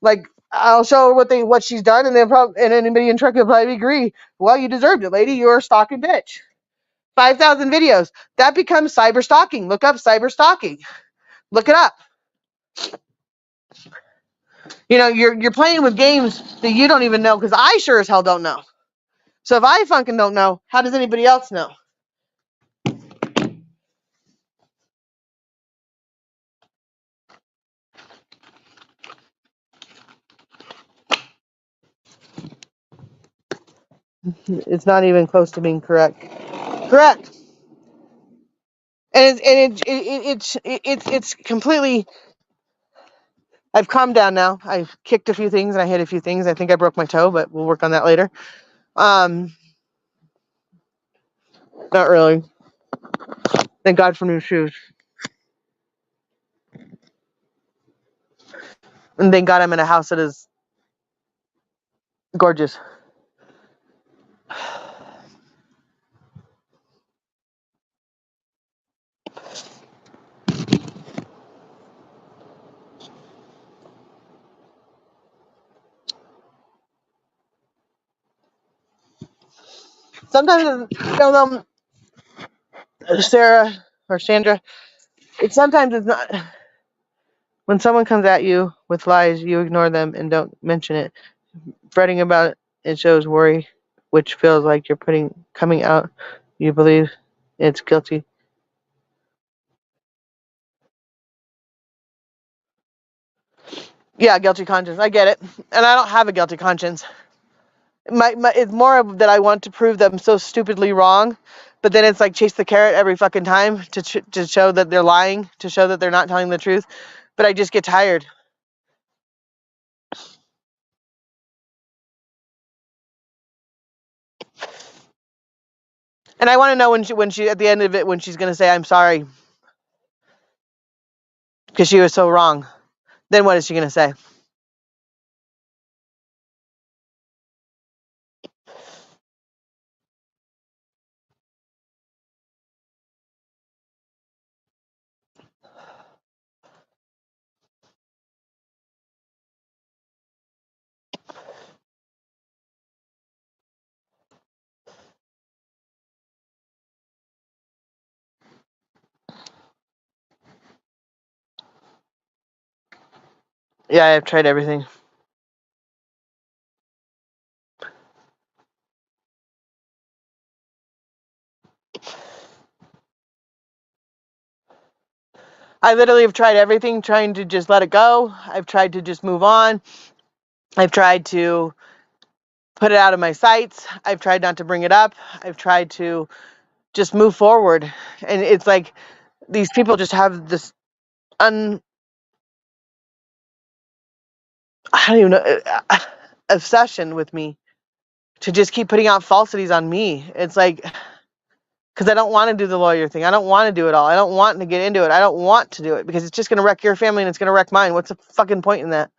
Like, I'll show her what she's done, and and anybody in truck will probably agree. Well, you deserved it, lady. You're a stalking bitch. 5,000 videos. That becomes cyber stalking. Look up cyber stalking. Look it up. You know, you're playing with games that you don't even know, because I sure as hell don't know. So if I fucking don't know, how does anybody else know? It's not even close to being correct. Correct. And it's completely. I've calmed down now. I've kicked a few things and I hit a few things. I think I broke my toe, but we'll work on that later. Not really. Thank God for new shoes. And thank God I'm in a house that is gorgeous. Sometimes, Sarah or Sandra, sometimes it's not. When someone comes at you with lies, you ignore them and don't mention it. Fretting about it shows worry, which feels like you're coming out. You believe it's guilty. Yeah, guilty conscience. I get it. And I don't have a guilty conscience. It's more of that I want to prove them so stupidly wrong, but then it's like chase the carrot every fucking time to show that they're lying, to show that they're not telling the truth. But I just get tired. And I want to know when she at the end of it, when she's going to say I'm sorry because she was so wrong. Then what is she going to say? Yeah, I've tried everything. I literally have tried everything, trying to just let it go. I've tried to just move on. I've tried to put it out of my sights. I've tried not to bring it up. I've tried to just move forward. And it's like these people just have this I don't even know, obsession with me to just keep putting out falsities on me. It's like, because I don't want to do the lawyer thing. I don't want to do it all. I don't want to get into it. I don't want to do it because it's just going to wreck your family and it's going to wreck mine. What's the fucking point in that?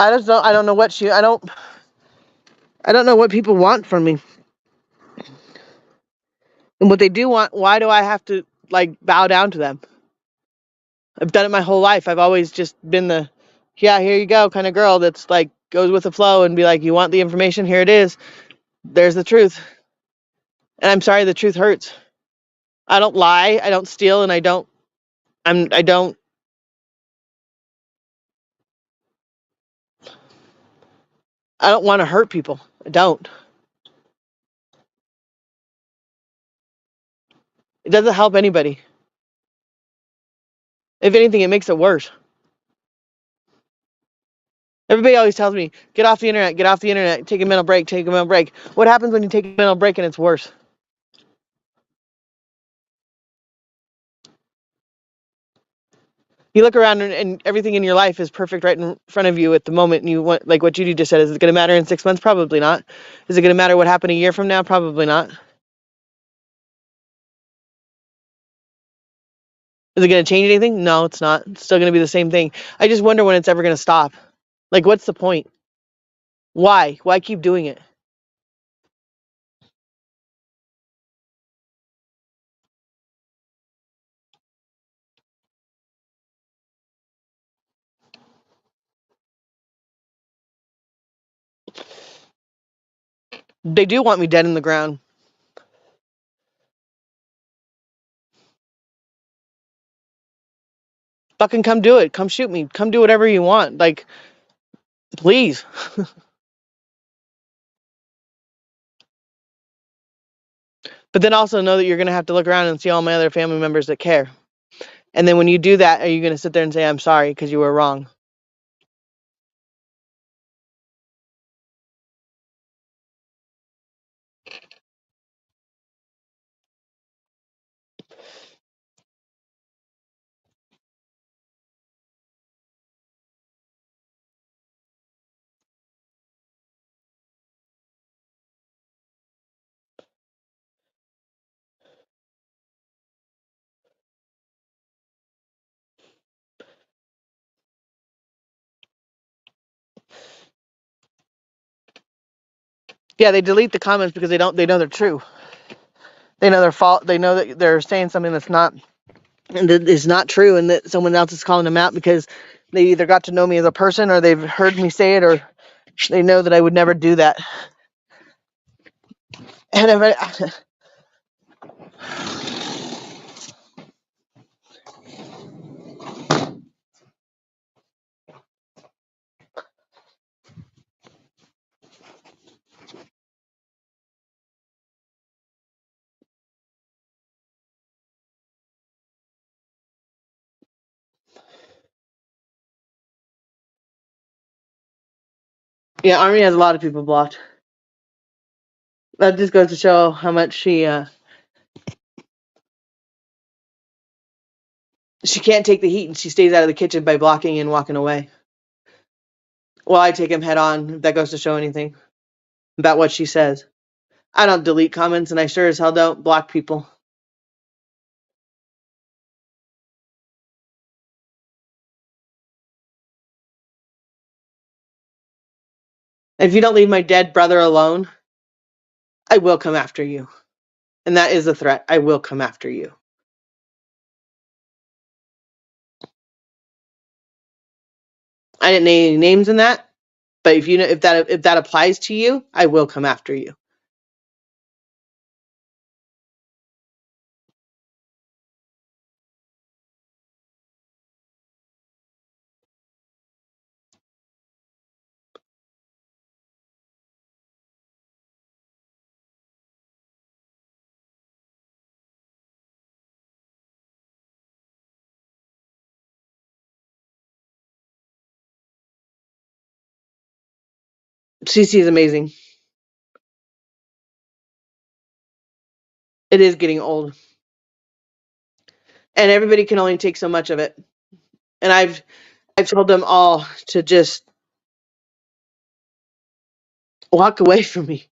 I don't know what I don't know what people want from me. And what they do want, why do I have to like bow down to them? I've done it my whole life. I've always just been the, yeah, here you go kind of girl that's like goes with the flow and be like, you want the information? Here it is. There's the truth. And I'm sorry, the truth hurts. I don't lie, I don't steal, and I don't want to hurt people. I don't. It doesn't help anybody. If anything, it makes it worse. Everybody always tells me, get off the internet, get off the internet, take a mental break, take a mental break. What happens when you take a mental break and it's worse? You look around and everything in your life is perfect right in front of you at the moment, and you want, like what Judy just said, is it going to matter in 6 months? Probably not. Is it going to matter what happened a year from now? Probably not. Is it going to change anything? No, it's not. It's still going to be the same thing. I just wonder when it's ever going to stop. Like, what's the point? Why? Why keep doing it? They do want me dead in the ground. Fucking come do it. Come shoot me. Come do whatever you want. Like, please. But then also know that you're going to have to look around and see all my other family members that care. And then when you do that, are you going to sit there and say, I'm sorry because you were wrong? Yeah, they delete the comments because they know they're true. They know they're fault. They know that they're saying something that's not, and that is not true, and that someone else is calling them out because they either got to know me as a person or they've heard me say it, or they know that I would never do that. And if I, Yeah, Army has a lot of people blocked. That just goes to show how much she can't take the heat, and she stays out of the kitchen by blocking and walking away. Well, I take him head on, if that goes to show anything about what she says. I don't delete comments, and I sure as hell don't block people. If you don't leave my dead brother alone, I will come after you. And that is a threat. I will come after you. I didn't name any names in that, but if that applies to you, I will come after you. CC is amazing. It is getting old. And everybody can only take so much of it. And I've told them all to just walk away from me.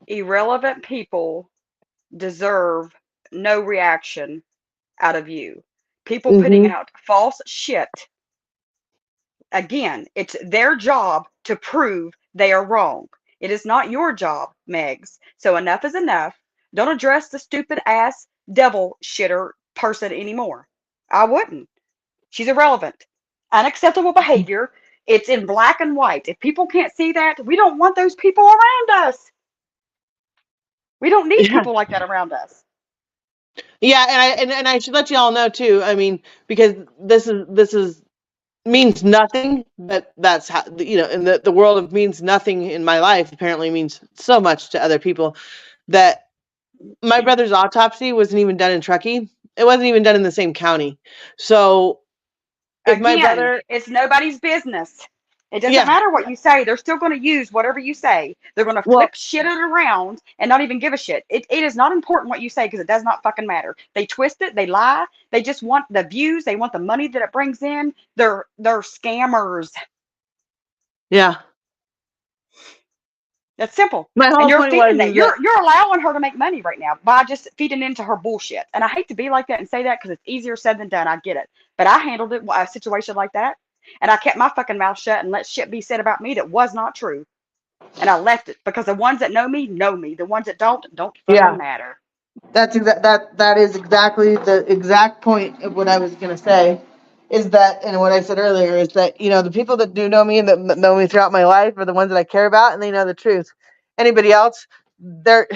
Irrelevant people deserve no reaction out of you. People putting
Mm-hmm.
out false shit, again, it's their job to prove they are wrong. It is not your job, Megs. So enough is enough. Don't address the stupid ass devil shitter person anymore. I wouldn't. She's irrelevant. Unacceptable behavior. It's in black and white. If people can't see that, we don't want those people around us. We don't need
Yeah.
people like that around us.
Yeah, and I should let you all know too. I mean, because this is means nothing, but that's how, in the world of means nothing in my life apparently means so much to other people, that my brother's autopsy wasn't even done in Truckee. It wasn't even done in the same county. So if my
Again,
brother,
it's nobody's business. It doesn't
yeah,
matter what you say. They're still going to use whatever you say. They're going to
well,
flip shit it around and not even give a shit. It is not important what you say because it does not fucking matter. They twist it. They lie. They just want the views. They want the money that it brings in. They're scammers.
yeah.
That's simple.
My
And
whole
you're
point was
feeding that.
is that
You're allowing her to make money right now by just feeding into her bullshit. And I hate to be like that and say that because it's easier said than done. I get it. But I handled it a situation like that. And I kept my fucking mouth shut and let shit be said about me that was not true. And I left it because the ones that know me know me. The ones that don't fucking
yeah.
matter.
That is exactly the exact point of what I was gonna say, is that, and what I said earlier is that, the people that do know me and that know me throughout my life are the ones that I care about, and they know the truth. Anybody else, they're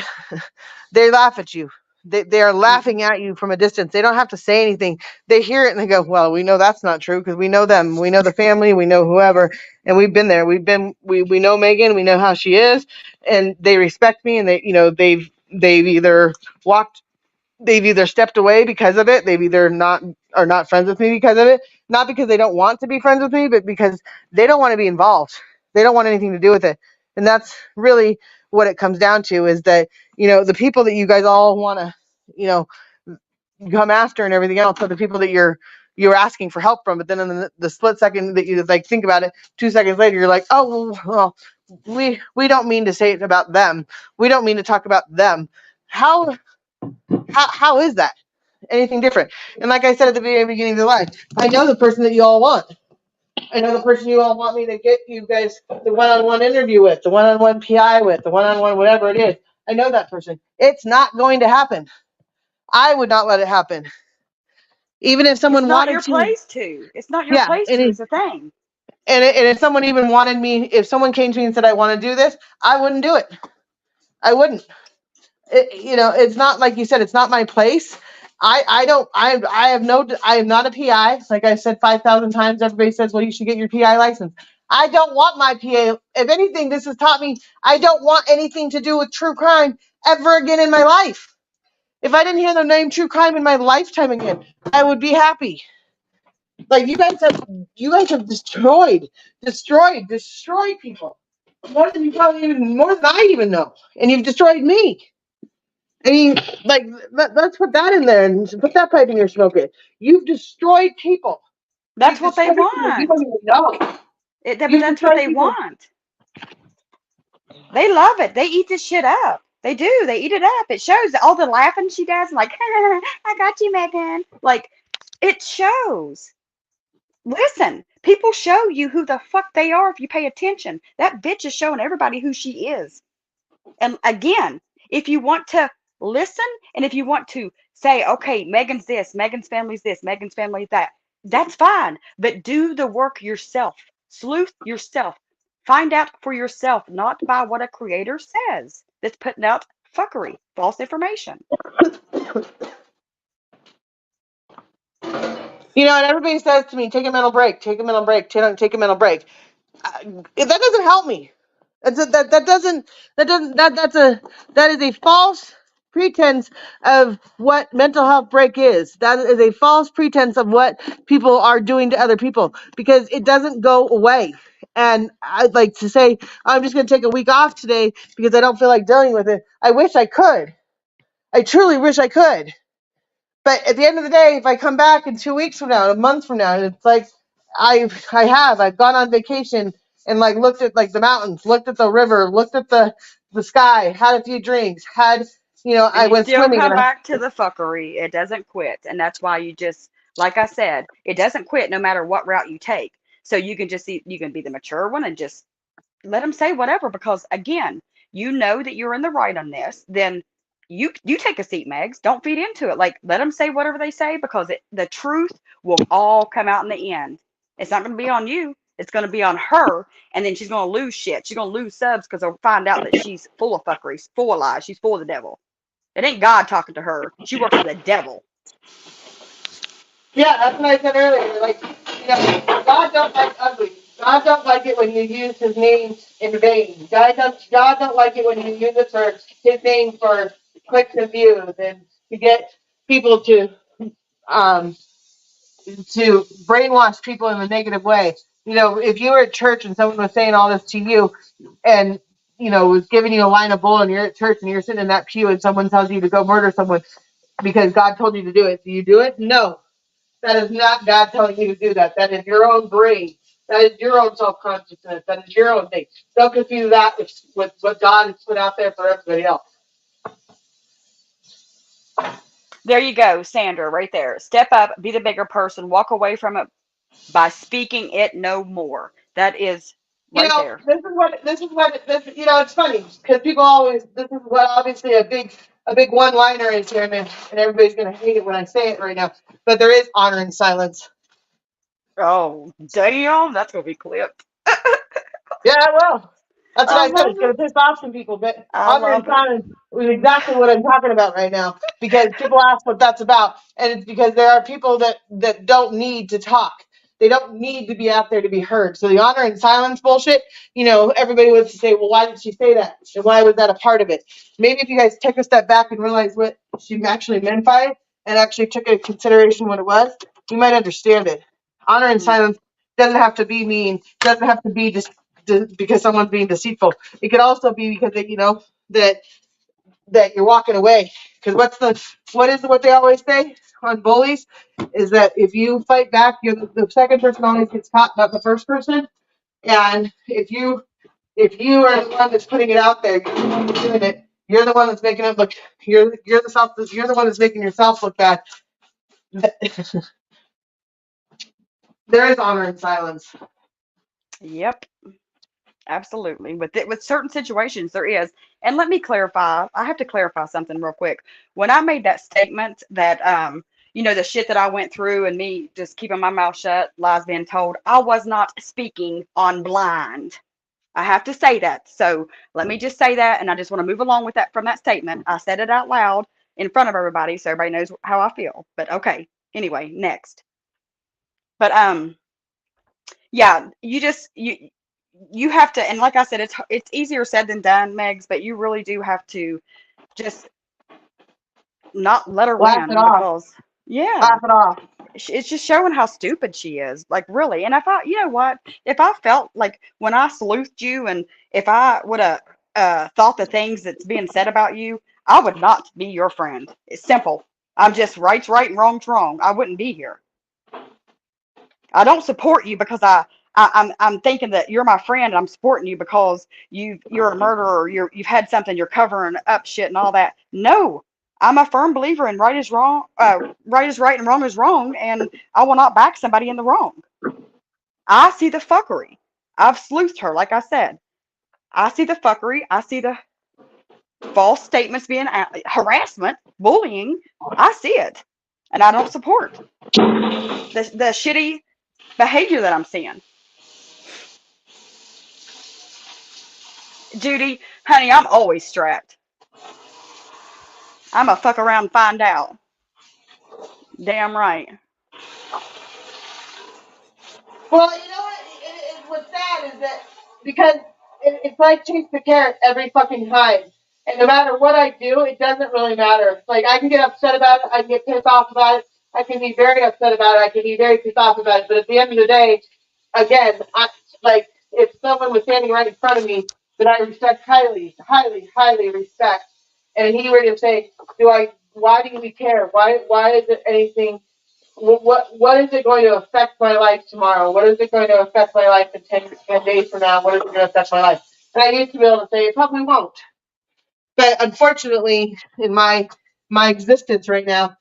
they laugh at you. They are
Mm-hmm.
laughing at you from a distance. They don't have to say anything. They hear it and they go, "Well, we know that's not true because we know them. We know the family. We know whoever, and we've been there. We know Megan. We know how she is, and they respect me. And they've either walked they've either stepped away because of it. They've either not are not friends with me because of it. Not because they don't want to be friends with me, but because they don't want to be involved. They don't want anything to do with it. And that's really what it comes down to, is that, the people that you guys all want to, you know, come after and everything else are the people that you're asking for help from. But then in the split second that you like think about it, 2 seconds later, you're like, oh, well, we don't mean to say it about them. We don't mean to talk about them. How is that anything different? And like I said at the very beginning of the live, I know the person that you all want. I know the person you all want me to get you guys the one-on-one interview with, the one-on-one PI with, the one-on-one whatever it is. I know that person. It's not going to happen. I would not let it happen. Even if
It's
someone
not
wanted
your
to,
place to. It's not your
yeah,
place to. It's a thing.
and if someone even wanted me, if someone came to me and said I want to do this, I wouldn't do it. I wouldn't. It's not like you said. It's not my place. I don't. I have no. I am not a PI. Like I said 5,000 times. Everybody says, well, you should get your PI license. I don't want my PA. If anything, this has taught me I don't want anything to do with true crime ever again in my life. If I didn't hear the name true crime in my lifetime again, I would be happy. Like you guys have destroyed people more than you probably even more than I even know, and you've destroyed me. I mean, like let's put that in there and put that pipe in your smoker. You've destroyed people.
That's
You've
what they
destroyed people you don't
want.
even know.
But
You've
that's what
destroyed
they
people.
want. They love it. They eat this shit up. They do. They eat it up. It shows all the laughing she does, like, I got you, Megan. Like, it shows. Listen, people show you who the fuck they are if you pay attention. That bitch is showing everybody who she is. And again, if you want to listen and if you want to say, okay, Megan's this, Megan's family's this, Megan's family's that, that's fine. But do the work yourself. Sleuth yourself. Find out for yourself, not by what a creator says that's putting out fuckery, false information.
And everybody says to me, take a mental break, take a mental break, take a mental break. That doesn't help me. That is a false pretense of what mental health break is. That is a false pretense of what people are doing to other people because it doesn't go away. And I'd like to say, I'm just going to take a week off today because I don't feel like dealing with it. I wish I could. I truly wish I could. But at the end of the day, if I come back in 2 weeks from now, a month from now, it's like I've gone on vacation and like looked at like the mountains, looked at the river, looked at the sky, had a few drinks,
And
I
you
went
still
swimming
come
and
back to the fuckery. It doesn't quit. And that's why you just, like I said, it doesn't quit no matter what route you take. So you can just see, you can be the mature one and just let them say whatever, because again, you know that you're in the right on this. Then you take a seat, Megs. Don't feed into it. Like, let them say whatever they say, because the truth will all come out in the end. It's not going to be on you. It's going to be on her, and then she's going to lose shit. She's going to lose subs because they'll find out that she's full of fuckery, full of lies. She's full of the devil. It ain't God talking to her. She works for the devil.
yeah, that's what I said earlier. Like, God don't like ugly. God don't like it when you use His name in vain. God don't like it when you use it for His name for clicks and views and to get people um to brainwash people in a negative way. If you were at church and someone was saying all this to you and, was giving you a line of bull and you're at church and you're sitting in that pew and someone tells you to go murder someone because God told you to do it, do you do it? No. That is not God telling you to do that. That is your own brain. That is your own self-consciousness. That is your own thing. Don't confuse that with what God has put out there for everybody else.
There you go, Sandra, right there. Step up, be the bigger person, walk away from it by speaking it no more. That is right there.
It's funny because people always, this is what obviously a big one-liner is here, and everybody's going to hate it when I say it right now, but there is honor in silence.
Oh, damn, that's going to be clipped.
Yeah, well, that's what
I
I said.
love
It's going
it.
to piss off some people, but
I
honor and
love it.
silence is exactly what I'm talking about right now. Because people ask what that's about, and it's because there are people that don't need to talk. They don't need to be out there to be heard. So the honor and silence bullshit, everybody wants to say, well, why did she say that? And why was that a part of it? Maybe if you guys take a step back and realize what she actually meant by it, and actually took into consideration what it was, you might understand it. Honor and
Mm,
silence doesn't have to be mean, doesn't have to be just because someone's being deceitful. It could also be because that you're walking away. Because what they always say on bullies is that if you fight back, you're the second person always gets caught, not the first person. And if you are the one that's putting it out there, you're the one that's doing it. You're the one that's making it look. You're the one that's making yourself look bad. There is honor in silence.
yep, absolutely. With certain situations, there is. And let me clarify. I have to clarify something real quick. When I made that statement that the shit that I went through and me just keeping my mouth shut, lies being told. I was not speaking on blind. I have to say that. So let me just say that, and I just want to move along with that from that statement. I said it out loud in front of everybody, so everybody knows how I feel. But okay. Anyway, next. But yeah, you have to, and like I said, it's easier said than done, Megs. But you really do have to just not let her
Laugh it
win
off.
because yeah,
Laugh it off.
it's just showing how stupid she is. Like really. And if I, you know what, if I felt like when I sleuthed you, and if I would have thought the things that's being said about you, I would not be your friend. It's simple. I'm just right's right and wrong's wrong. I wouldn't be here. I don't support you because I'm thinking that you're my friend and I'm supporting you because you're a murderer or you've had something, you're covering up shit and all that. No, I'm a firm believer in right is wrong, right is right and wrong is wrong, and I will not back somebody in the wrong. I see the fuckery. I've sleuthed her, like I said. I see the fuckery. I see the false statements being harassment, bullying. I see it, and I don't support the shitty behavior that I'm seeing. Judy, honey, I'm always strapped. I'm a fuck around and find out. Damn right.
Well, you know what? What's sad is that because it's like chase the carrot every fucking time. And no matter what I do, it doesn't really matter. Like, I can get upset about it. I can get pissed off about it. I can be very upset about it. I can be very pissed off about it. But at the end of the day, again, like, if someone was standing right in front of me that I respect highly, highly, highly respect, and he were to say, why do we care? Why is it anything? What is it going to affect my life tomorrow? What is it going to affect my life in 10 days from now? What is it going to affect my life? And I need to be able to say it probably won't. But unfortunately, in my existence right now,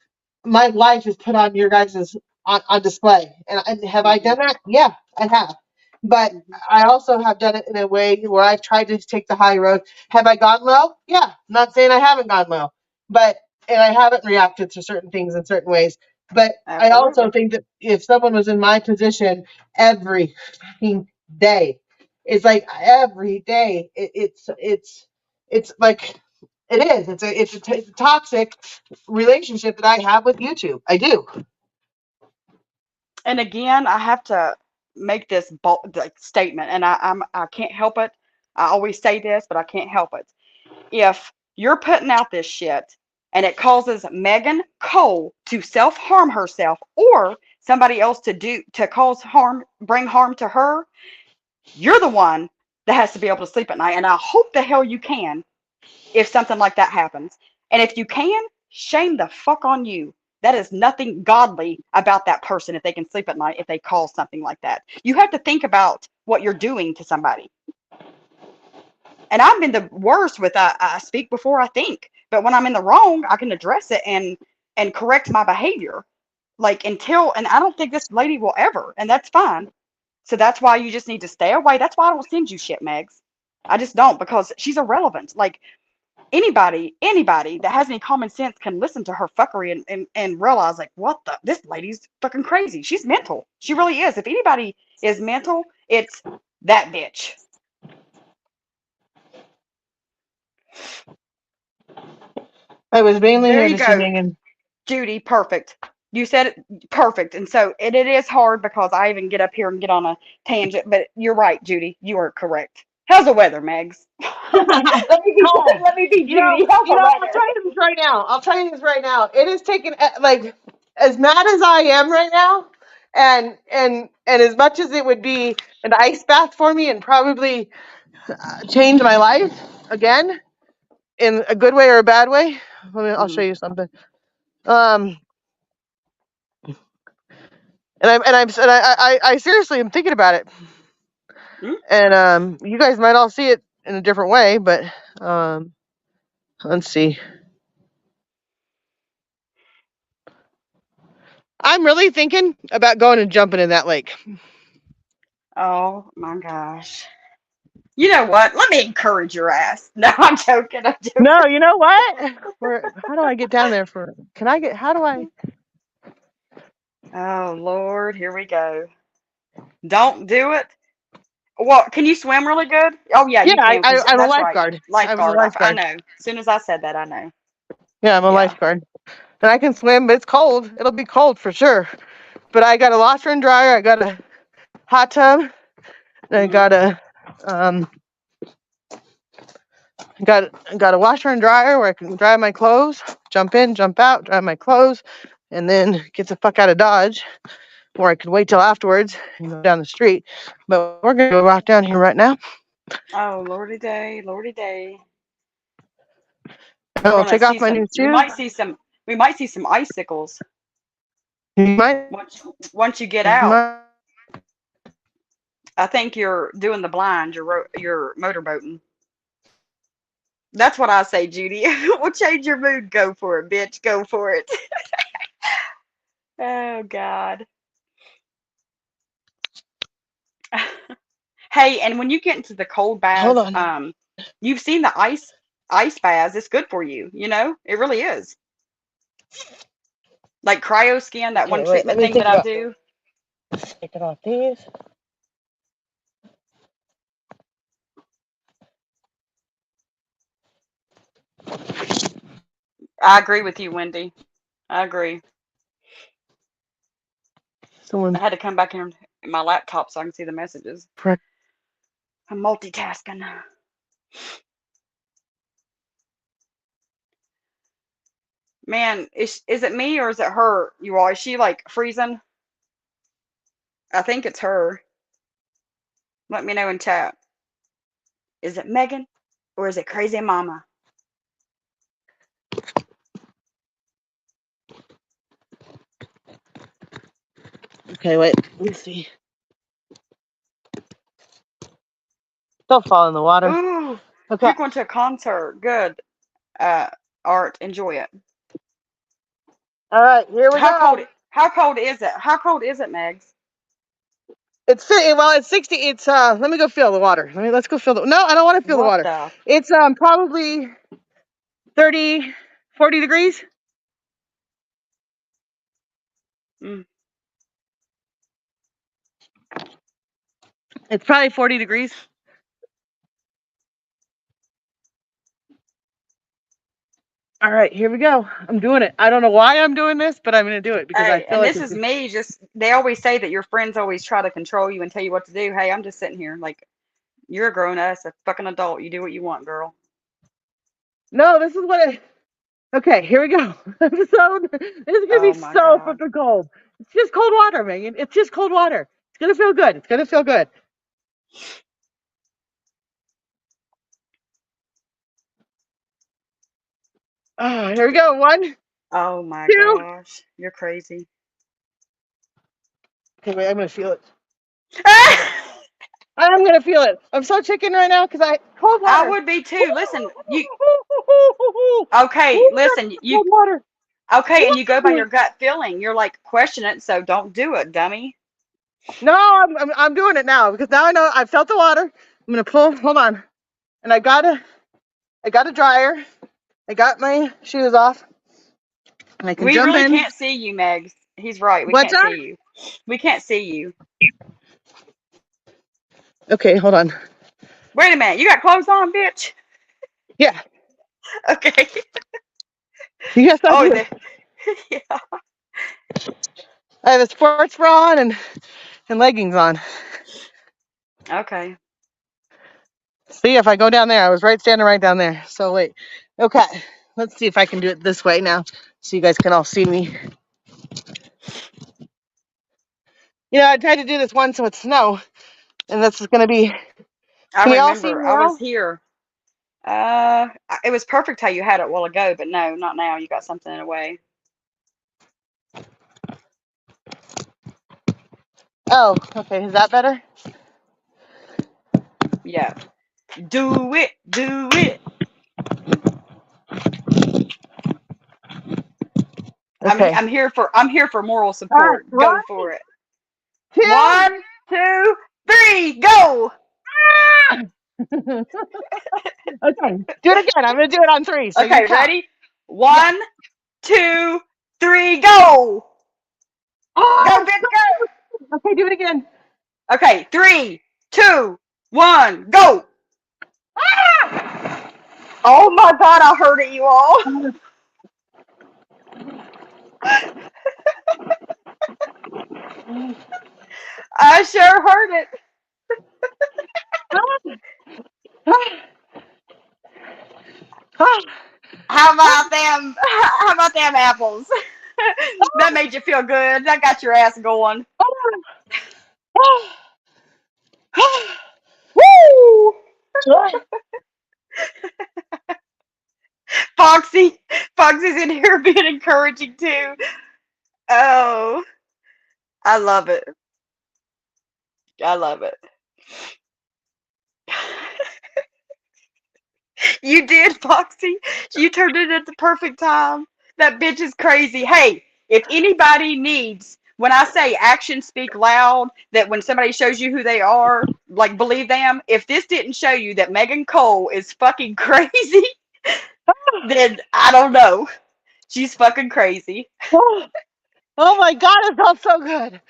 my life is put on your guys' on display. And have I
Hmm.
done that? Yeah, I have. But
Hmm.
I also have done it in a way where I've tried to take the high road. Have I gone low? Yeah. I'm not saying I haven't gone low. But and I haven't reacted to certain things in certain ways. But I also
Absolutely.
think that if someone was in my position every fucking day, it's like every day it's like it is. It's a toxic relationship that I have with YouTube. I do.
And again, I have to make this like, statement, and I can't help it. I always say this, but I can't help it. If you're putting out this shit and it causes Megan Cole to self harm herself or somebody else to cause harm, bring harm to her, you're the one that has to be able to sleep at night. And I hope the hell you can if something like that happens. And if you can, shame the fuck on you. That is nothing godly about that person if they can sleep at night if they cause something like that. You have to think about what you're doing to somebody. And I've been the worst with I speak before I think. But when I'm in the wrong, I can address it and correct my behavior. Like until and I don't think this lady will ever, and that's fine. So that's why you just need to stay away. That's why I don't send you shit, Megs. I just don't because she's irrelevant. Like anybody that has any common sense can listen to her fuckery and realize like what the this lady's fucking crazy. She's mental. She really is. If anybody is mental, it's that bitch.
I was mainly
There
here
you
to see
go,
Megan.
Judy. Perfect. You said it perfect. And so it is hard because I even get up here and get on a tangent, but you're right, Judy. You are correct. How's the weather, Megs?
Cold.
Let me be
You know,
Judy. How's the
I'll
weather?
tell you this right now. I'll tell you this right now. It has taken like as mad as I am right now, and as much as it would be an ice bath for me and probably change my life again in a good way or a bad way. I'll show
Hmm.
you something. Um, and I seriously am thinking about it. And you guys might all see it in a different way, but um, let's see. I'm really thinking about going and jumping in that lake.
Oh my gosh. You know what? Let me encourage your ass. No, I'm joking. I'm joking.
No, you know what? How do I get down there for? Can I get? How do I?
Oh Lord, here we go. Don't do it. Well, can you swim really good? Oh yeah,
Yeah,
you can. Cause
I'm a
that's right,
lifeguard. I was a
lifeguard. I
lifeguard.
know. As soon as I said that, I know.
Yeah, I'm a
Yeah.
lifeguard. And I can swim, but it's cold. It'll be cold for sure. But I got a washer and dryer. I got a hot tub. And I
Mhm.
got a um got a washer and dryer where I can dry my clothes, jump in, jump out, dry my clothes, and then get the fuck out of Dodge, or I could wait till afterwards and go down the street. But we're gonna go walk down here right now.
Oh Lordy day, Lordy day.
And
We're
I'll
gonna
take off
see
my
some.
new
We
shoes.
might see some. We might see some icicles
You might,
once you get
you
out.
might.
I think you're doing the blind. You're motorboating. That's what I say, Judy. We'll change your mood. Go for it, bitch. Go for it. Oh God. Hey, and when you get into the cold
Hold
baths,
on.
you've seen the ice baths. It's good for you. You know, it really is. Like cryo skin, that one
Okay, wait. Let
treatment
me
thing that
take
I
off.
do.
Taking off these.
I agree with you, Wendy. I agree. I
Someone.
had to come back in my laptop so I can see the messages. I'm multitasking. Man, is it me or is it her? You all, is she like freezing? I think it's her. Let me know in chat. Is it Megan or is it Crazy Mama?
Okay, wait. Let me see. Don't fall in the water.
Ooh,
Okay.
you're going to a concert. Good. Art, enjoy it.
All right, here we
How cold?
go.
How cold is it? How cold is it, Megs?
It's 60. It's let me go feel the water. Let's go feel the No, I don't want to feel the
What
water.
the?
It's probably 30, 40 degrees.
Mm.
It's probably 40 degrees. All right, here we go. I'm doing it. I don't know why I'm doing this, but I'm going to do it because I
Hey,
feel
and
like
this
it's
is me. Just they always say that your friends always try to control you and tell you what to do. Hey, I'm just sitting here like you're a grown ass, a fucking adult. You do what you want, girl.
No, this is what I Okay, here we go. So this is gonna be
Oh my
so
God.
fucking cold. It's just cold water, Megan. It's just cold water. It's gonna feel good. It's gonna feel good. Oh, here we go. One,
Oh my
two.
gosh. You're crazy.
Okay, wait. I'm gonna feel it. Hold on. I'm gonna feel it. I'm so chicken right now because I cold
I
water.
would be too. Listen, you
Ooh,
okay, listen,
that's
you
cold water.
okay, and you go by
Ooh.
your gut feeling. You're like, question it, so don't do it, dummy.
No, I'm doing it now because now I know I felt the water. I'm gonna pull. Hold on. And I got a dryer. I got my shoes off. And I can
We
jump
really
in.
can't see you, Megs. He's right. We
What's
can't
that?
see you. We can't see you.
Okay, hold on.
Wait a minute. You got clothes on, bitch?
Yeah.
Okay.
Yes, I
Oh,
do.
the yeah.
I have a sports bra on and leggings on.
Okay.
See, if I go down there, I was standing right down there. So wait. Okay. Let's see if I can do it this way now so you guys can all see me. I tried to do this once with snow, and this is going to be.
I
Can you all see
remember.
me
I was
now?
here. It was perfect how you had it a while ago, but no, not now. You got something in the way.
Oh, okay. Is that better?
Yeah. Do it. Do it.
Okay.
I'm here for moral
All right.
support. Go
One,
for it.
two.
1, 2, 3, go.
Okay. Do it again. I'm going to do it on three so you can
Okay,
count.
ready?
Yeah.
1, 2, 3, go.
Okay, do it again.
Okay, 3, 2, 1, go. Oh my God, I heard it, you all. I sure heard it. How about them? How about them apples? That made you feel good. That got your ass going. Woo! Foxy, Foxy's in here being encouraging too. Oh, I love it. I love it. You did, Foxy. You turned it at the perfect time. That bitch is crazy. Hey, if anybody needs, when I say actions speak loud, that when somebody shows you who they are, like believe them, if this didn't show you that Megan Cole is fucking crazy, then I don't know. She's fucking crazy.
Oh my God, it felt so good.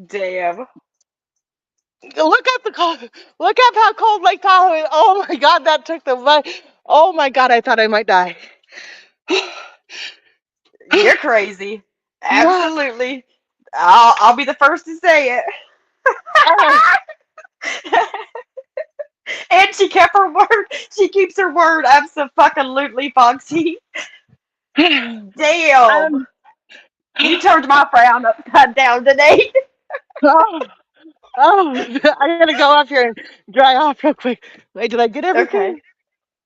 Damn.
Look at the cold. Look at how cold Lake Tahoe is. Oh my God, that took the. Oh my God, I thought I might die.
You're crazy. Absolutely. I'll be the first to say it. And she kept her word. She keeps her word. Absolutely, Foxy. Damn.
Um,
You turned my frown upside down today.
oh, I gotta go up here and dry off real quick. Wait, did I get everything?
Okay.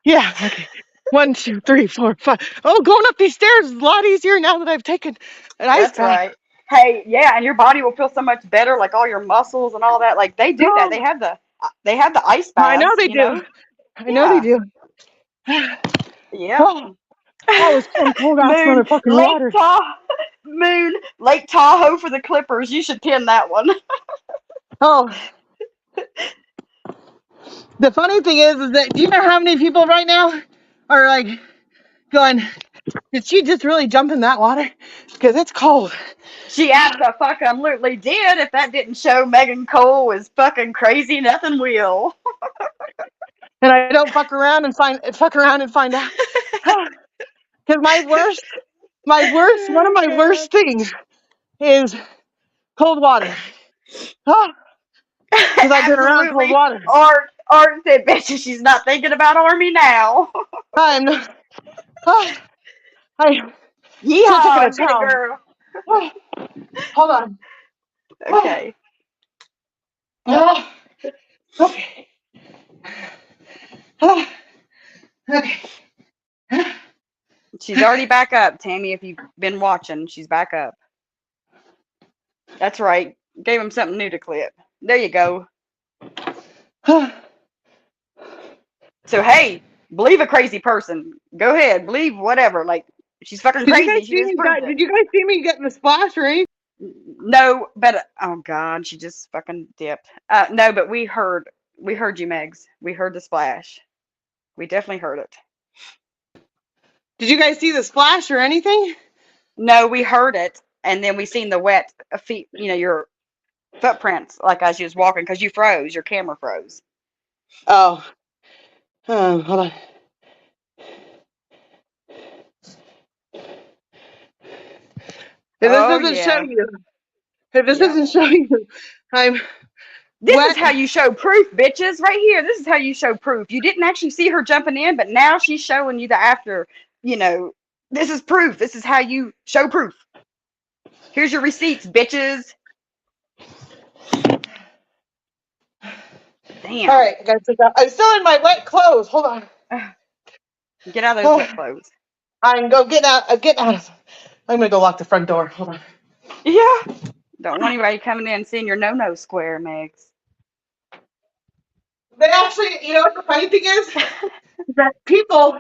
Yeah, okay. 1, 2, 3, 4, 5. Oh, going up these stairs is a lot easier now that I've taken an ice
That's
bath.
right. Hey, yeah, and your body will feel so much better, like all your muscles and all that. Like they do that.
Oh,
They have the ice
I know
baths,
they
you
do.
know?
I know they
Yeah.
do.
Yep.
Oh, that was some cold ass
Moon,
motherfucking
Lake
water.
Tahoe, Moon, Lake Tahoe for the Clippers. You should pin that one.
Oh, the funny thing is that do you know how many people right now are like going, did she just really jump in that water? Because it's cold.
She absolutely did. If that didn't show Megan Cole is fucking crazy, nothing will.
And I don't fuck around and find out. Because one of
Oh
my
God.
worst things is cold water. Because I've been around cold
Absolutely.
water.
Art said, "Betcha she's not thinking about Army now."
I'm not, I should have taken a
Yeehaw, get it,
towel.
girl.
Hold on.
Okay.
Okay. Okay.
She's already back up, Tammy. If you've been watching, she's back up. That's right. Gave him something new to clip. There you go. So hey, believe a crazy person. Go ahead, believe whatever. Like she's fucking
Did you guys
crazy. She
see
just
me?
proved it.
Did you guys see me getting the splash or anything?
No, but oh God, she just fucking dipped. No, but we heard you, Megs. We heard the splash. We definitely heard it.
Did you guys see the splash or anything?
No, we heard it, and then we seen the wet feet. Your footprints, like as you was walking, because you froze. Your camera froze.
Oh, hold on. If this
Oh
doesn't show
yeah.
you, if this
Yep.
doesn't show you, I'm
This is
wet.
how you show proof, bitches. Right here. This is how you show proof. You didn't actually see her jumping in, but now she's showing you the after. You know, this is proof. This is how you show proof. Here's your receipts, bitches.
All
Damn.
right, guys, I'm still in my wet clothes. Hold on.
Get out of those
Oh,
wet clothes.
I'm go get out. Get out. I'm gonna go lock the front door. Hold on.
Yeah. Don't want anybody coming in and seeing your no-no square, Megs.
They actually, you know what the funny thing is? That people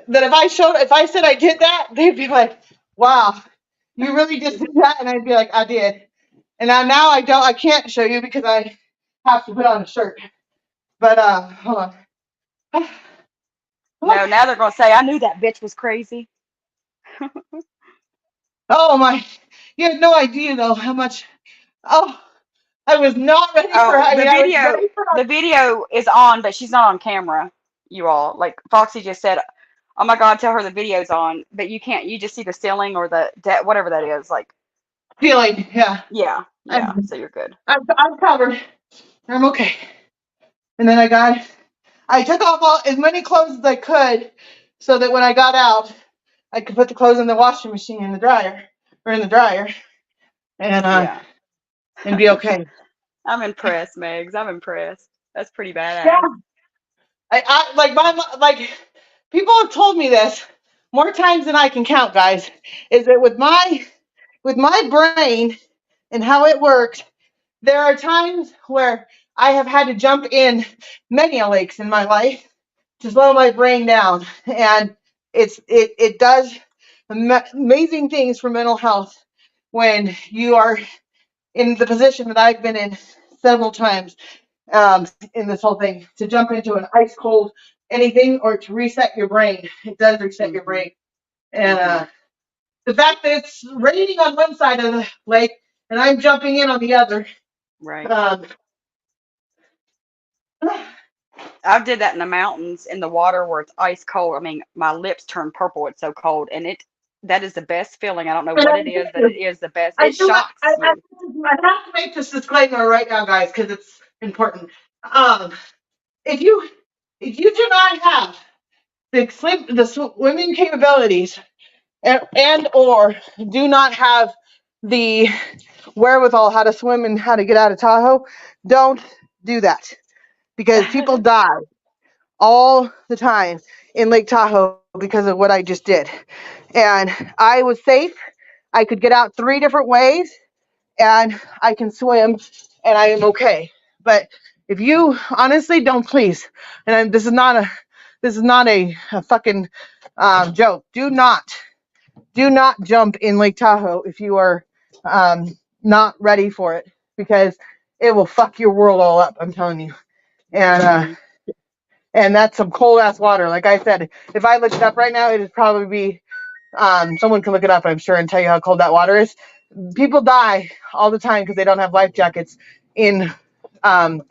that if I said I did that, they'd be like, "Wow, you really just did that," and I'd be like, "I did." And now I can't show you because I have to put on a shirt. But hold on.
No, now they're gonna say I knew that bitch was crazy.
Oh my! You have no idea though how much. Oh, I was not ready for.
Oh,
I mean, I was ready for.
the video is on, but she's not on camera. You all, like Foxy just said, oh my God, tell her the video's on, but you can't. You just see the ceiling or the whatever that is. Like,
Feeling, yeah.
yeah, yeah.
I'm,
So you're good.
I'm covered. I'm okay. And then I took off as many clothes as I could, so that when I got out, I could put the clothes in the washing machine in the dryer, or in the dryer, and
Yeah.
be okay.
I'm impressed, Megs. I'm impressed. That's pretty
Yeah,
badass.
I like like people have told me this more times than I can count, guys. Is that with my brain and how it works? There are times where I have had to jump in many lakes in my life to slow my brain down, and it does amazing things for mental health when you are in the position that I've been in several times, in this whole thing, to jump into an ice cold anything or to reset your brain. It does reset your
Mhm.
brain, and
Mhm.
the fact that it's raining on one side of the lake and I'm jumping in on the other.
Right.
Um,
I did that in the mountains in the water where it's ice cold. I mean, my lips turn purple. It's so cold, and that is the best feeling. I don't know
and
what it is, but it is the best.
I
It
do.
shocks you.
I have to make this disclaimer right now, guys, because it's important. Um, if you do not have the swimming capabilities and or do not have the wherewithal how to swim and how to get out of Tahoe, don't do that, because people die all the time in Lake Tahoe because of what I just did. And I was safe. I could get out 3 different ways, and I can swim, and I am okay. But if you honestly don't, please, and this is not a fucking joke. Do not jump in Lake Tahoe if you are not ready for it, because it will fuck your world all up. I'm telling you.
Mhm.
And that's some cold ass water. Like I said, if I looked it up right now, it'd probably be someone can look it up, I'm sure, and tell you how cold that water is. People die all the time because they don't have life jackets in um,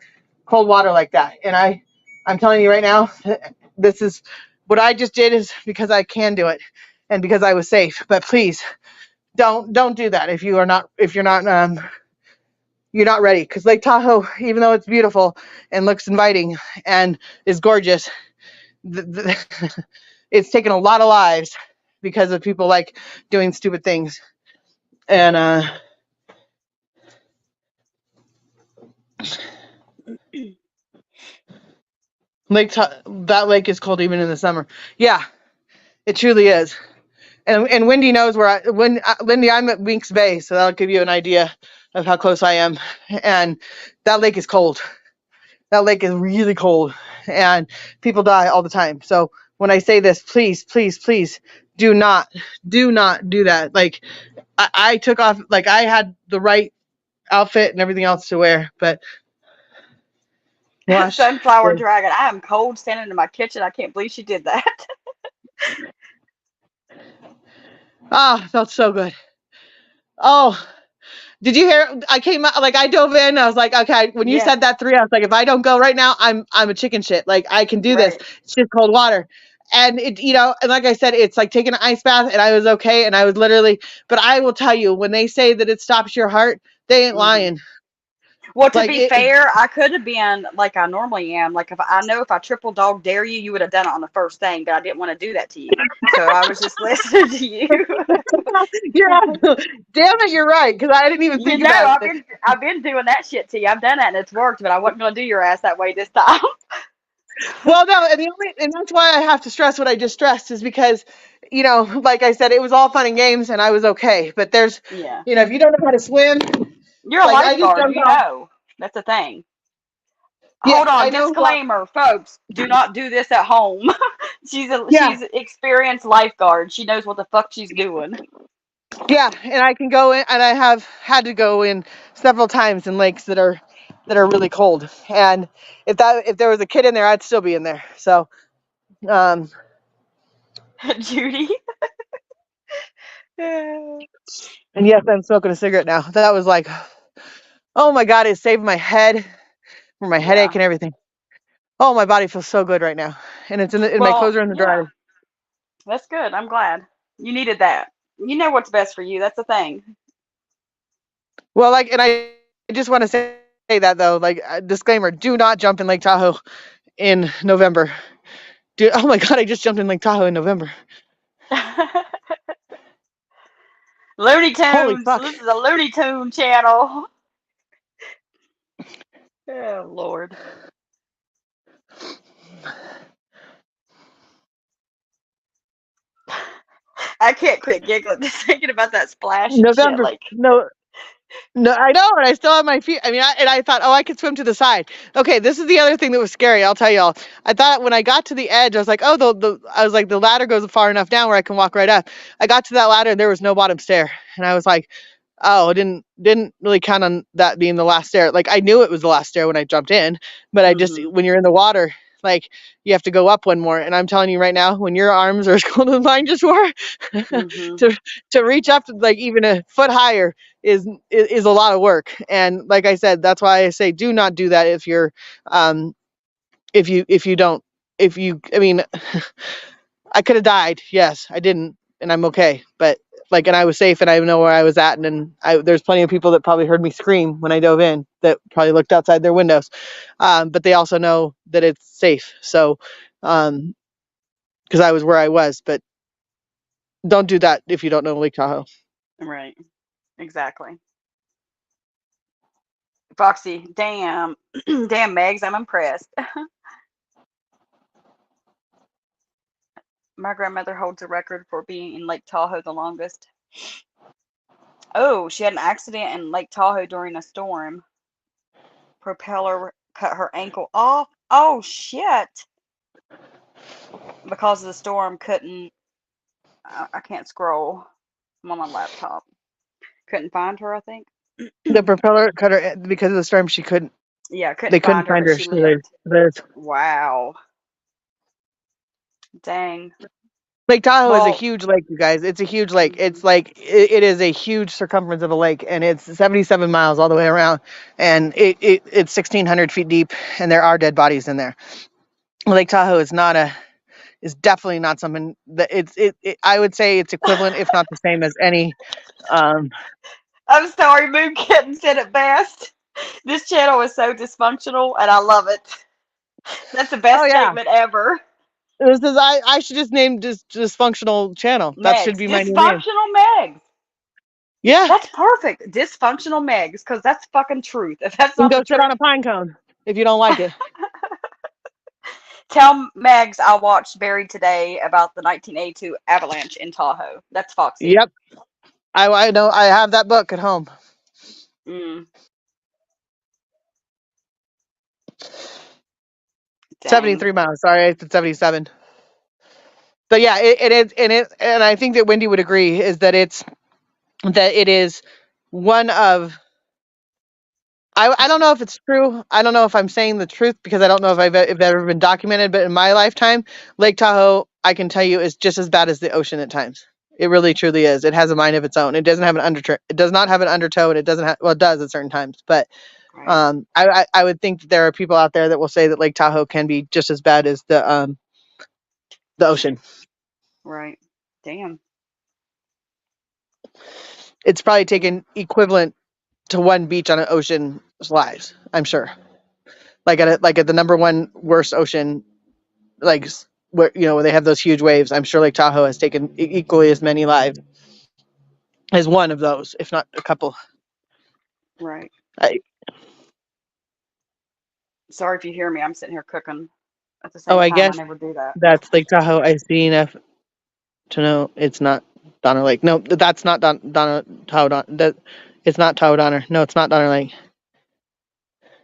cold water like that. And I'm telling you right now, this is what I just did is because I can do it and because I was safe. But please don't do that if you're not ready. Because Lake Tahoe, even though it's beautiful and looks inviting and is gorgeous, it's taken a lot of lives because of people like doing stupid things. And that lake is cold even in the summer. Yeah, it truly is. And Wendy knows Lindy, I'm at Winks Bay, so that'll give you an idea of how close I am. And that lake is cold. That lake is really cold, and people die all the time. So when I say this, please, please, please, do not, do not do that. Like I took off, like I had the right outfit and everything else to wear, but wash.
Sunflower Dragon. I am cold standing in my kitchen. I can't believe she did that.
Ah, felt so good. Oh, did you hear? I came out, like I dove in. I was like, okay. When you
Yeah.
said that 3, I was like, if I don't go right now, I'm a chicken shit. Like I can do this.
Right.
It's just cold water, and and like I said, it's like taking an ice bath, and I was okay, and I was literally. But I will tell you, when they say that it stops your heart, they ain't
Mhm.
lying.
Well, to
Like
be
it.
fair, I could have been like I normally am. Like if I triple dog dare you, you would have done it on the first thing, but I didn't want to do that to you. So I was just listening to you.
You're damn it, you're right, because I didn't even
You
think
know,
about it.
I've been doing that shit to you. I've done that and it's worked, but I wasn't gonna do your ass that way this time.
Well, no, and that's why I have to stress what I just stressed is because, like I said, it was all fun and games and I was okay. But there's,
Yeah.
if you don't know how to swim,
You're a
like I just
lifeguard,
jumped
you
off.
know. That's the thing.
Yeah,
Hold on,
I know.
disclaimer, folks. Do not do this at home.
Yeah,
She's experienced lifeguard. She knows what the fuck she's doing.
yeah, and I can go in, and I have had to go in several times in lakes that are really cold. And if there was a kid in there, I'd still be in there. So, um,
Judy. Yeah.
And yes, I'm smoking a cigarette now. That was like, oh my God, it saved my head from my headache
Yeah.
and everything. Oh, my body feels so good right now. And it's and my clothes
Well,
are in the
yeah,
dryer.
that's good. I'm glad. You needed that. You know what's best for you. That's the thing.
Well, like, and I just want to say that though, like, disclaimer: do not jump in Lake Tahoe in November. Dude, oh my God, I just jumped in Lake Tahoe in November.
Looney
Holy
Tunes.
fuck!
This is a Looney Tune channel. Oh Lord. I can't quit giggling just thinking about that splash and shit.
November,
Like,
no, no, I know, and I still have my feet. I mean, I thought, oh, I could swim to the side. Okay, this is the other thing that was scary. I'll tell y'all. I thought when I got to the edge, I was like, oh, I was like, the ladder goes far enough down where I can walk right up. I got to that ladder and there was no bottom stair, and I was like, oh, I didn't really count on that being the last stair. Like I knew it was the last stair when I jumped in, but I just
mm-hmm,
when you're in the water, like you have to go up one more. And I'm telling you right now, when your arms are as cold as mine just were,
mm-hmm.
to to reach up to like even a foot higher is a lot of work. And like I said, that's why I say do not do that if you're um if you don't if you I mean I could have died. Yes, I didn't, and I'm okay. But like, and I was safe, and I know where I was at, and then there's plenty of people that probably heard me scream when I dove in that probably looked outside their windows, but they also know that it's safe. So, because I was where I was, but don't do that if you don't know Lake Tahoe.
Right. Exactly. Foxy, damn. Damn, Megs, I'm impressed. My grandmother holds a record for being in Lake Tahoe the longest. Oh, she had an accident in Lake Tahoe during a storm. Propeller cut her ankle off. Oh, shit. Because of the storm, couldn't. I can't scroll. I'm on my laptop. Couldn't find her, I think.
The propeller cut her because of the storm. She couldn't.
Yeah,
They
couldn't
couldn't
find her,
find
but
her.
she
So there's,
lived.
there's
Wow. Dang.
Lake Tahoe is a
Well,
huge lake, you guys. It's a huge lake.
hmm
It's like it is a huge circumference of a lake, and it's 77 miles all the way around, and it's 1,600 feet deep, and there are dead bodies in there. Lake Tahoe is definitely not something that I would say it's equivalent, if not the same as any. Um,
I'm sorry, Moon Kitten said it best. This channel is so dysfunctional, and I love it. That's the
oh
best
yeah,
statement ever.
this is I should just name this dysfunctional channel. That should
Megs.
be my new name.
Dysfunctional Megs.
Yeah,
That's perfect. Dysfunctional Megs, because that's fucking truth. If that's
you can
not the
go sit on
truth,
a pine cone if you don't like it.
tell Megs I watched Buried today about the 1982 avalanche in Tahoe. That's Foxy.
Yep, I know. I have that book at home.
Mm,
73
dang.
miles. Sorry, I said 77. But yeah, it is, and I think that Wendy would agree is that it is one of. I don't know if it's true. I don't know if I'm saying the truth because I don't know if it's ever been documented. But in my lifetime, Lake Tahoe, I can tell you, is just as bad as the ocean at times. It really truly is. It has a mind of its own. It doesn't have an undertow. It does not have an undertow, and it doesn't have. Well, it does at certain times, but
Right.
I would think that there are people out there that will say that Lake Tahoe can be just as bad as the ocean.
Right. Damn.
It's probably taken equivalent to one beach on an ocean's lives. I'm sure. Like at the number one worst ocean, like where where they have those huge waves. I'm sure Lake Tahoe has taken equally as many lives as one of those, if not a couple.
Right.
I,
Sorry if you hear me. I'm sitting here cooking at the
oh,
same
I
time. I
guess
never do that.
that's Lake Tahoe. I see enough to know it's not Donner Lake. No, that's not Donner Tahoe. That it's not Tahoe Donner. No, it's not Donner Lake.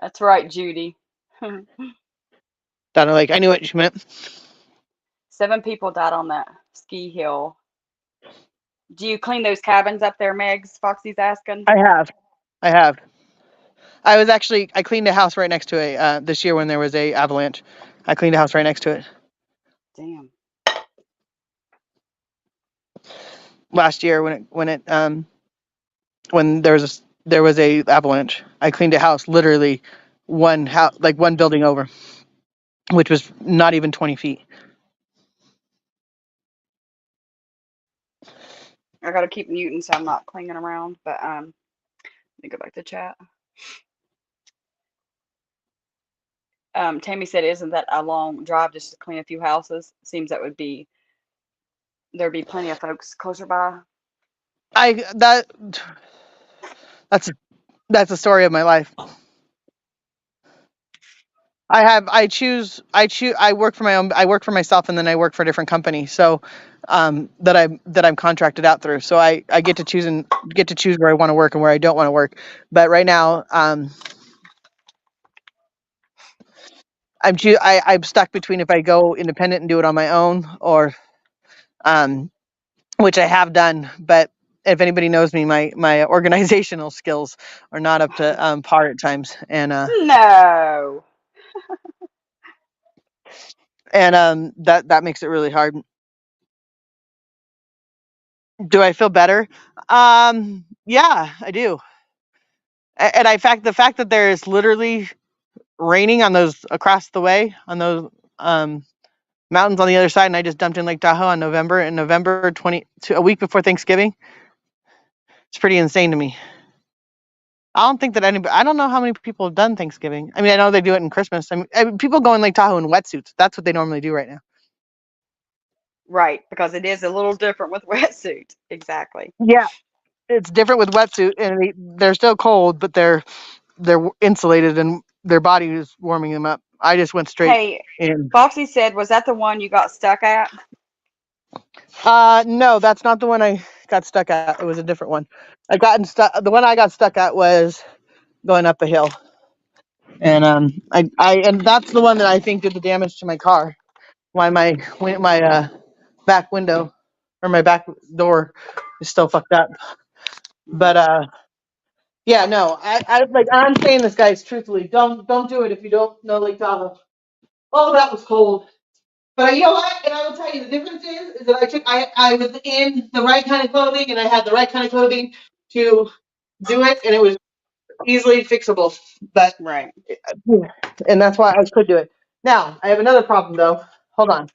That's right, Judy.
Donner Lake. I knew what you meant.
7 people died on that ski hill. Do you clean those cabins up there, Megs? Foxy's asking.
I have. I have. I cleaned a house right next to a this year when there was a avalanche. I cleaned a house right next to it
Damn.
last year when it
when there was a avalanche. I cleaned a house literally one house, like one building over, which was not even 20 feet.
I gotta keep muting so I'm not clinging around. But let me go back to chat. Tammy said, "Isn't that a long drive just to clean a few houses? Seems that would be there'd be plenty of folks closer by."
I that's that's the story of my life. I work for my own, I work for myself, and then I work for a different company. So that I'm contracted out through. So I get to choose where I want to work and where I don't want to work. But right now, I'm stuck between if I go independent and do it on my own, or um which I have done. But if anybody knows me, my organizational skills are not up to par at times,
No.
that makes it really hard. Do I feel better? Yeah, I do. And the fact that there is literally raining on those across the way on those um, mountains on the other side, and I just dumped in Lake Tahoe in November 22, a week before Thanksgiving. It's pretty insane to me. I don't know how many people have done Thanksgiving. I mean, I know they do it in Christmas. People go in Lake Tahoe in wetsuits. That's what they normally do right now.
Right, because it is a little different with wetsuit. Exactly.
Yeah, it's different with wetsuit, and they're still cold, but they're insulated and their body is warming them up. I just went straight
Hey,
in.
Foxy said, "Was that the one you got stuck at?"
No, that's not the one I got stuck at. It was a different one. I gotten stuck. The one I got stuck at was going up a hill, and and that's the one that I think did the damage to my car. Why my back window or my back door is still fucked up.
Mm.
But yeah, no, I'm saying this, guys. Truthfully, don't do it if you don't know Lake Tahoe. Oh, that was cold. But you know what? And I will tell you the difference is that I was in the right kind of clothing and I had the right kind of clothing to do it, and it was easily fixable. But
Right.
and that's why I could do it. Now I have another problem though. Hold on,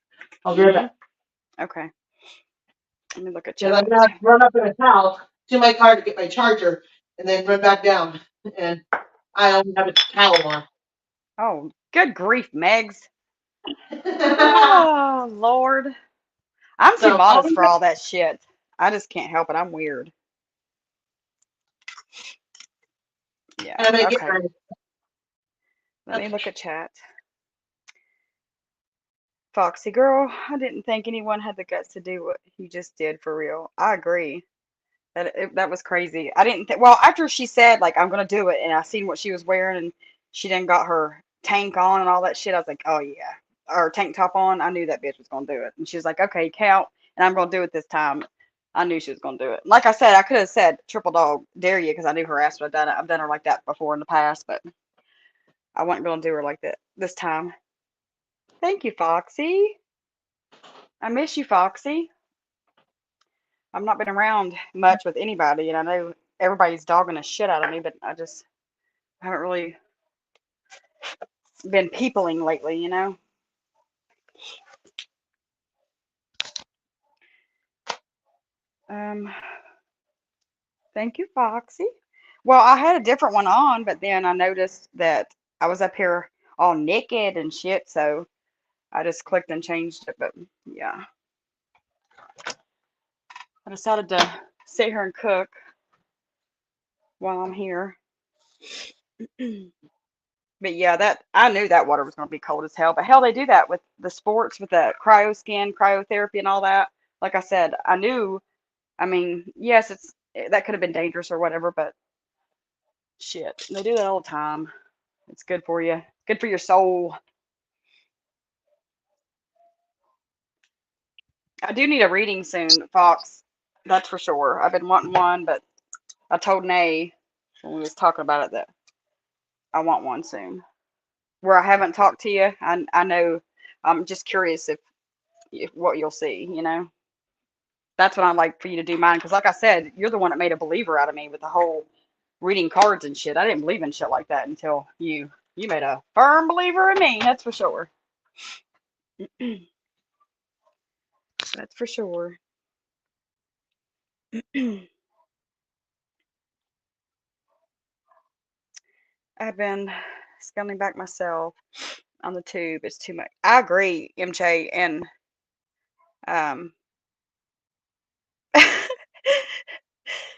I'll be right
Mm-hmm.
back.
Okay. Let me look at
Because I'm
chat.
gonna have to run up in a towel to my car to get my charger, and then run back down, and I only have a towel on.
Oh, good grief, Megs. Oh, Lord. I'm too
So I'll
modest
be
for
back,
all that shit. I just can't help it. I'm weird.
and
Yeah.
I'm gonna get
Okay.
ready.
Let me
Okay.
look at chat. Foxy girl, I didn't think anyone had the guts to do what you just did for real. I agree. That was crazy. I didn't think, well, after she said, like, I'm gonna do it, and I seen what she was wearing, and she then got her tank on and all that shit, I was like, oh yeah. Or tank top on, I knew that bitch was gonna do it. And she was like, okay, count, and I'm gonna do it this time. I knew she was gonna do it. Like I said, I could have said triple dog dare you because I knew her ass would have done it. I've done her like that before in the past, but I wasn't gonna do her like that this time. Thank you, Foxy. I miss you, Foxy. I've not been around much with anybody, and I know everybody's dogging the shit out of me, but I just haven't really been peopling lately, you know? Um, thank you, Foxy. Well, I had a different one on, but then I noticed that I was up here all naked and shit, so I just clicked and changed it. But yeah, I decided to sit here and cook while I'm here. But yeah, that I knew that water was going to be cold as hell. But hell, they do that with the sports, with the cryo skin, cryotherapy, and all that. Like I said, I knew. I mean, yes, that could have been dangerous or whatever, but shit, they do that all the time. It's good for you. Good for your soul. I do need a reading soon, Fox. That's for sure. I've been wanting one, but I told Nay when we was talking about it that I want one soon. Where I haven't talked to you, I know. I'm just curious if what you'll see. You know. That's what I'd like for you to do mine. Because, like I said, you're the one that made a believer out of me with the whole reading cards and shit. I didn't believe in shit like that until you made a firm believer in me. That's for sure. That's for sure. I've been scaling back myself on the tube. It's too much. I agree, MJ, and um,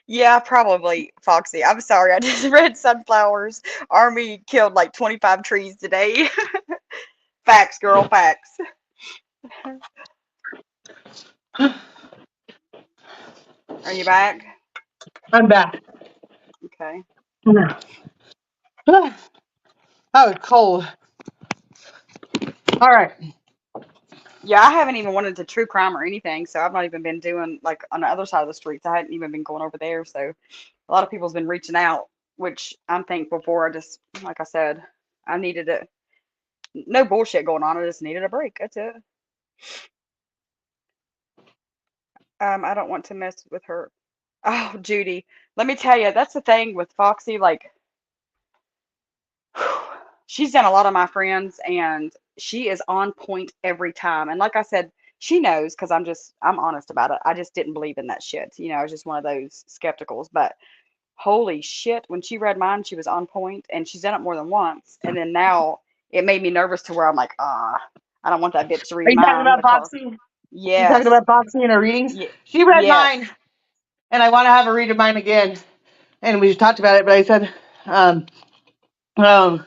yeah, probably Foxy. I'm sorry. I just read Sunflowers Army killed like 25 trees today. Facts, girl, facts. Are you back?
I'm back.
Okay.
That was cold. All right.
Yeah, I haven't even wanted to true crime or anything, so I've not even been doing like on the other side of the streets. I hadn't even been going over there, so a lot of people's been reaching out, which I'm thankful for. I just, like I said, I needed it. No bullshit going on. I just needed a break. That's it. I don't want to mess with her. Oh, Judy, let me tell you, that's the thing with Foxy. Like, she's done a lot of my friends, and she is on point every time. And like I said, she knows because I'm honest about it. I just didn't believe in that shit. You know, I was just one of those skepticals. But holy shit, when she read mine, she was on point, and she's done it more than once. And then now it made me nervous to where I'm like, I don't want that bitch to
Are
read
you talking
mine
about
because
Boxy? You talking
yes,
about Boxy and her readings?
y
She read
yes.
mine, and I want to have her read mine again. And we talked about it, but I said, um, um,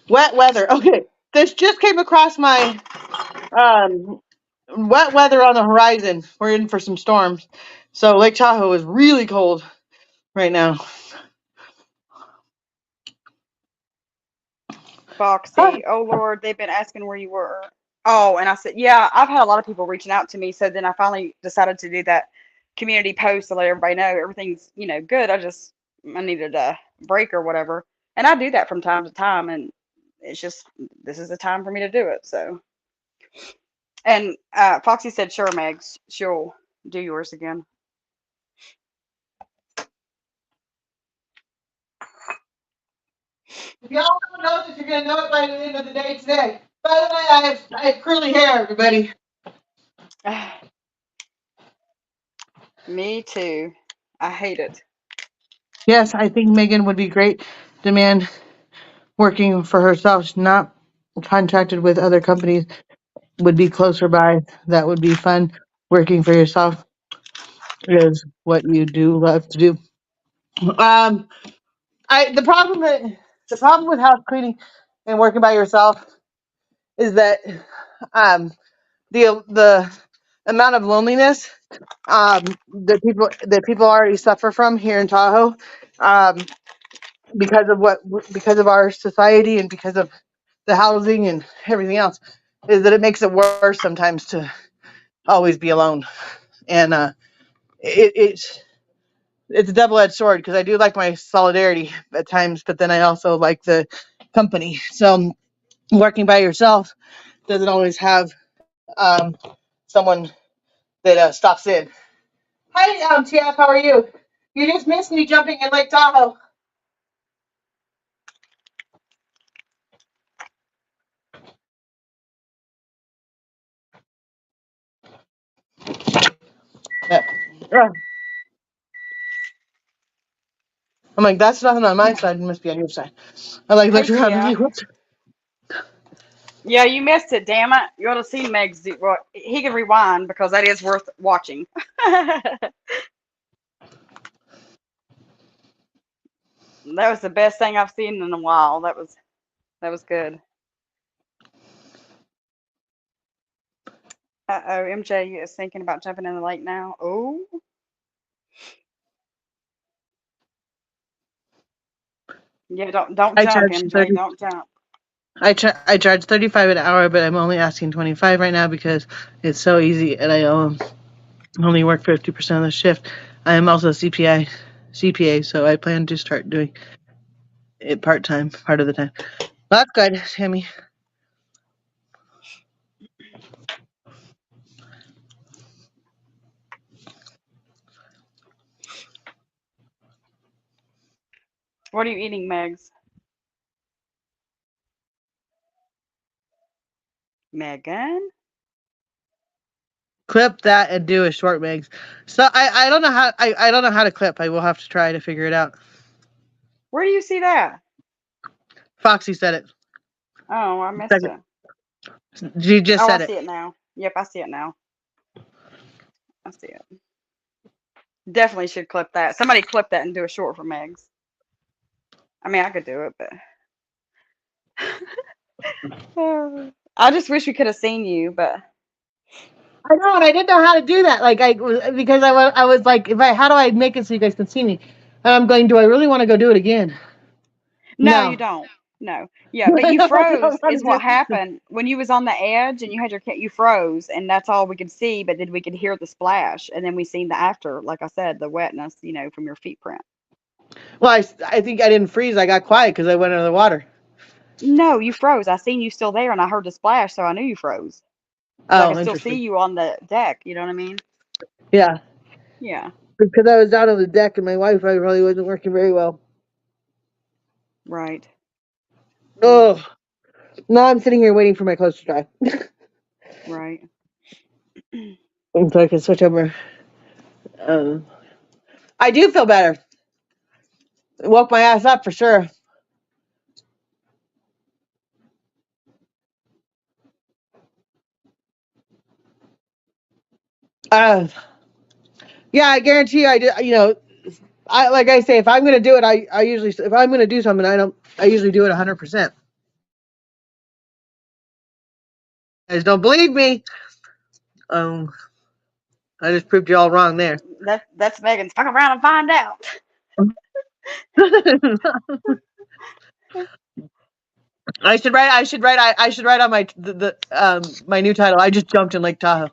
wet weather. Okay, this just came across my wet weather on the horizon. We're in for some storms, so Lake Tahoe is really cold right now.
Foxy, oh Lord, they've been asking where you were. Oh, and I said, yeah, I've had a lot of people reaching out to me. So then I finally decided to do that community post to let everybody know everything's, good. I needed a break or whatever. And I do that from time to time. And it's just, this is the time for me to do it. So, and Foxy said, sure, Megs, she'll do yours again.
If y'all don't know this, you're gonna know it by the end of the day today. By the way, I have curly hair, everybody.
Me too. I hate it.
Yes, I think Megan would be great. The man working for herself, not contracted with other companies, would be closer by. That would be fun. Working for yourself is what you do love to do. Um, I the problem with house cleaning and working by yourself is that um the amount of loneliness that people already suffer from here in Tahoe, um, because of our society and because of the housing and everything else, is that it makes it worse sometimes to always be alone. And it's a double-edged sword because I do like my solidarity at times, but then I also like the company. So working by yourself doesn't always have someone that stops in. Hi, TF, how are you? You just missed me jumping in Lake Tahoe. Yeah. I'm like, that's nothing on my side. It must be on your side. I like
Hey,
looked around. I'm
TF.
like, whoops.
Yeah, you missed it, damn it. You ought to see Meg's. Well, he can rewind because that is worth watching. That was the best thing I've seen in a while. That was good. Uh-oh, MJ is thinking about jumping in the lake now. Oh, yeah, don't
I
jump,
charge
MJ.
30.
Don't jump.
I charge 35 an hour, but I'm only asking 25 right now because it's so easy, and I only work 50% of the shift. I am also CPA, so I plan to start doing it part time, part of the time. Well, that's good, Tammy.
What are you eating, Megs? Megan?
Clip that and do a short mix. So I don't know how I don't know how to clip. I will have to try to figure it out.
Where do you see that?
Foxy said it.
Oh, I missed
Second.
it.
She just
Oh, I
said it.
see it now. Yep, I see it now. I see it. Definitely should clip that. Somebody clip that and do a short for Megs. I mean, I could do it, but I just wish we could have seen you, but
I know, and I didn't know how to do that. Like because I was like, if I how do I make it so you guys can see me? And I'm going, do I really want to go do it again?
no, you
No.
don't. No. Yeah, but
I
you
don't know
froze
how to
is
do
what
it.
happened when you was on the edge and you had you froze and that's all we could see, but then we could hear the splash and then we seen the after, like I said, the wetness, from your feet print.
Well, I think I didn't freeze. I got quiet because I went under the water.
No, you froze. I seen you still there and I heard the splash, so I knew you froze. Because I
Oh,
could still see
interesting.
you on the deck, you know what I mean?
Yeah,
Yeah,
because I was down on the deck and my Wi-Fi probably wasn't working very well.
right. Mm,
Oh, now I'm sitting here waiting for my clothes to dry,
right.
so I can switch over. Um, I do feel better. It woke my ass up for sure. Uh, yeah, I guarantee you, I do. I like I say, if I'm gonna do it, I usually if I'm gonna do something, I usually do it 100%. Guys, don't believe me. Um, I just proved you all wrong there.
That's Megan's. Fuck around and find out.
I should write on my my new title. I just jumped in Lake Tahoe.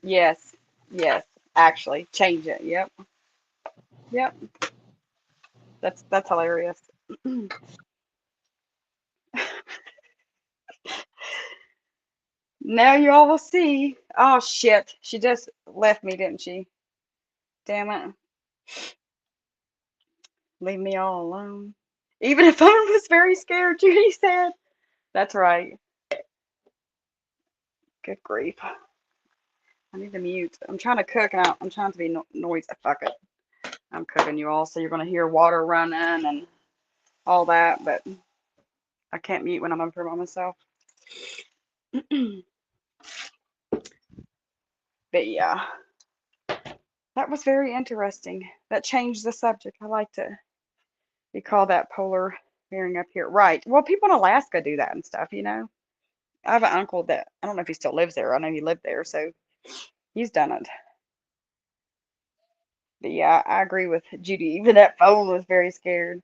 Yes, yes. Actually, change it. Yep, yep. That's hilarious. Now you all will see. Oh shit, she just left me, didn't she? Damn it. Leave me all alone. Even if I was very scared, Judy said. That's right. Good grief. I need to mute. I'm trying to cook and I'm trying to be noisy. Fuck it. I'm cooking you all, so you're going to hear water running and all that, but I can't mute when I'm up here by myself. But yeah, that was very interesting. That changed the subject. I like to be called that polar bearing up here. Right. Well, people in Alaska do that and stuff. I have an uncle that I don't know if he still lives there. I know he lived there, so he's done it. But yeah, I agree with Judy. Even that phone was very scared.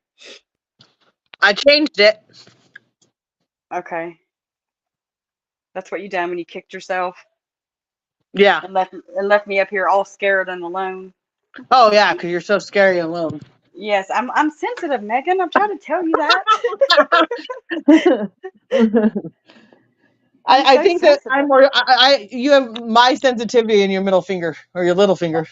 I changed it.
Okay. That's what you done when you kicked yourself
Yeah.
and left me up here all scared and alone.
Oh yeah, because you're so scary and alone.
Yes, I'm sensitive, Megan. I'm trying to tell you that. I'm
I
so
think that I'm
sensitive.
more. You have my sensitivity in your middle finger or your little finger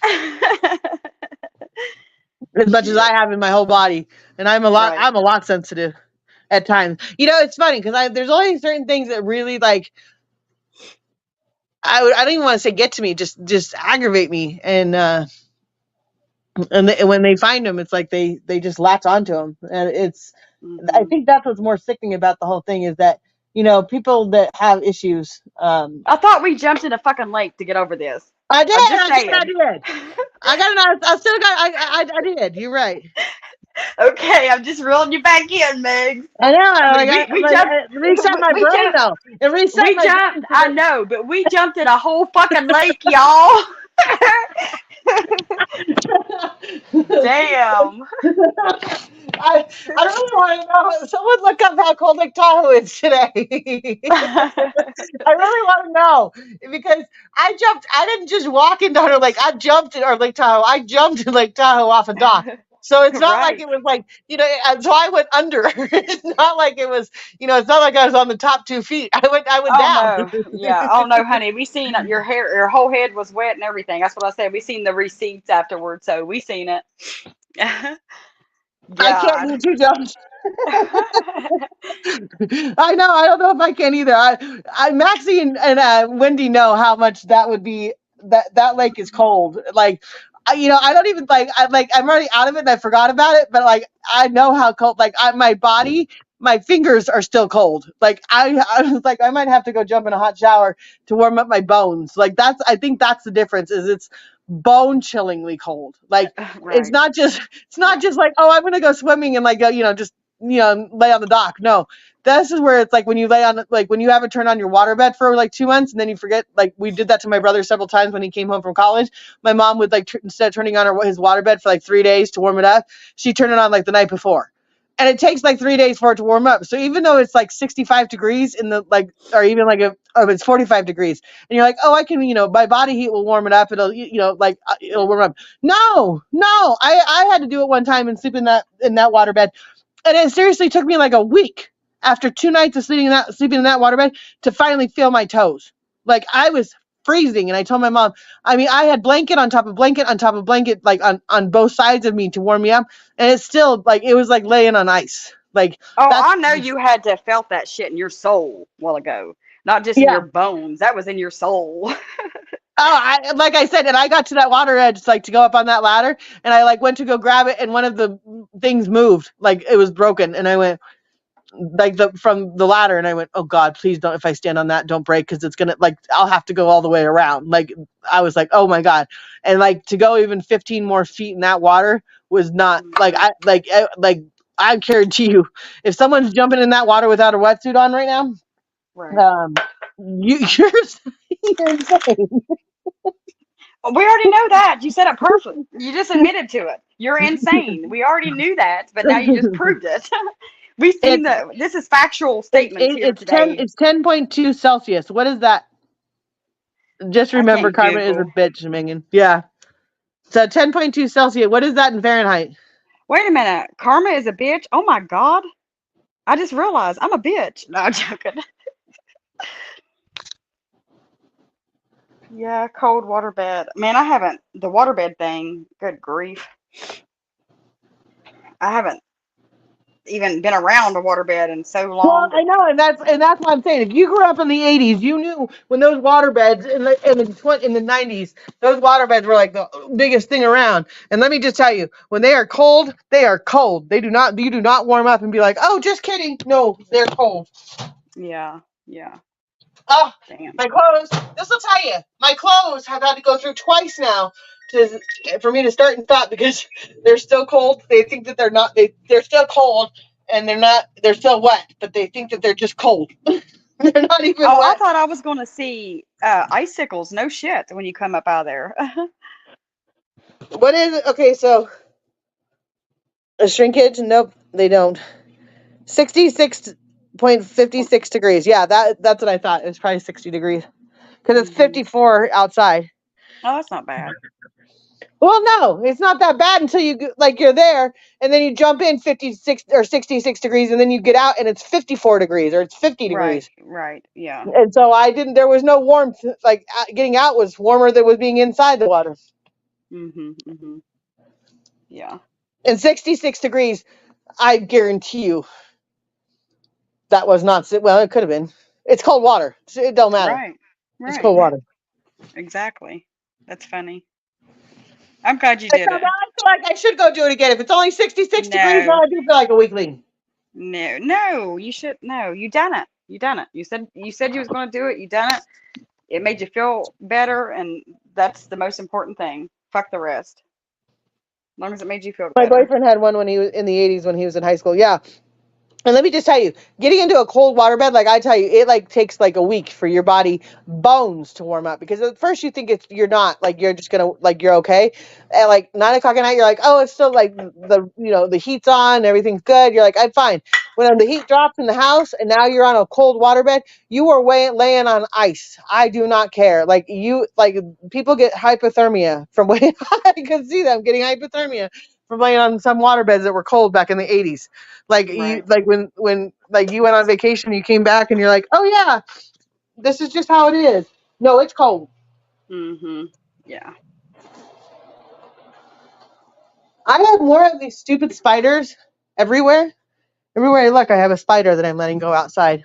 as much as I
Shit.
have in my whole body, and
Right.
I'm a lot sensitive at times. It's funny because there's only certain things that really like I don't even want to say get to me, just aggravate me, and when they find them, it's like they just latch onto them, and I
Hmm.
think that's what's more sickening about the whole thing is that people that have issues.
I thought we jumped in a fucking lake to get over this.
I did,
I'm just
I did, I
saying.
did. I got an. I still got. I did. You're right.
Okay, I'm just reeling you back in, Megs.
I know.
We jumped.
It reset my
We
brain
jumped.
though. It reset
We
my brain.
jumped. I know, but we jumped in a whole fucking lake, y'all. Damn.
I really want to know. Someone look up how cold Lake Tahoe is today. I really want to know because I jumped. I didn't just walk into her lake. I jumped in or Lake Tahoe. I jumped in Lake Tahoe off a dock. So it's not like
Right.
it was like So I went under. It's not like it was. It's not like I was on the top 2 feet. I went
Oh
down.
no. Yeah. Oh no, honey. We seen it. Your hair, your whole head was wet and everything. That's what I said. We seen the receipts afterwards, so we seen it.
I can't
God.
do two jumps. I know. I don't know if I can either. Maxie and Wendy know how much that would be. That lake is cold. Like, I don't even like. I'm already out of it and I forgot about it. But like, I know how cold. Like, my body, my fingers are still cold. Like, I was like, I might have to go jump in a hot shower to warm up my bones. Like, I think that's the difference. Is it's bone chillingly cold. Like, it's
Right.
not just it's not
Yeah.
just like, oh, I'm gonna go swimming and like go, just lay on the dock. No, this is where it's like when you lay on, like when you haven't turned on your waterbed for like 2 months and then you forget. Like we did that to my brother several times when he came home from college. My mom would like instead of turning on his waterbed for like 3 days to warm it up, she turned it on like the night before. And it takes like 3 days for it to warm up. So even though it's like 65 degrees in the like, or even like it's 45 degrees, and you're like, oh, I can, my body heat will warm it up. It'll, it'll warm up. No, no, I had to do it one time and sleep in that waterbed, and it seriously took me like a week after 2 nights of sleeping in that waterbed to finally feel my toes. Like I was freezing, and I told my mom. I mean, I had blanket on top of blanket on top of blanket, like on both sides of me to warm me up, and it's still like it was like laying on ice. Like
Oh,
that's
I know you had to have felt that shit in your soul a while ago. Not just in
yeah.
your bones. That was in your soul.
Oh, like I said, and I got to that water edge like to go up on that ladder, and I like went to go grab it, and one of the things moved, like it was broken, and I went, like from the ladder, and I went, oh God, please don't, if I stand on that, don't break, because it's gonna, like, I'll have to go all the way around. Like I was like, oh my God. And like to go even 15 more feet in that water was not like
Mhm.
I guarantee you, if someone's jumping in that water without a wetsuit on right now,
Right.
you're insane.
Well, we already know that. You said it perfect. You just admitted to it. You're insane. We already knew that, but now you just proved it. We've seen
it's
this is factual statements here
it's 10
today.
it's 10.2 Celsius. What is that? Just
I
remember,
can't
karma is a
Google.
bitch, Megan. Yeah. So 10.2 Celsius. What is that in Fahrenheit?
Wait a minute. Karma is a bitch. Oh my God. I just realized I'm a bitch. No, I'm joking. Yeah, cold water bed. Man, I haven't, the waterbed thing, good grief. I haven't even been around a waterbed in so
Well,
long.
I know, and that's what I'm saying. If you grew up in the '80s, you knew when those water beds in the '90s, those water beds were like the biggest thing around. And let me just tell you, when they are cold, they are cold. You do not warm up and be like, oh, just kidding. No, they're cold.
Yeah, yeah.
Oh,
Damn.
my clothes. This will tell you, my clothes have had to go through twice now to for me to start and stop because they're still cold. They think that they're not. They're still cold and they're not. They're still wet, but they think that they're just cold. They're not even
Oh, I
wet.
thought I was going to see icicles. No shit when you come up out of there.
What is it? Okay, so a shrinkage? Nope, they don't. 66.56 degrees. Yeah, that's what I thought. It was probably 60 degrees because it's
Hmm.
54 outside.
Oh, that's not bad.
Well, no, it's not that bad until you're there and then you jump in 56 or 66 degrees and then you get out and it's 54 degrees or it's 50
Right,
degrees.
right. Yeah.
And so there was no warmth. Like getting out was warmer than was being inside the water.
Mhm, mhm. Yeah.
And 66 degrees, I guarantee you that was not, well, it could have been. It's cold water. It don't matter.
Right.
It's
Right.
cold water.
Exactly. That's funny. I'm glad you
So
did
now
it.
I feel like I should go do it again. If it's only 66 degrees, now
No.
I do feel like a weakling.
No. No, you should no. You done it. You done it. You said you was going to do it. You done it. It made you feel better and that's the most important thing. Fuck the rest. As long as it made you feel
My
better.
boyfriend had one when he was in the 80s when he was in high school. Yeah. And let me just tell you, getting into a cold water bed, like I tell you, it like takes like a week for your body bones to warm up because at first you think you're not like you're just gonna like you're okay. At like 9 o'clock at night, you're like, oh, it's still like the heat's on, everything's good. You're like, I'm fine. When the heat drops in the house and now you're on a cold water bed, you are laying on ice. I do not care. Like people get hypothermia from way I can see them getting hypothermia from laying on some water beds that were cold back in the 80s. Like you,
Right.
like when like you went on vacation, you came back and you're like, oh yeah, this is just how it is. No, it's cold.
Mhm. Yeah.
I have more of these stupid spiders everywhere. Everywhere I look, I have a spider that I'm letting go outside.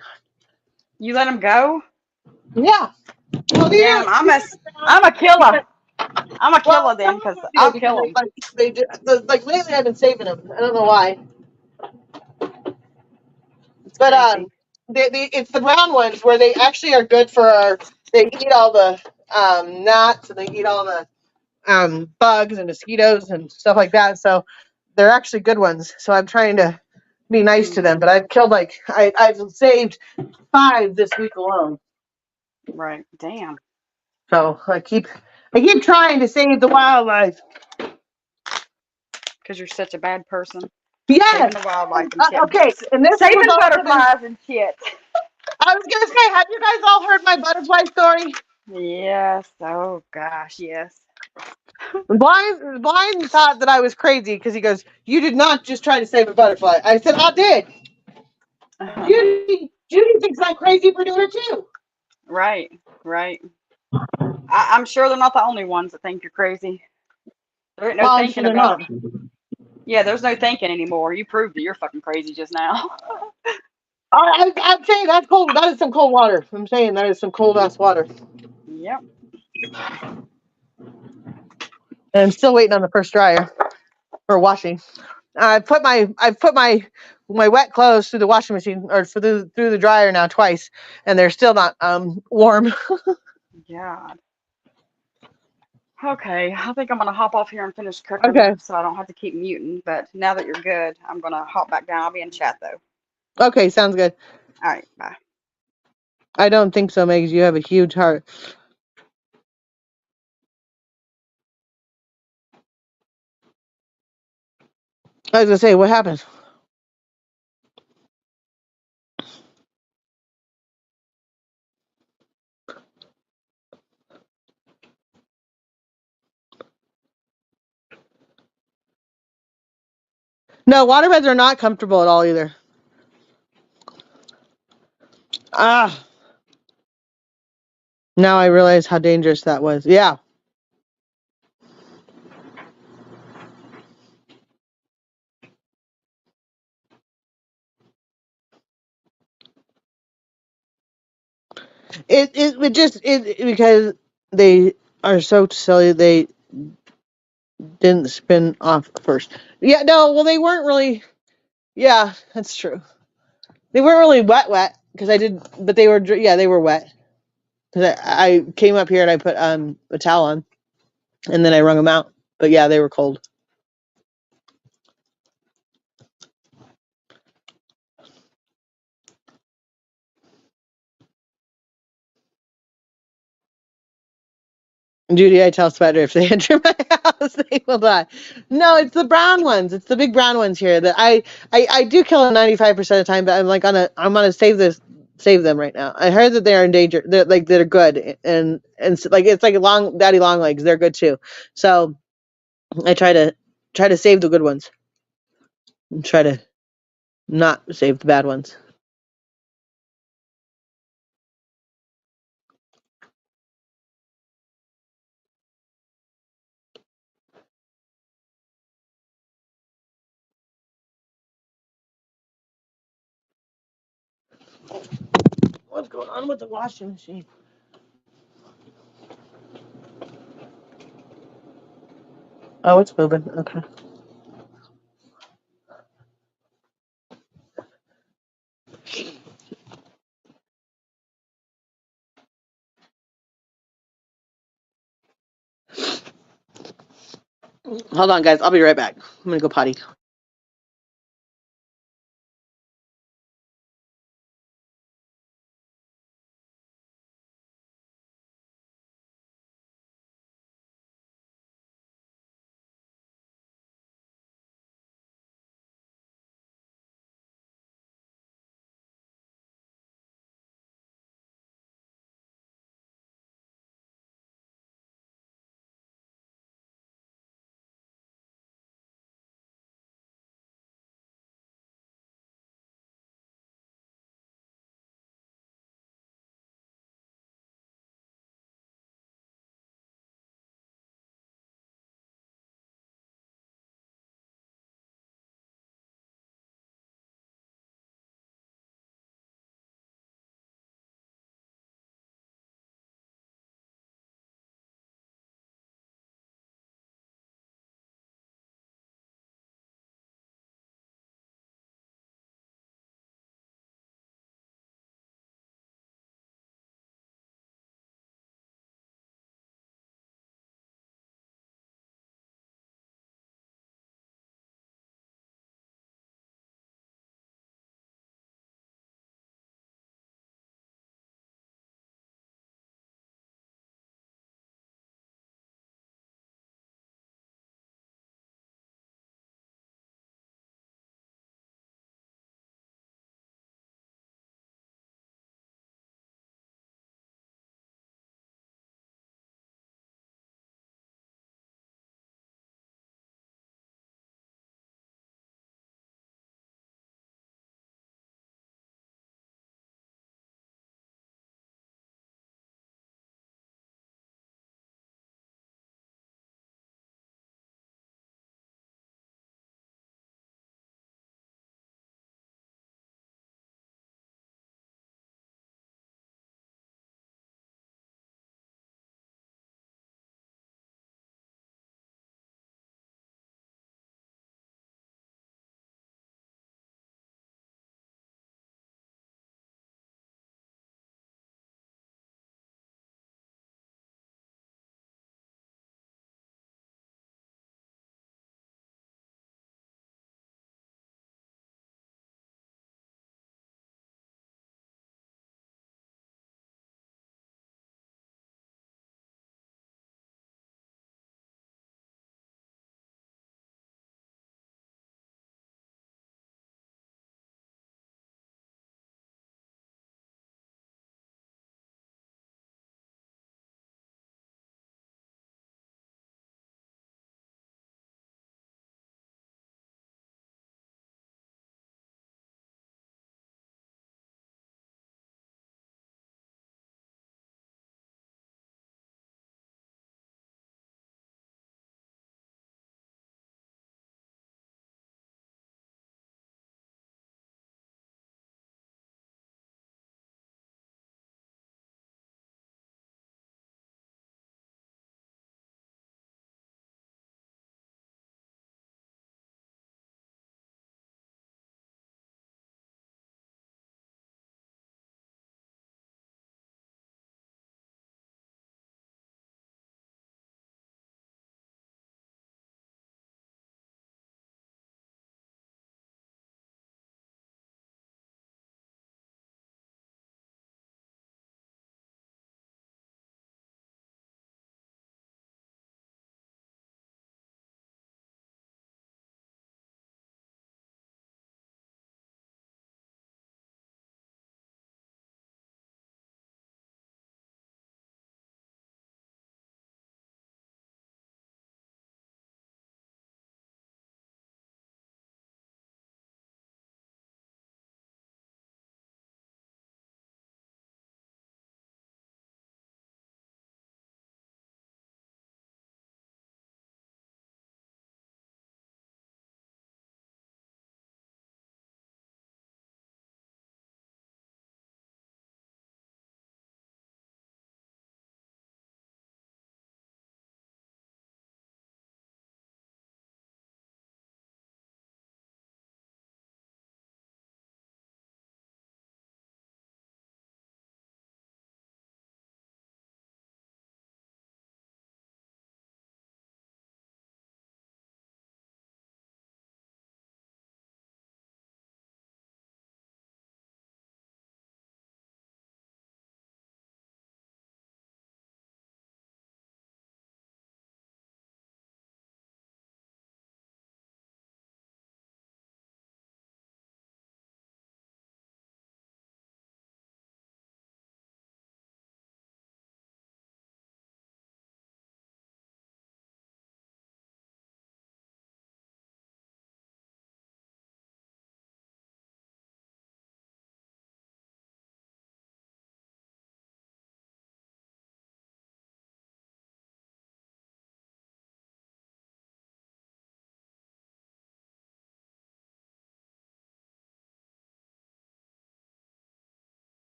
You let them go?
Yeah. Well,
Damn, I'm a killer. I'm a
well,
killer then,
some of
because
them do
I'll
because
kill them.
like lately I've been saving them. I don't know why,
It's
but
crazy.
it's the brown ones where they actually are good for. They eat all the gnats and they eat all the bugs and mosquitoes and stuff like that. So they're actually good ones. So I'm trying to be nice to
Mm,
them. But I've killed I've saved 5 this week alone.
right. Damn.
So I keep trying to save the wildlife.
Because you're such a bad person.
Yes.
Saving the wildlife and shit.
Okay. And this was
Saving
also been.
butterflies and shit.
I was gonna say, have you guys all heard my butterfly story?
Yes. Oh, gosh. Yes.
Blind thought that I was crazy because he goes, "You did not just try to save a butterfly." I said, "I did." Judy thinks I'm crazy for doing it too.
Right. Right. I'm sure they're not the only ones that think you're crazy. There ain't no
Well, I'm sure
thinking
they're
about.
not.
Yeah, there's no thinking anymore. You proved that you're fucking crazy just now.
I'm saying that's cold. That is some cold water. I'm saying that is some cold ass water.
Yep.
And I'm still waiting on the first dryer for washing. I've put my wet clothes through the washing machine or through the dryer now twice, and they're still not warm.
God. Okay, I think I'm gonna hop off here and finish cooking
Okay.
so I don't have to keep muting. But now that you're good, I'm gonna hop back down. I'll be in chat though.
Okay, sounds good.
All right, bye.
I don't think so, Megs. You have a huge heart. I was gonna say, what happened? No, waterbeds are not comfortable at all either. Ah, now I realize how dangerous that was. Yeah. Because they are so silly they didn't spin off first. Yeah, no, well they weren't really. Yeah, that's true. They weren't really wet because I did, but they were yeah they were wet because I came up here and I put a towel on and then I wrung them out. But yeah, they were cold. Judy, I tell Spider if they enter my house, they will die. No, it's the brown ones. It's the big brown ones here that I do kill them 95% of the time, but I'm gonna save them right now. I heard that they are in danger. They're good and like it's like long daddy long legs. They're good too. So I try to save the good ones and try to not save the bad ones. What's going on with the washing machine? Oh, it's moving. Okay. Hold on, guys. I'll be right back. I'm gonna go potty.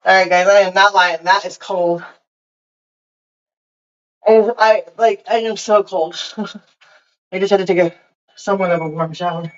All right, guys, I am not lying. That is cold. And I am so cold. I just had to take a somewhat of a warm shower.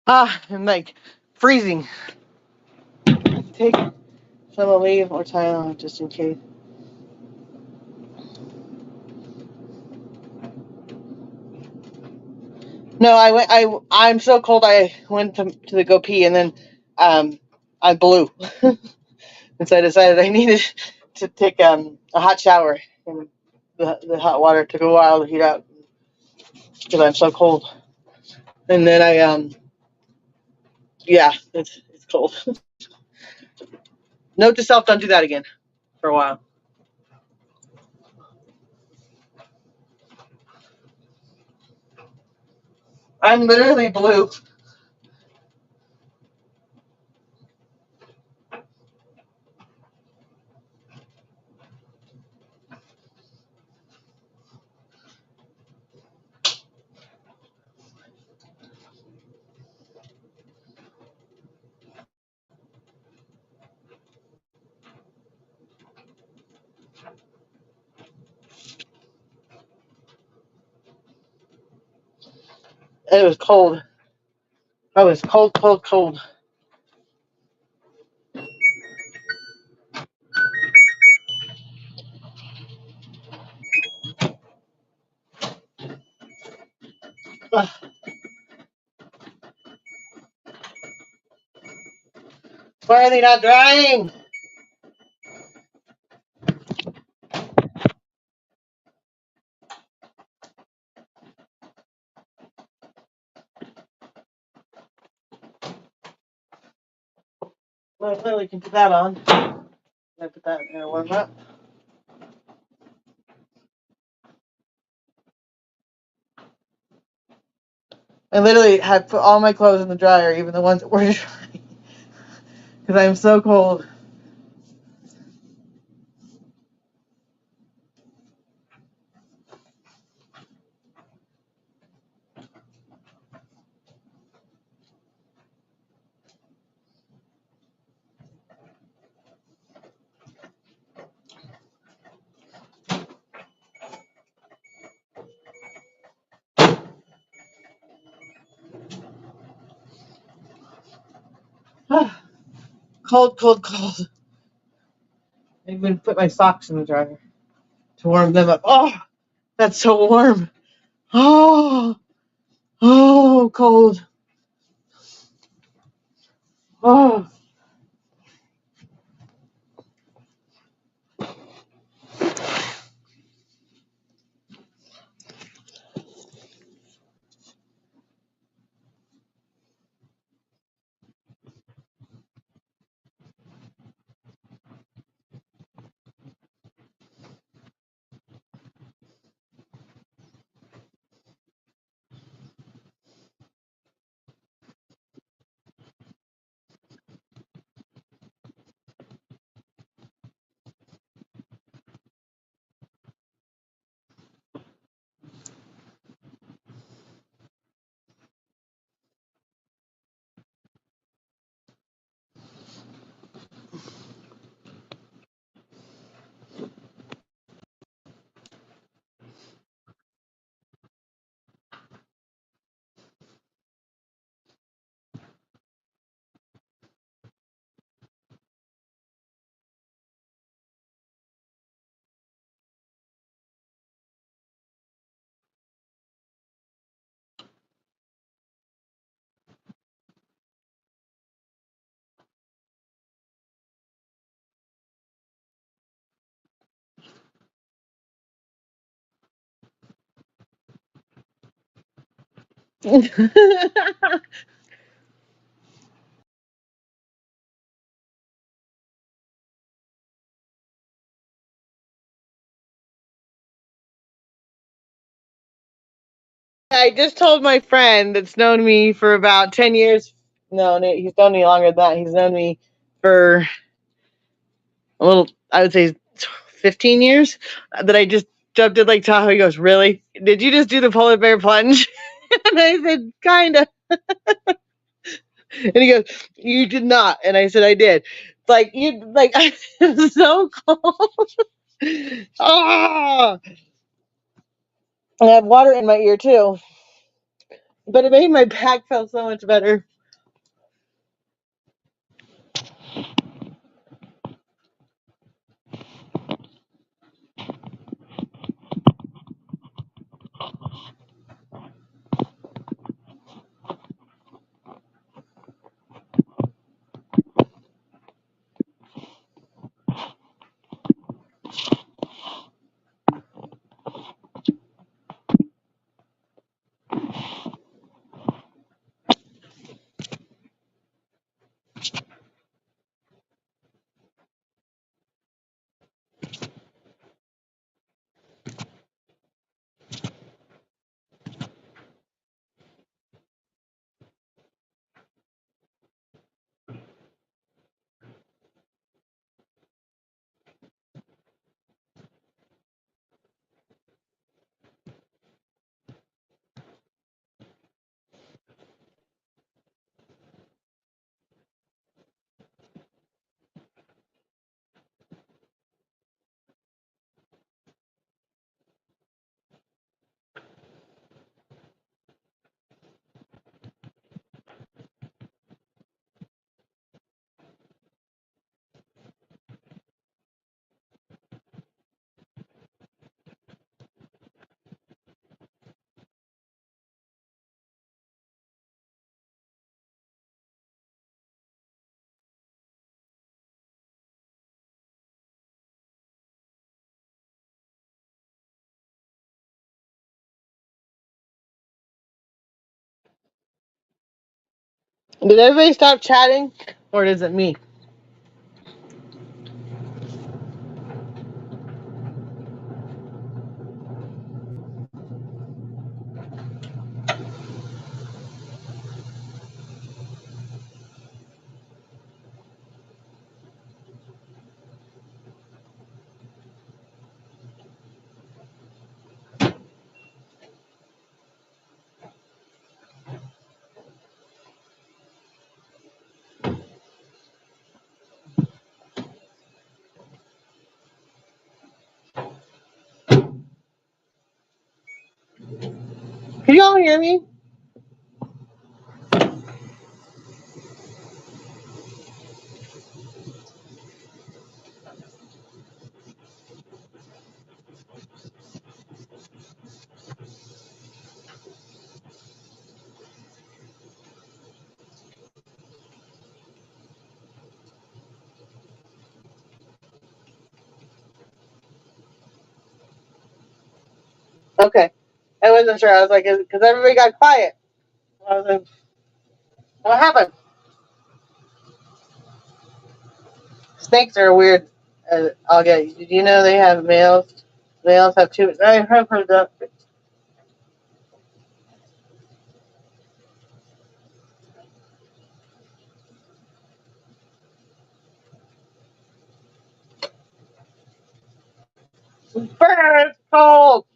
I'm like freezing. Take some Aleve or Tylenol just in case. No, I'm so cold. I went to the go pee and then I blew, and so I decided I needed to take a hot shower, and the hot water took a while to heat up because I'm so cold. And then yeah, it's cold. Note to self: don't do that again for a while. I'm literally blue. It was cold. I was cold, cold, cold. Ugh. Why are they not drying? Well, I clearly can put that on. I put that in there, warm up. I literally had put all my clothes in the dryer, even the ones that were dry, because I'm so cold. Cold, cold, cold. I even put my socks in the dryer to warm them up. Oh, that's so warm. Oh, oh, cold. Oh, I just told my friend that's known me for about 10 years. No, he's known me longer than that. He's known me for a little, I would say 15 years, that I just jumped in Lake Tahoe. He goes, "Really? Did you just do the polar bear plunge?" And I said, "Kinda." And he goes, "You did not." And I said, "I did." Like, it's so cold. Ah, I had water in my ear too, but it made my back feel so much better. Did everybody stop chatting, or is it me? Can y'all hear me? Okay. I wasn't sure. I was like, because everybody got quiet. I was like, what happened? Snakes are weird. I'll get you. Did you know they have males? Males have two. I have heard that. It's cold.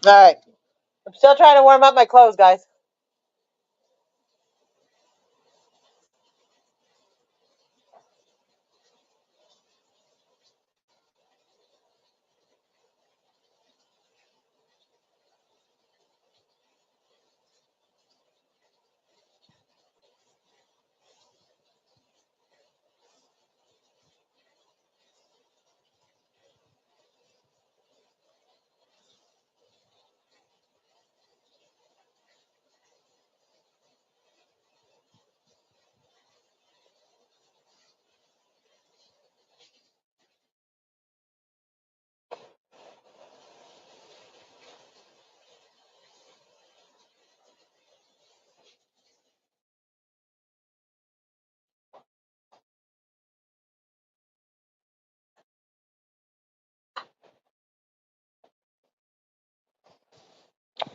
All right. I'm still trying to warm up my clothes, guys.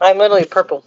I'm literally purple.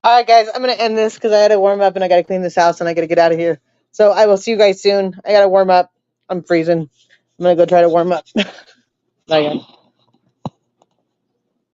All right, guys, I'm going to end this because I got to warm up and I got to clean this house and I got to get out of here. So I will see you guys soon. I got to warm up. I'm freezing. I'm going to go try to warm up. Bye, guys.